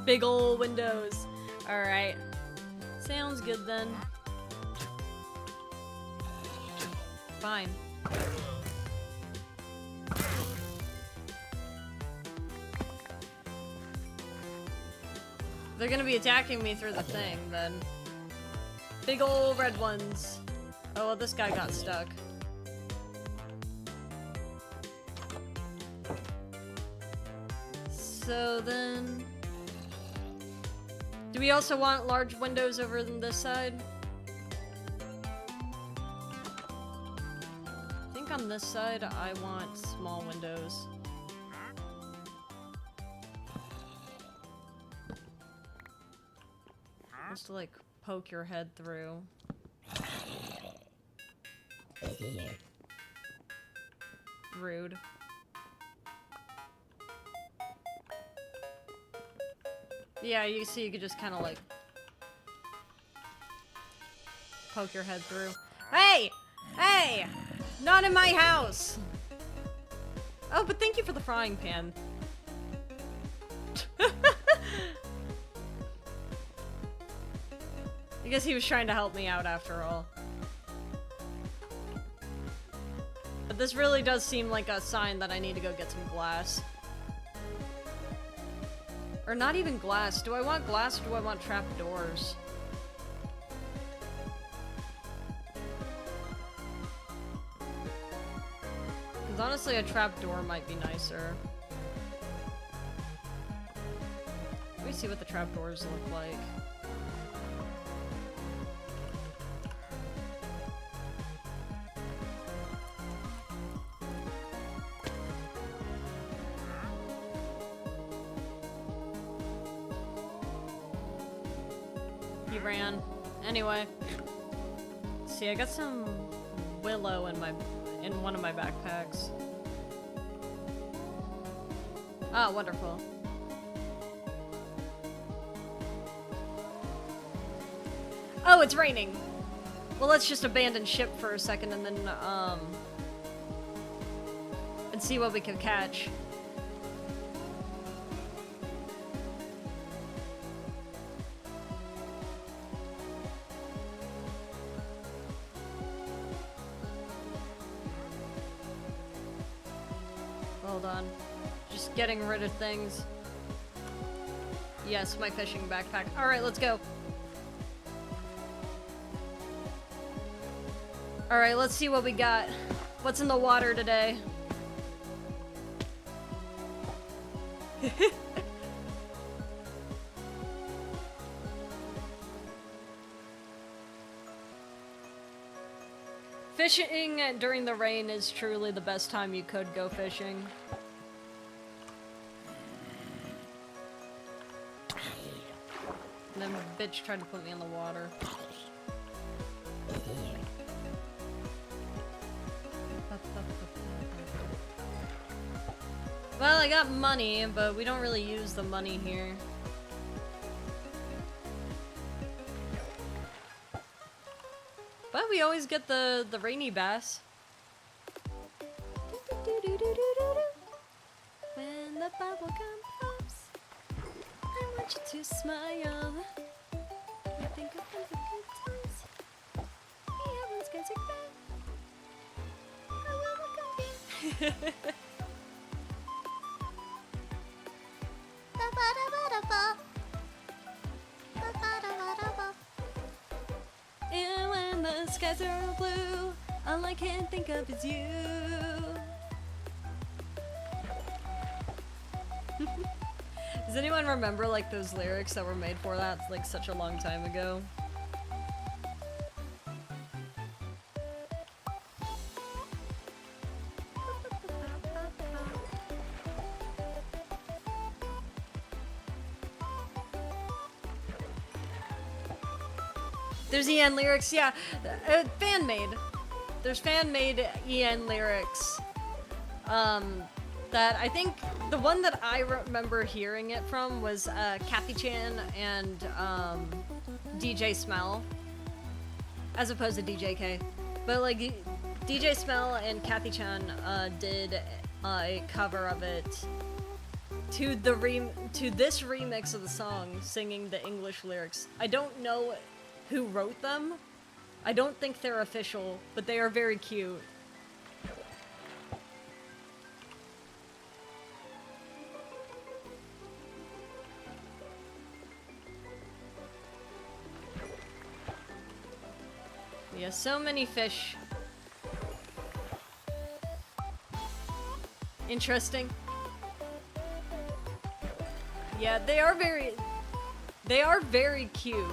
Big ol' windows. Alright. Sounds good then. Fine. They're gonna be attacking me through the thing, then. Big ol' red ones. Oh, well, this guy got stuck. So then... Do we also want large windows over on this side? I think on this side I want small windows. Just to like poke your head through. Rude. Yeah, you see, you could just kind of like poke your head through. Hey! Hey! Not in my house! Oh, but thank you for the frying pan. I guess he was trying to help me out after all. But this really does seem like a sign that I need to go get some glass. Or not even glass. Do I want glass or do I want trapdoors? Because honestly, a trapdoor might be nicer. Let me see what the trapdoors look like. He ran. Anyway. See, I got some willow in one of my backpacks. Ah, wonderful. Oh, it's raining. Well, let's just abandon ship for a second and then, and see what we can catch. Hold on. Just getting rid of things. Yes, my fishing backpack. Alright, let's go. Alright, let's see what we got. What's in the water today? Fishing during the rain is truly the best time you could go fishing. And then bitch tried to put me in the water. Well, I got money, but we don't really use the money here. But we always get the rainy bass. When the bubble gum pops, I want you to smile. You think of all the good times. Everyone's gonna take back. I will look on you. And when the skies are blue, all I can think of is you. Does anyone remember like those lyrics that were made for that like such a long time ago? There's EN lyrics, yeah. Fan-made. There's fan-made EN lyrics. That I think the one that I remember hearing it from was Kathy Chan and DJ Smell, as opposed to DJ K. But like DJ Smell and Kathy Chan did a cover of it to this remix of the song, singing the English lyrics. I don't know who wrote them. I don't think they're official, but they are very cute. Yeah, so many fish. Interesting. Yeah, they are very... They are very cute.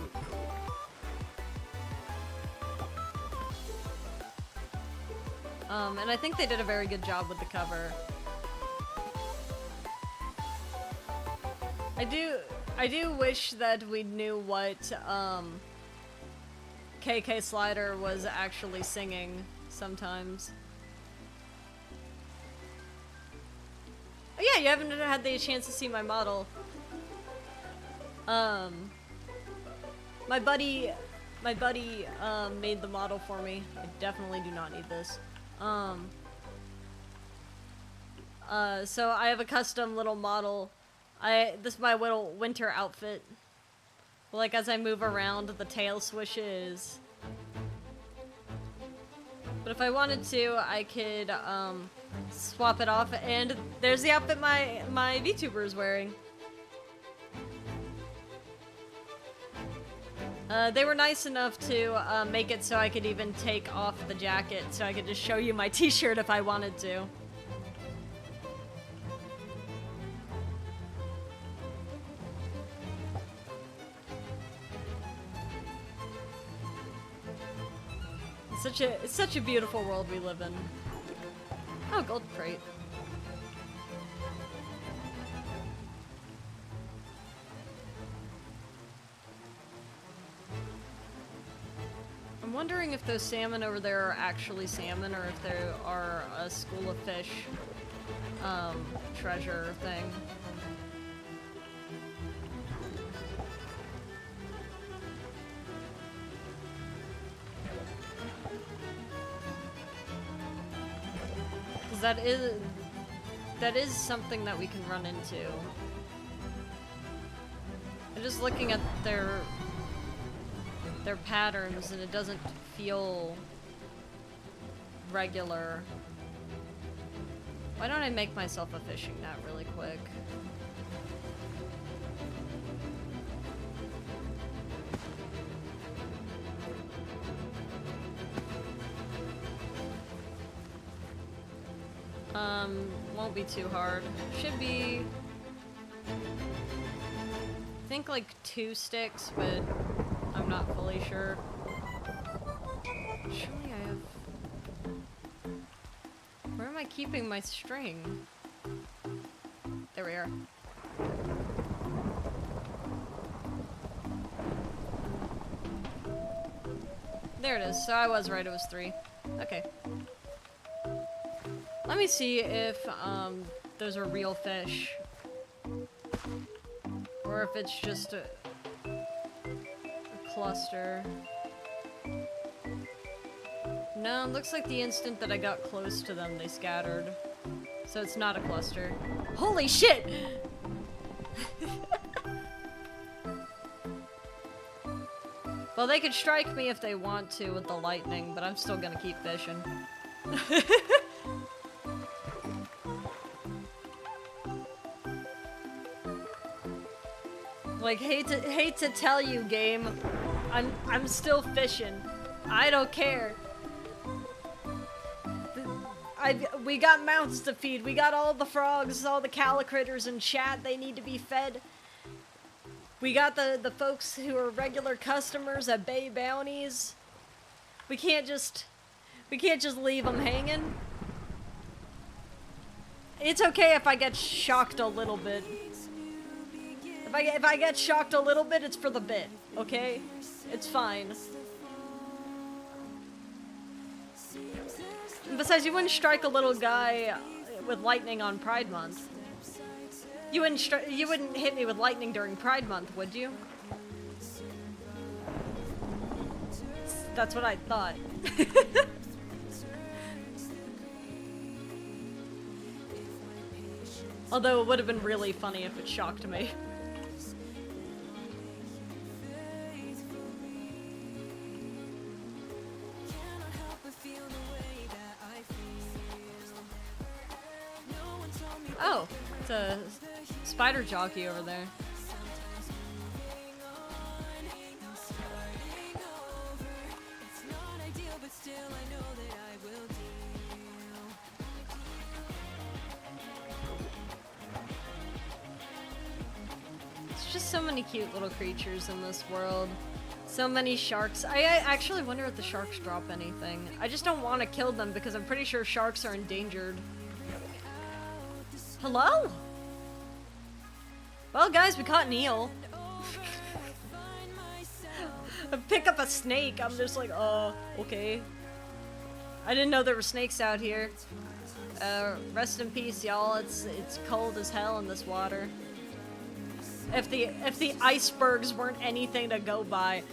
And I think they did a very good job with the cover. I do wish that we knew what KK Slider was actually singing sometimes. Oh yeah, you haven't had the chance to see my model. My buddy made the model for me. I definitely do not need this. So I have a custom little model. This is my little winter outfit. Like, as I move around, the tail swishes. But if I wanted to, I could, swap it off, and there's the outfit my VTuber is wearing. They were nice enough to, make it so I could even take off the jacket, so I could just show you my t-shirt if I wanted to. It's such a beautiful world we live in. Oh, gold crate. I'm wondering if those salmon over there are actually salmon or if they are a school of fish treasure thing. That is something that we can run into. I'm just looking at their patterns and it doesn't feel regular. Why don't I make myself a fishing net really quick? Won't be too hard. Should be, I think, like 2 sticks, but I'm not fully sure. Surely I have... Where am I keeping my string? There we are. There it is. So I was right, it was 3. Okay. Let me see if those are real fish. Or if it's just a cluster. No, it looks like the instant that I got close to them, they scattered. So it's not a cluster. Holy shit! Well, they could strike me if they want to with the lightning, but I'm still gonna keep fishing. Like, hate to tell you, game, I'm still fishing. I don't care. We got mouths to feed. We got all the frogs, all the calicritters in chat. They need to be fed. We got the folks who are regular customers at Bay Bounties. We can't just leave them hanging. It's okay if I get shocked a little bit. If I get shocked a little bit, it's for the bit, okay? It's fine. And besides, you wouldn't strike a little guy with lightning on Pride Month. You wouldn't hit me with lightning during Pride Month, would you? That's what I thought. Although it would have been really funny if it shocked me. Oh, it's a spider jockey over there. just so many cute little creatures in this world. So many sharks. I actually wonder if the sharks drop anything. I just don't want to kill them because I'm pretty sure sharks are endangered. Hello? Well, guys, we caught an eel. Pick up a snake. I'm just like, oh, okay. I didn't know there were snakes out here. Rest in peace, y'all. It's cold as hell in this water. If the icebergs weren't anything to go by,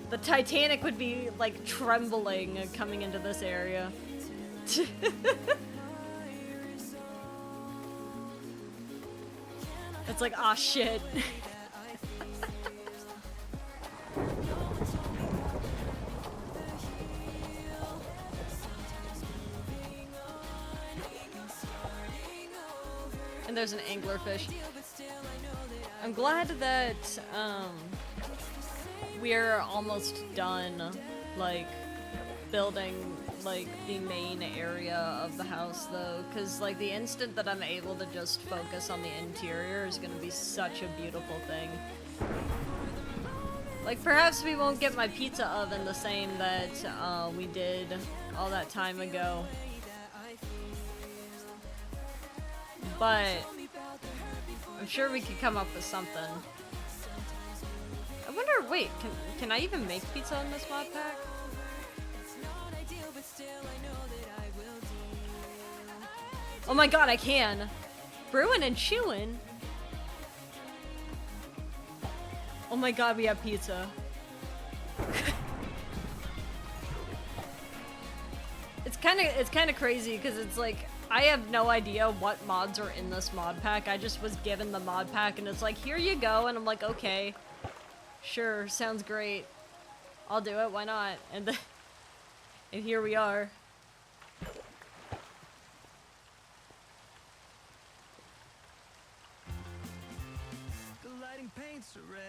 the Titanic would be like trembling coming into this area. It's like, ah, shit. And there's an anglerfish. I'm glad that we're almost done, like, building, like, the main area of the house, though, because, like, the instant that I'm able to just focus on the interior is gonna be such a beautiful thing. Like, perhaps we won't get my pizza oven the same that we did all that time ago. But I'm sure we could come up with something. I wonder, wait, can I even make pizza in this mod pack? Oh my god, I can! Brewing and chewing? Oh my god, we have pizza. It's kind of crazy because it's like I have no idea what mods are in this mod pack. I just was given the mod pack and it's like, here you go, and I'm like, okay, sure, sounds great. I'll do it, why not? And here we are. The lighting paints are red,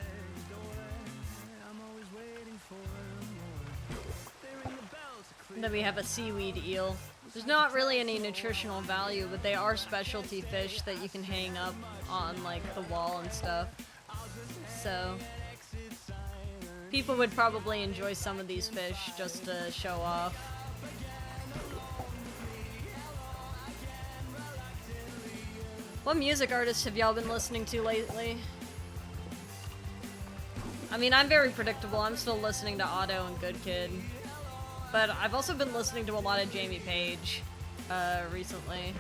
I'm always waiting for more. They ring the bells clear. And then we have a seaweed eel. There's not really any nutritional value, but they are specialty fish that you can hang up on, like, the wall and stuff. So people would probably enjoy some of these fish just to show off. What music artists have y'all been listening to lately? I mean, I'm very predictable. I'm still listening to Otto and Good Kid. But I've also been listening to a lot of Jamie Page recently.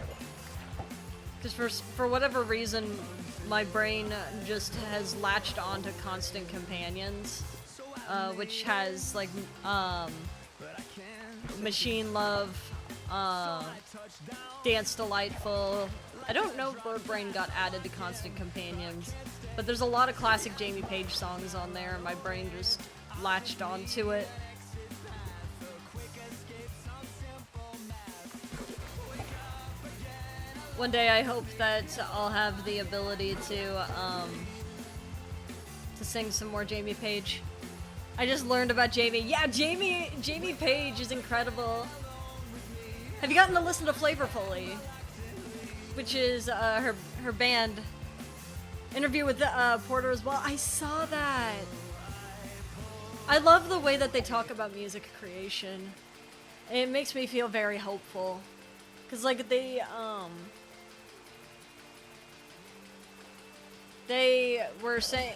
Because for whatever reason, my brain just has latched on to Constant Companions, which has, like, Machine Love, Dance Delightful. I don't know if Bird Brain got added to Constant Companions, but there's a lot of classic Jamie Page songs on there, and my brain just latched onto it. One day I hope that I'll have the ability to sing some more Jamie Page. I just learned about Jamie. Yeah, Jamie Page is incredible. Have you gotten to listen to Flavorfully? Which is her band. Interview with Porter as well. I saw that. I love the way that they talk about music creation. It makes me feel very hopeful. Cause like they were saying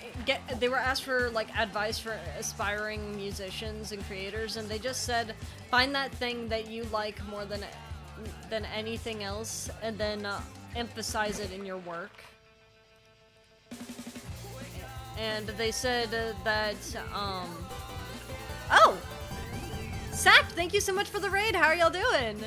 they were asked for like advice for aspiring musicians and creators, and they just said find that thing that you like more than anything else, and then emphasize it in your work. And they said that oh, Sack, thank you so much for the raid. How are y'all doing?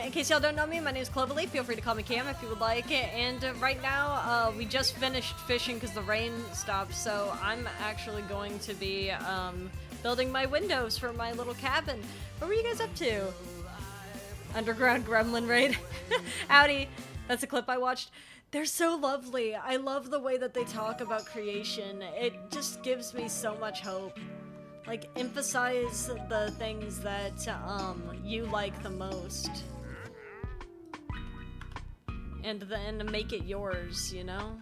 In case y'all don't know me, my name is ClovaleeLive. Feel free to call me Cam if you would like. And right now, we just finished fishing because the rain stopped, so I'm actually going to be building my windows for my little cabin. What were you guys up to? Underground Gremlin raid. Howdy. That's a clip I watched. They're so lovely. I love the way that they talk about creation. It just gives me so much hope. Like, emphasize the things that you like the most. And then make it yours, you know?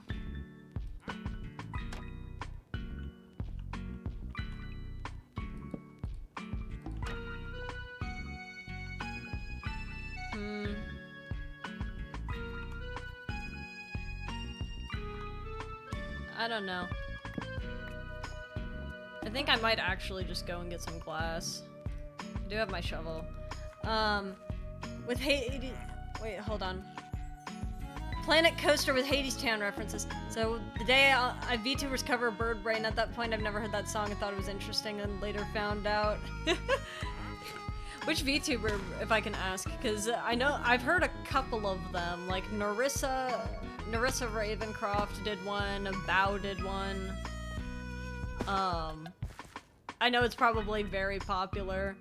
I don't know. I think I might actually just go and get some glass. I do have my shovel. With Hades... Wait, hold on. Planet Coaster with Hades Town references. So, the day VTubers cover Bird Brain, at that point I've never heard that song. I thought it was interesting and later found out. Which VTuber, if I can ask? Because I know I've heard a couple of them. Like Narissa Ravencroft did one, Bao did one. I know it's probably very popular.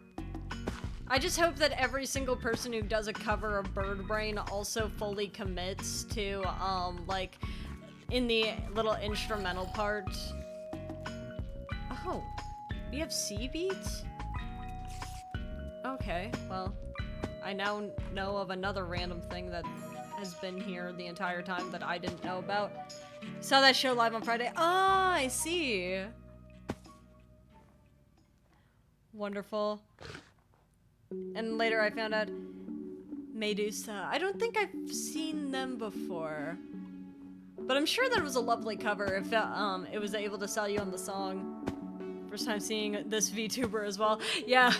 I just hope that every single person who does a cover of Bird Brain also fully commits to, like, in the little instrumental part. Oh, we have C-Beat? Okay, well, I now know of another random thing that has been here the entire time that I didn't know about. Saw that show live on Friday. Ah, I see. Wonderful. And later I found out Medusa. I don't think I've seen them before. But I'm sure that it was a lovely cover if it was able to sell you on the song. First time seeing this VTuber as well. Yeah.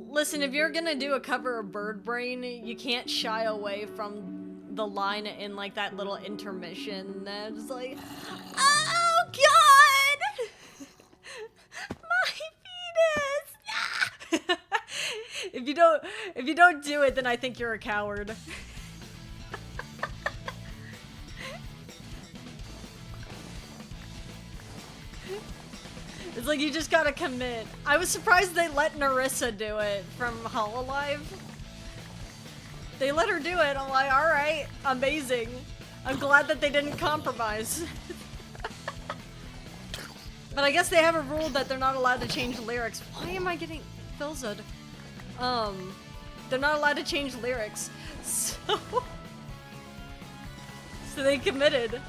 Listen, if you're gonna do a cover of Bird Brain, you can't shy away from the line in like that little intermission that's like, oh god! My penis! If you don't do it, then I think you're a coward. It's like you just gotta commit. I was surprised they let Narissa do it from ClovaleeLive. They let her do it. I'm like, alright, amazing. I'm glad that they didn't compromise. But I guess they have a rule that they're not allowed to change lyrics. Why am I getting Philzud? They're not allowed to change lyrics. So they committed.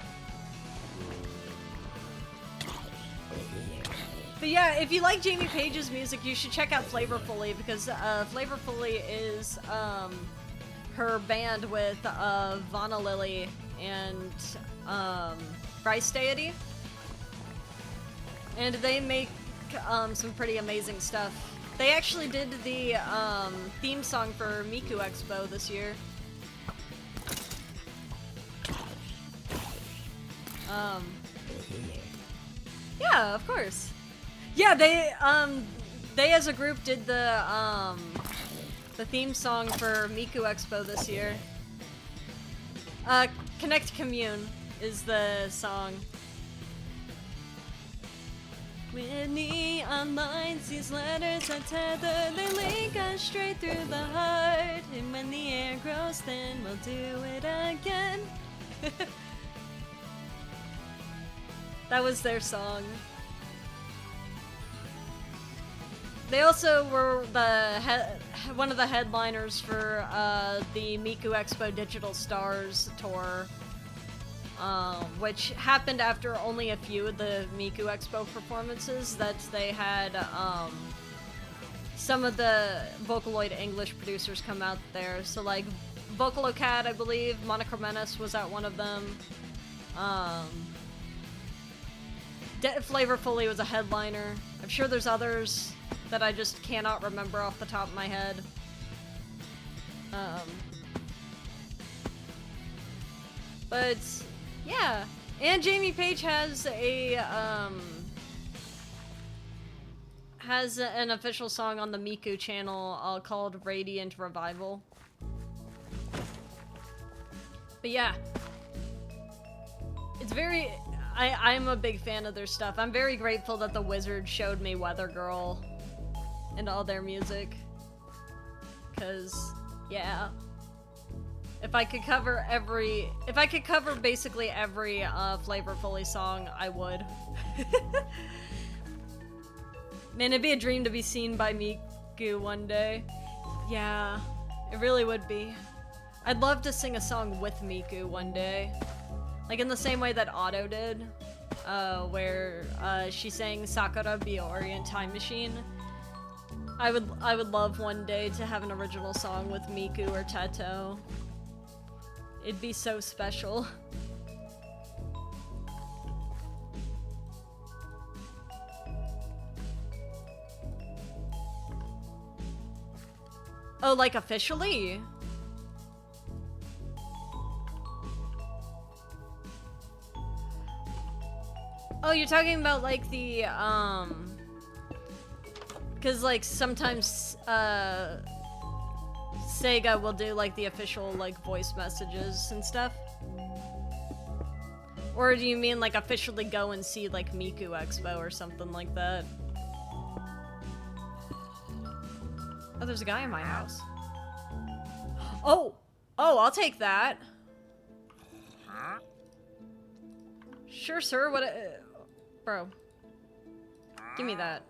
But yeah, if you like Jamie Page's music, you should check out Flavorfully, because Flavorfully is her band with Vana Lily and Bryce Deity. And they make some pretty amazing stuff. They actually did the theme song for Miku Expo this year. Yeah, of course. Yeah, they as a group did the theme song for Miku Expo this year. Connect Commune is the song. When neon lights, these letters are tethered, they link us straight through the heart. And when the air grows thin, we'll do it again. That was their song. They also were one of the headliners for the Miku Expo Digital Stars tour, which happened after only a few of the Miku Expo performances. That they had some of the Vocaloid English producers come out there. So like Vocalocat, I believe, Monochromenis was at one of them. Flavorfully was a headliner. I'm sure there's others that I just cannot remember off the top of my head. But yeah, and Jamie Page has an official song on the Miku channel called Radiant Revival. But yeah, it's very. I'm a big fan of their stuff. I'm very grateful that the Wizard showed me Weather Girl and all their music. 'Cause, yeah. If I could cover basically every Flavorfully song, I would. Man, it'd be a dream to be seen by Miku one day. Yeah, it really would be. I'd love to sing a song with Miku one day. Like in the same way that Otto did, where she sang Sakura Bioorient Time Machine. I would love one day to have an original song with Miku or Teto. It'd be so special. Oh, like officially? Oh, you're talking about like the, cause like sometimes, Sega will do like the official like voice messages and stuff? Or do you mean like officially go and see like Miku Expo or something like that? Oh, there's a guy in my house. Oh! Oh, I'll take that. Sure, sir, what bro. Give me that.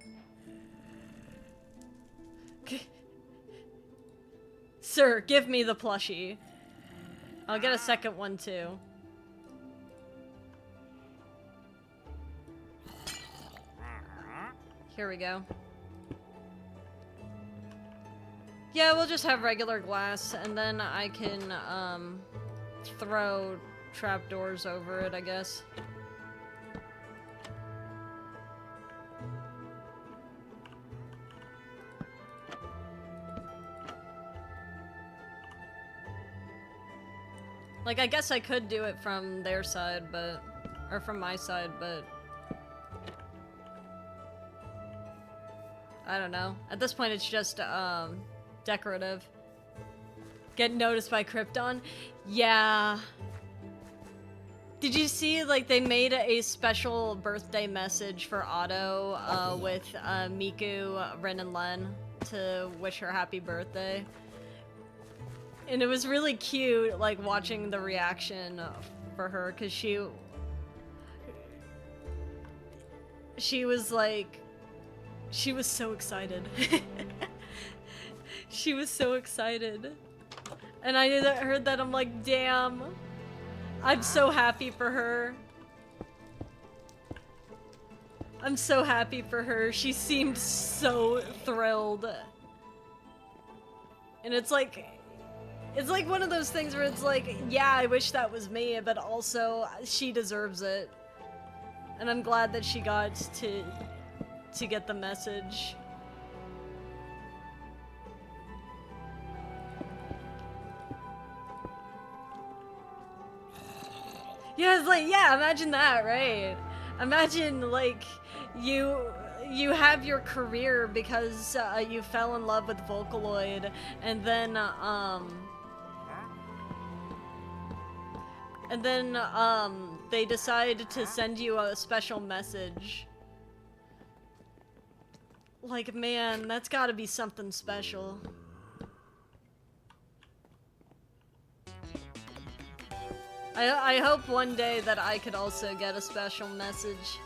Sir, give me the plushie. I'll get a second one too. Here we go. Yeah, we'll just have regular glass, and then I can, throw trapdoors over it, I guess. Like, I guess I could do it from their side, but... or from my side, but... I don't know. At this point, it's just, decorative. Get noticed by Krypton? Yeah. Did you see, like, they made a special birthday message for Otto, with, Miku, Ren, and Len to wish her happy birthday? And it was really cute, like, watching the reaction for her, because she was, like... She was so excited. She was so excited. And I heard that, I'm like, damn. I'm so happy for her. I'm so happy for her. She seemed so thrilled. And it's like one of those things where it's like, yeah, I wish that was me, but also she deserves it. And I'm glad that she got to get the message. Yeah, it's like, yeah, imagine that, right? Imagine, like, you have your career because you fell in love with Vocaloid, and then they decide to send you a special message. Like, man, that's gotta be something special. I hope one day that I could also get a special message.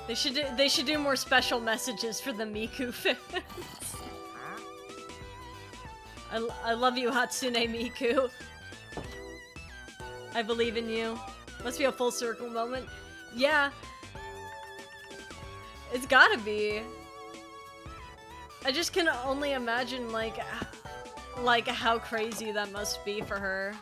They should do more special messages for the Miku fans. I love you, Hatsune Miku. I believe in you. Must be a full circle moment. Yeah. It's gotta be. I just can only imagine, like how crazy that must be for her.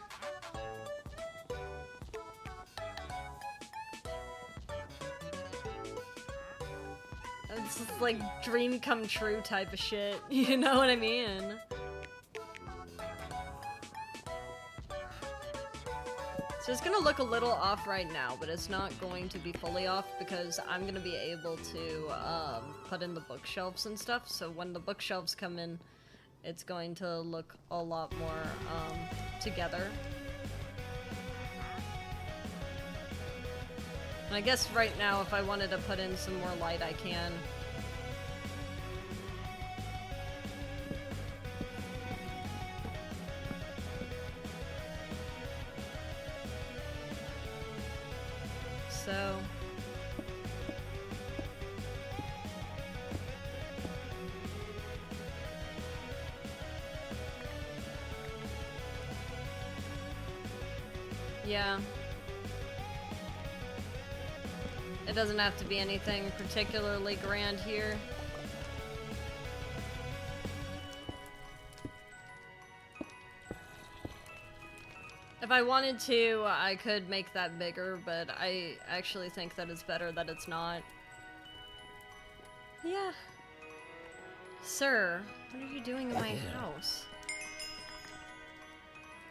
It's just like dream come true type of shit. You know what I mean? So it's gonna look a little off right now, but it's not going to be fully off because I'm gonna be able to put in the bookshelves and stuff. So when the bookshelves come in, it's going to look a lot more together. And I guess right now, if I wanted to put in some more light, I can. So... yeah. It doesn't have to be anything particularly grand here. If I wanted to, I could make that bigger, but I actually think that it's better that it's not. Yeah. Sir, what are you doing in my house?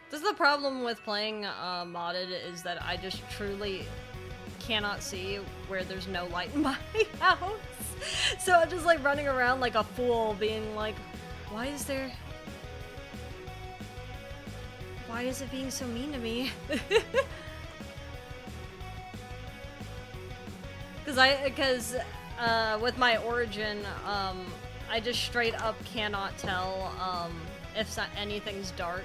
This is the problem with playing modded, is that I just truly cannot see where there's no light in my house. So I'm just like running around like a fool being like, why is it being so mean to me? Because with my origin, I just straight up cannot tell if anything's dark.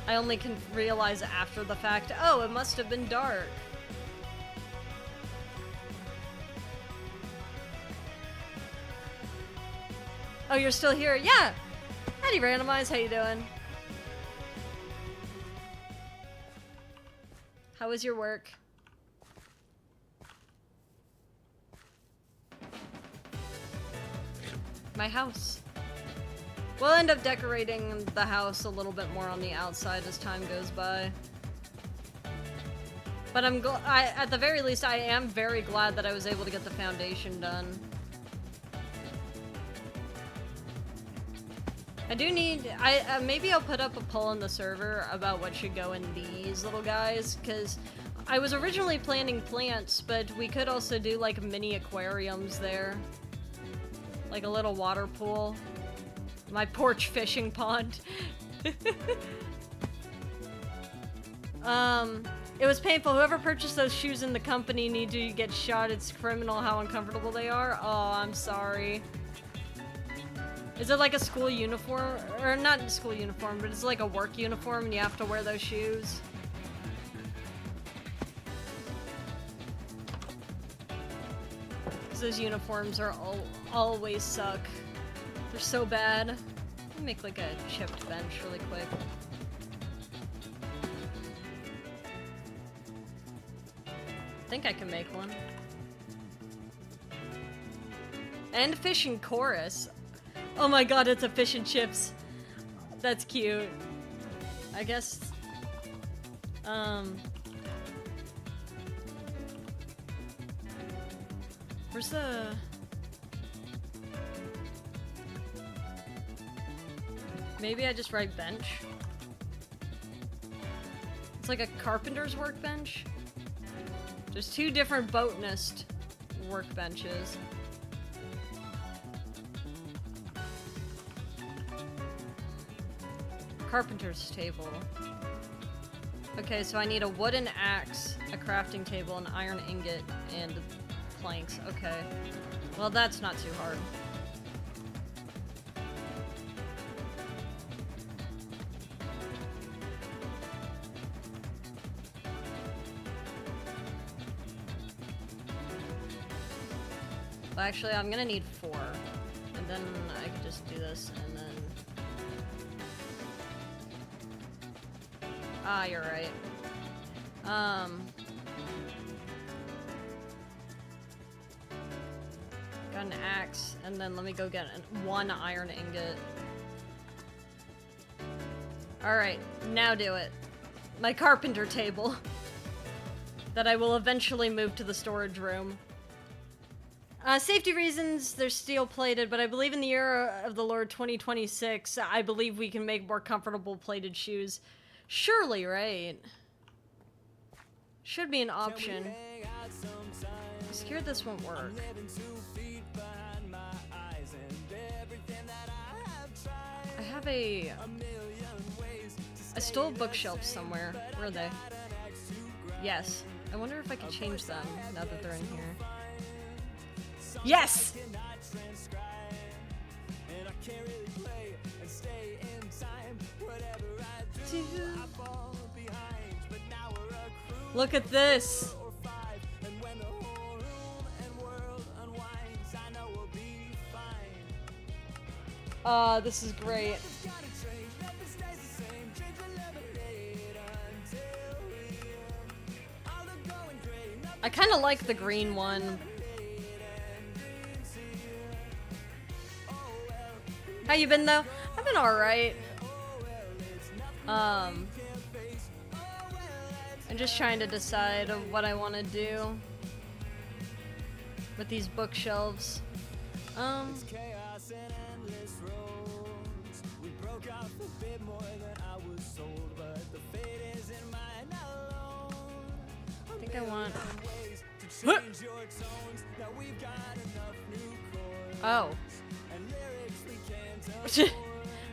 I only can realize after the fact, oh, it must have been dark. Oh, you're still here? Yeah! Howdy, Randomize, how you doing? How was your work? My house. We'll end up decorating the house a little bit more on the outside as time goes by. But at the very least, I am very glad that I was able to get the foundation done. I do need, maybe I'll put up a poll in the server about what should go in these little guys, because I was originally planning plants, but we could also do like mini aquariums there. Like a little water pool. My porch fishing pond. It was painful. Whoever purchased those shoes in the company need to get shot. It's criminal how uncomfortable they are. Oh, I'm sorry. Is it like a school uniform? Or not a school uniform, but it's like a work uniform and you have to wear those shoes? Because those uniforms are always suck. They're so bad. Let me make like a chipped bench really quick. I think I can make one. And fish and chorus. Oh my god, it's a fish and chips. That's cute. I guess... Where's the... Maybe I just write bench? It's like a carpenter's workbench? There's two different botanist workbenches. Carpenter's table. Okay, so I need a wooden axe, a crafting table, an iron ingot, and planks. Okay. Well, that's not too hard. Well, actually, I'm gonna need 4. And then I could just do this, and then... Ah, you're right. Got an axe, and then let me go get 1 iron ingot. Alright, now do it. My carpenter table. That I will eventually move to the storage room. Safety reasons, they're steel plated, but I believe in the year of the Lord 2026, I believe we can make more comfortable plated shoes. Surely, right? Should be an option. I'm scared this won't work. I have I stole bookshelves somewhere. Where are they? Yes. I wonder if I can change them now that they're in here. Yes! Look at this! This is great. I kind of like the green one. How you been though? I've been alright. I'm just trying to decide what I want to do with these bookshelves. I want. Oh.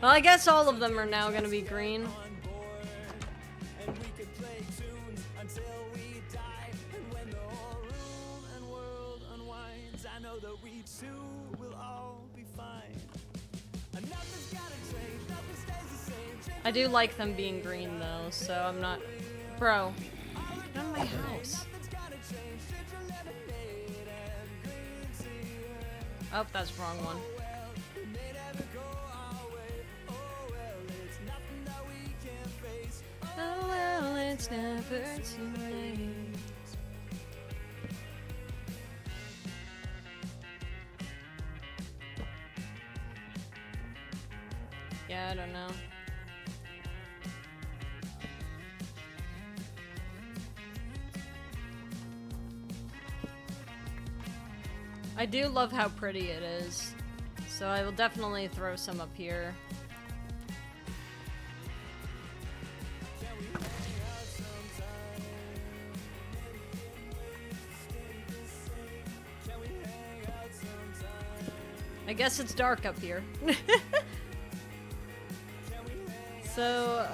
Well, I guess all of them are now gonna be green. I do like them being green though, so I'm not. Bro, get out of my house. Oh, that's the wrong one. Oh well, it's never too late. Yeah, I don't know. I do love how pretty it is, so I will definitely throw some up here. I guess it's dark up here. So,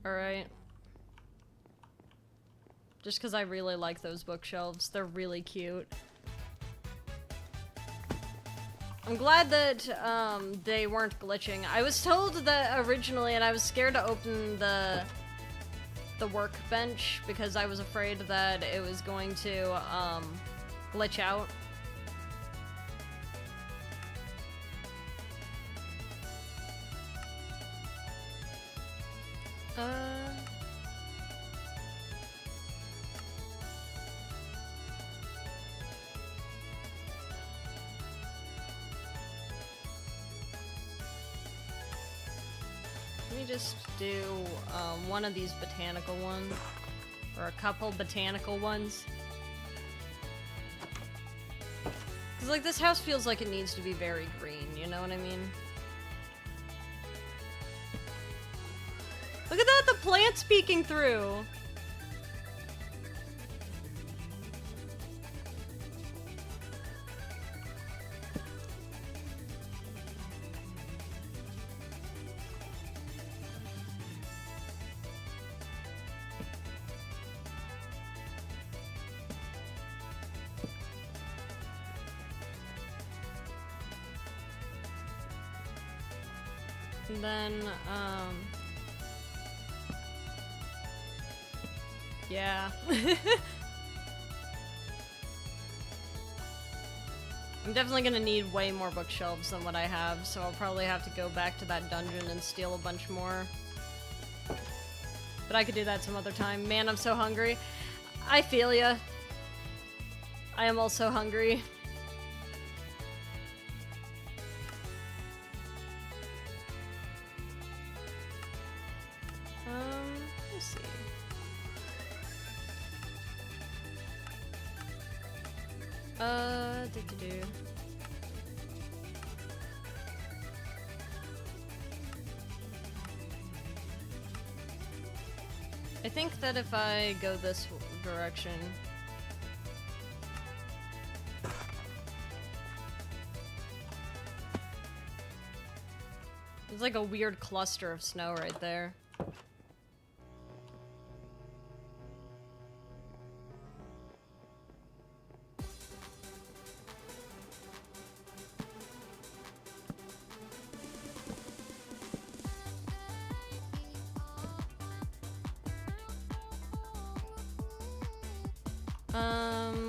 alright. Just because I really like those bookshelves. They're really cute. I'm glad that they weren't glitching. I was told that originally, and I was scared to open the workbench because I was afraid that it was going to glitch out. Let me just do one of these botanical ones, or a couple botanical ones. Cause like this house feels like it needs to be very green, you know what I mean? Look at that, the plant's peeking through! And then, yeah. I'm definitely gonna need way more bookshelves than what I have, so I'll probably have to go back to that dungeon and steal a bunch more. But I could do that some other time. Man, I'm so hungry. I feel ya. I am also hungry. Let's see. I think that if I go this direction... There's like a weird cluster of snow right there.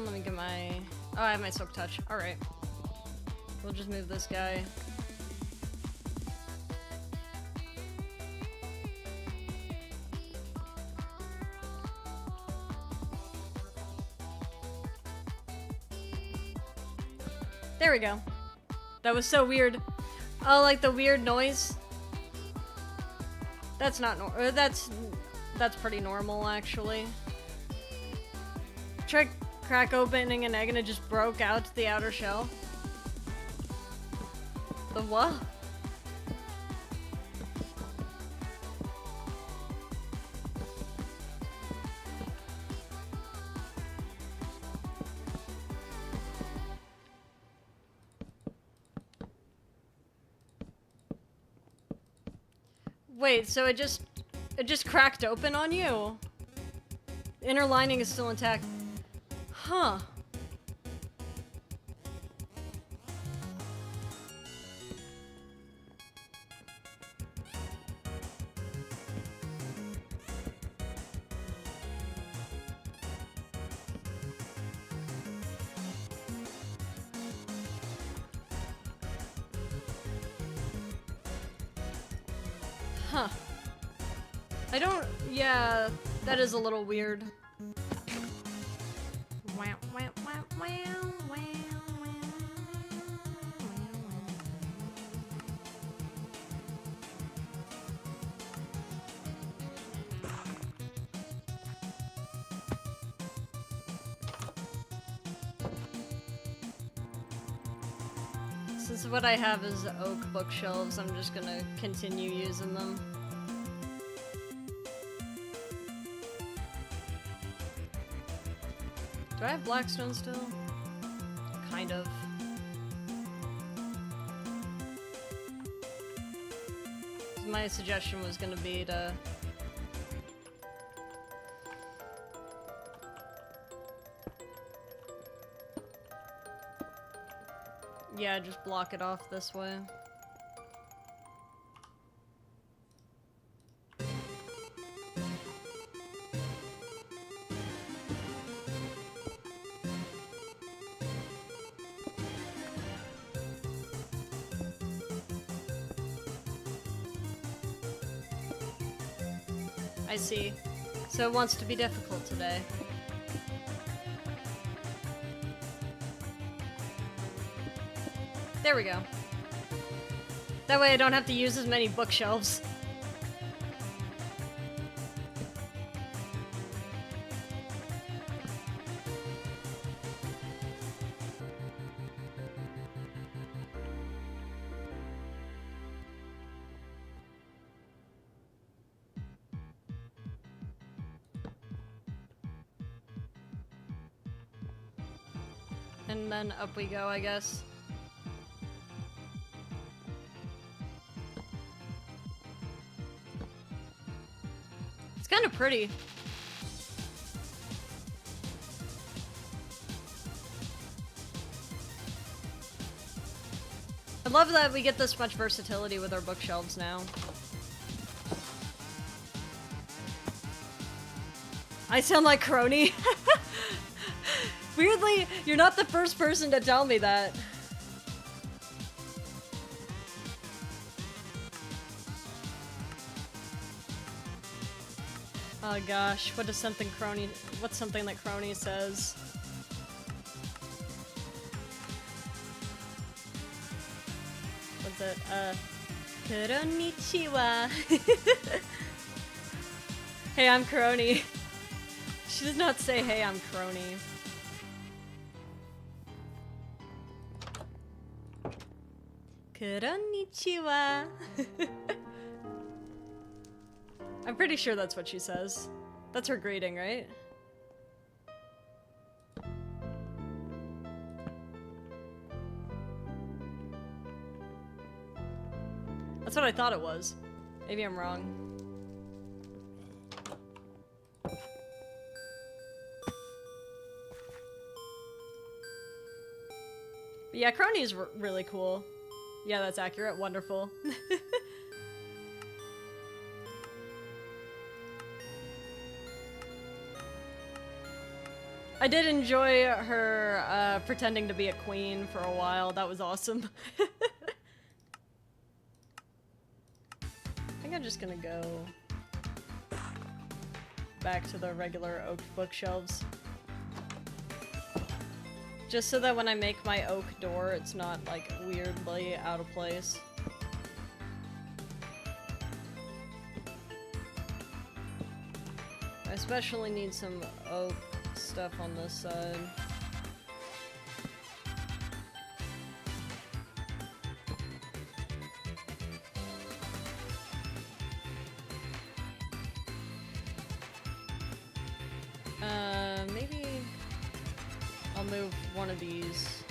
Let me get my... Oh, I have my Silk Touch. Alright. We'll just move this guy. There we go. That was so weird. Oh, like the weird noise? That's not that's pretty normal, actually. Crack opening an egg and it just broke out the outer shell. The what? Wait, so it just cracked open on you? The inner lining is still intact. Huh. Huh. I don't... Yeah, that is a little weird. Since what I have is oak bookshelves, I'm just gonna continue using them. Do I have blackstone still? Kind of. My suggestion was gonna be to... Yeah, just block it off this way. I see. So it wants to be difficult today. There we go. That way I don't have to use as many bookshelves. And then up we go, I guess. It's kind of pretty. I love that we get this much versatility with our bookshelves now. I sound like Crony. Weirdly, you're not the first person to tell me that. Oh gosh, what's something that Crony says? What's it? Konnichiwa. Hey, I'm Crony. She does not say, hey, I'm Crony. Konnichiwa. I'm pretty sure that's what she says. That's her greeting, right? That's what I thought it was. Maybe I'm wrong. But yeah, Crony is really cool. Yeah, that's accurate. Wonderful. I did enjoy her pretending to be a queen for a while. That was awesome. I think I'm just gonna go back to the regular oak bookshelves. Just so that when I make my oak door, it's not, like, weirdly out of place. I especially need some oak stuff on this side. Maybe I'll move one of these.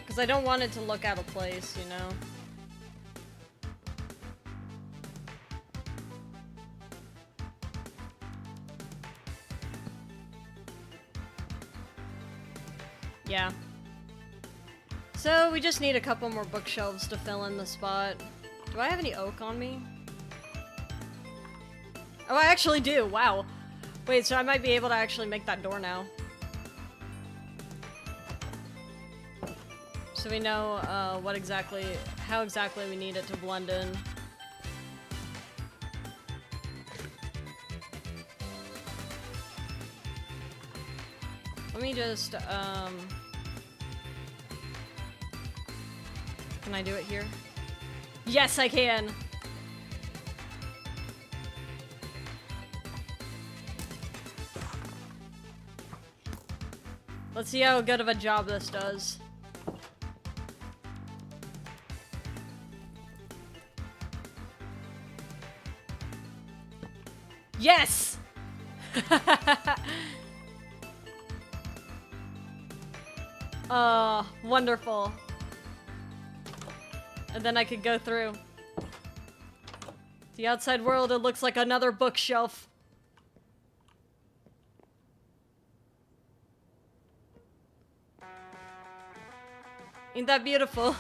Because I don't want it to look out of place, you know? Yeah. So we just need a couple more bookshelves to fill in the spot. Do I have any oak on me? Oh, I actually do. Wow. Wait, so I might be able to actually make that door now. So we know how exactly we need it to blend in. Let me just, can I do it here? Yes, I can! Let's see how good of a job this does. Yes! Wonderful. And then I could go through. The outside world, it looks like another bookshelf. Ain't that beautiful?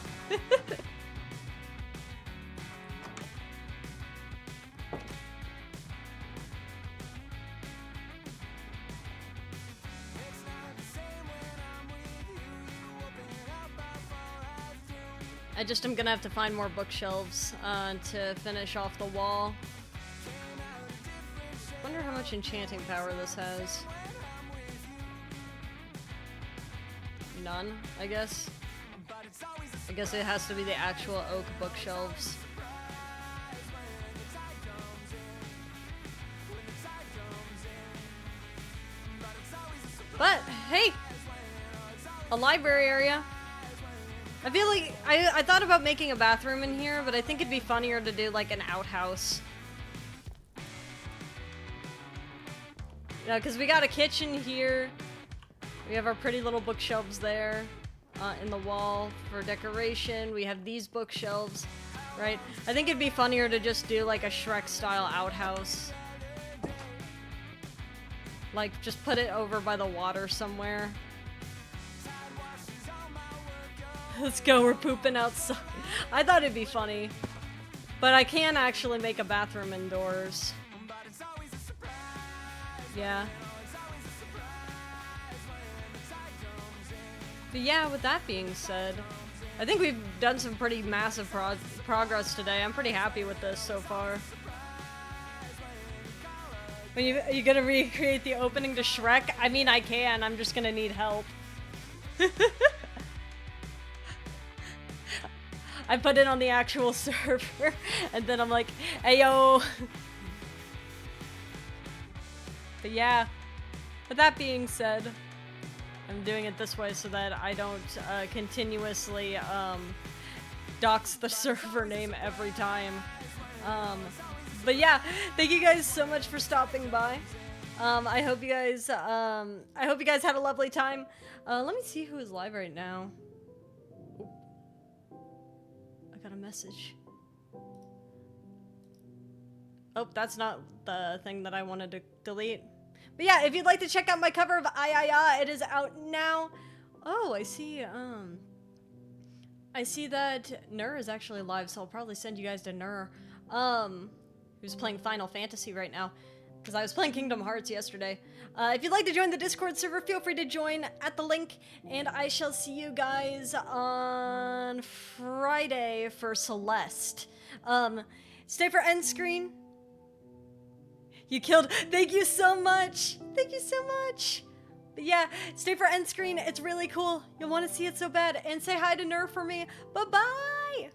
I just am gonna have to find more bookshelves to finish off the wall. Wonder how much enchanting power this has. None, I guess. I guess it has to be the actual oak bookshelves. But, hey! A library area. I feel like, I thought about making a bathroom in here, but I think it'd be funnier to do like an outhouse. Yeah, because we got a kitchen here. We have our pretty little bookshelves there in the wall for decoration. We have these bookshelves, right? I think it'd be funnier to just do like a Shrek-style outhouse. Like, just put it over by the water somewhere. Let's go, we're pooping outside. I thought it'd be funny. But I can actually make a bathroom indoors. Yeah. But yeah, with that being said, I think we've done some pretty massive progress today. I'm pretty happy with this so far. When you gonna recreate the opening to Shrek? I mean, I can. I'm just gonna need help. I put it on the actual server, and then I'm like, hey yo. But yeah, with that being said, I'm doing it this way so that I don't continuously dox the server name every time. But yeah, thank you guys so much for stopping by. I hope you guys had a lovely time. Let me see who is live right now. Got a message. Oh, that's not the thing that I wanted to delete. But yeah, if you'd like to check out my cover of I, it is out now. Oh, I see that Nur is actually live, so I'll probably send you guys to Nur, who's playing Final Fantasy right now, because I was playing Kingdom Hearts yesterday. If you'd like to join the Discord server, feel free to join at the link, and I shall see you guys on Friday for Celeste. Stay for end screen. You killed. Thank you so much. Thank you so much. But yeah, stay for end screen. It's really cool. You'll want to see it so bad. And say hi to Nur for me. Bye-bye.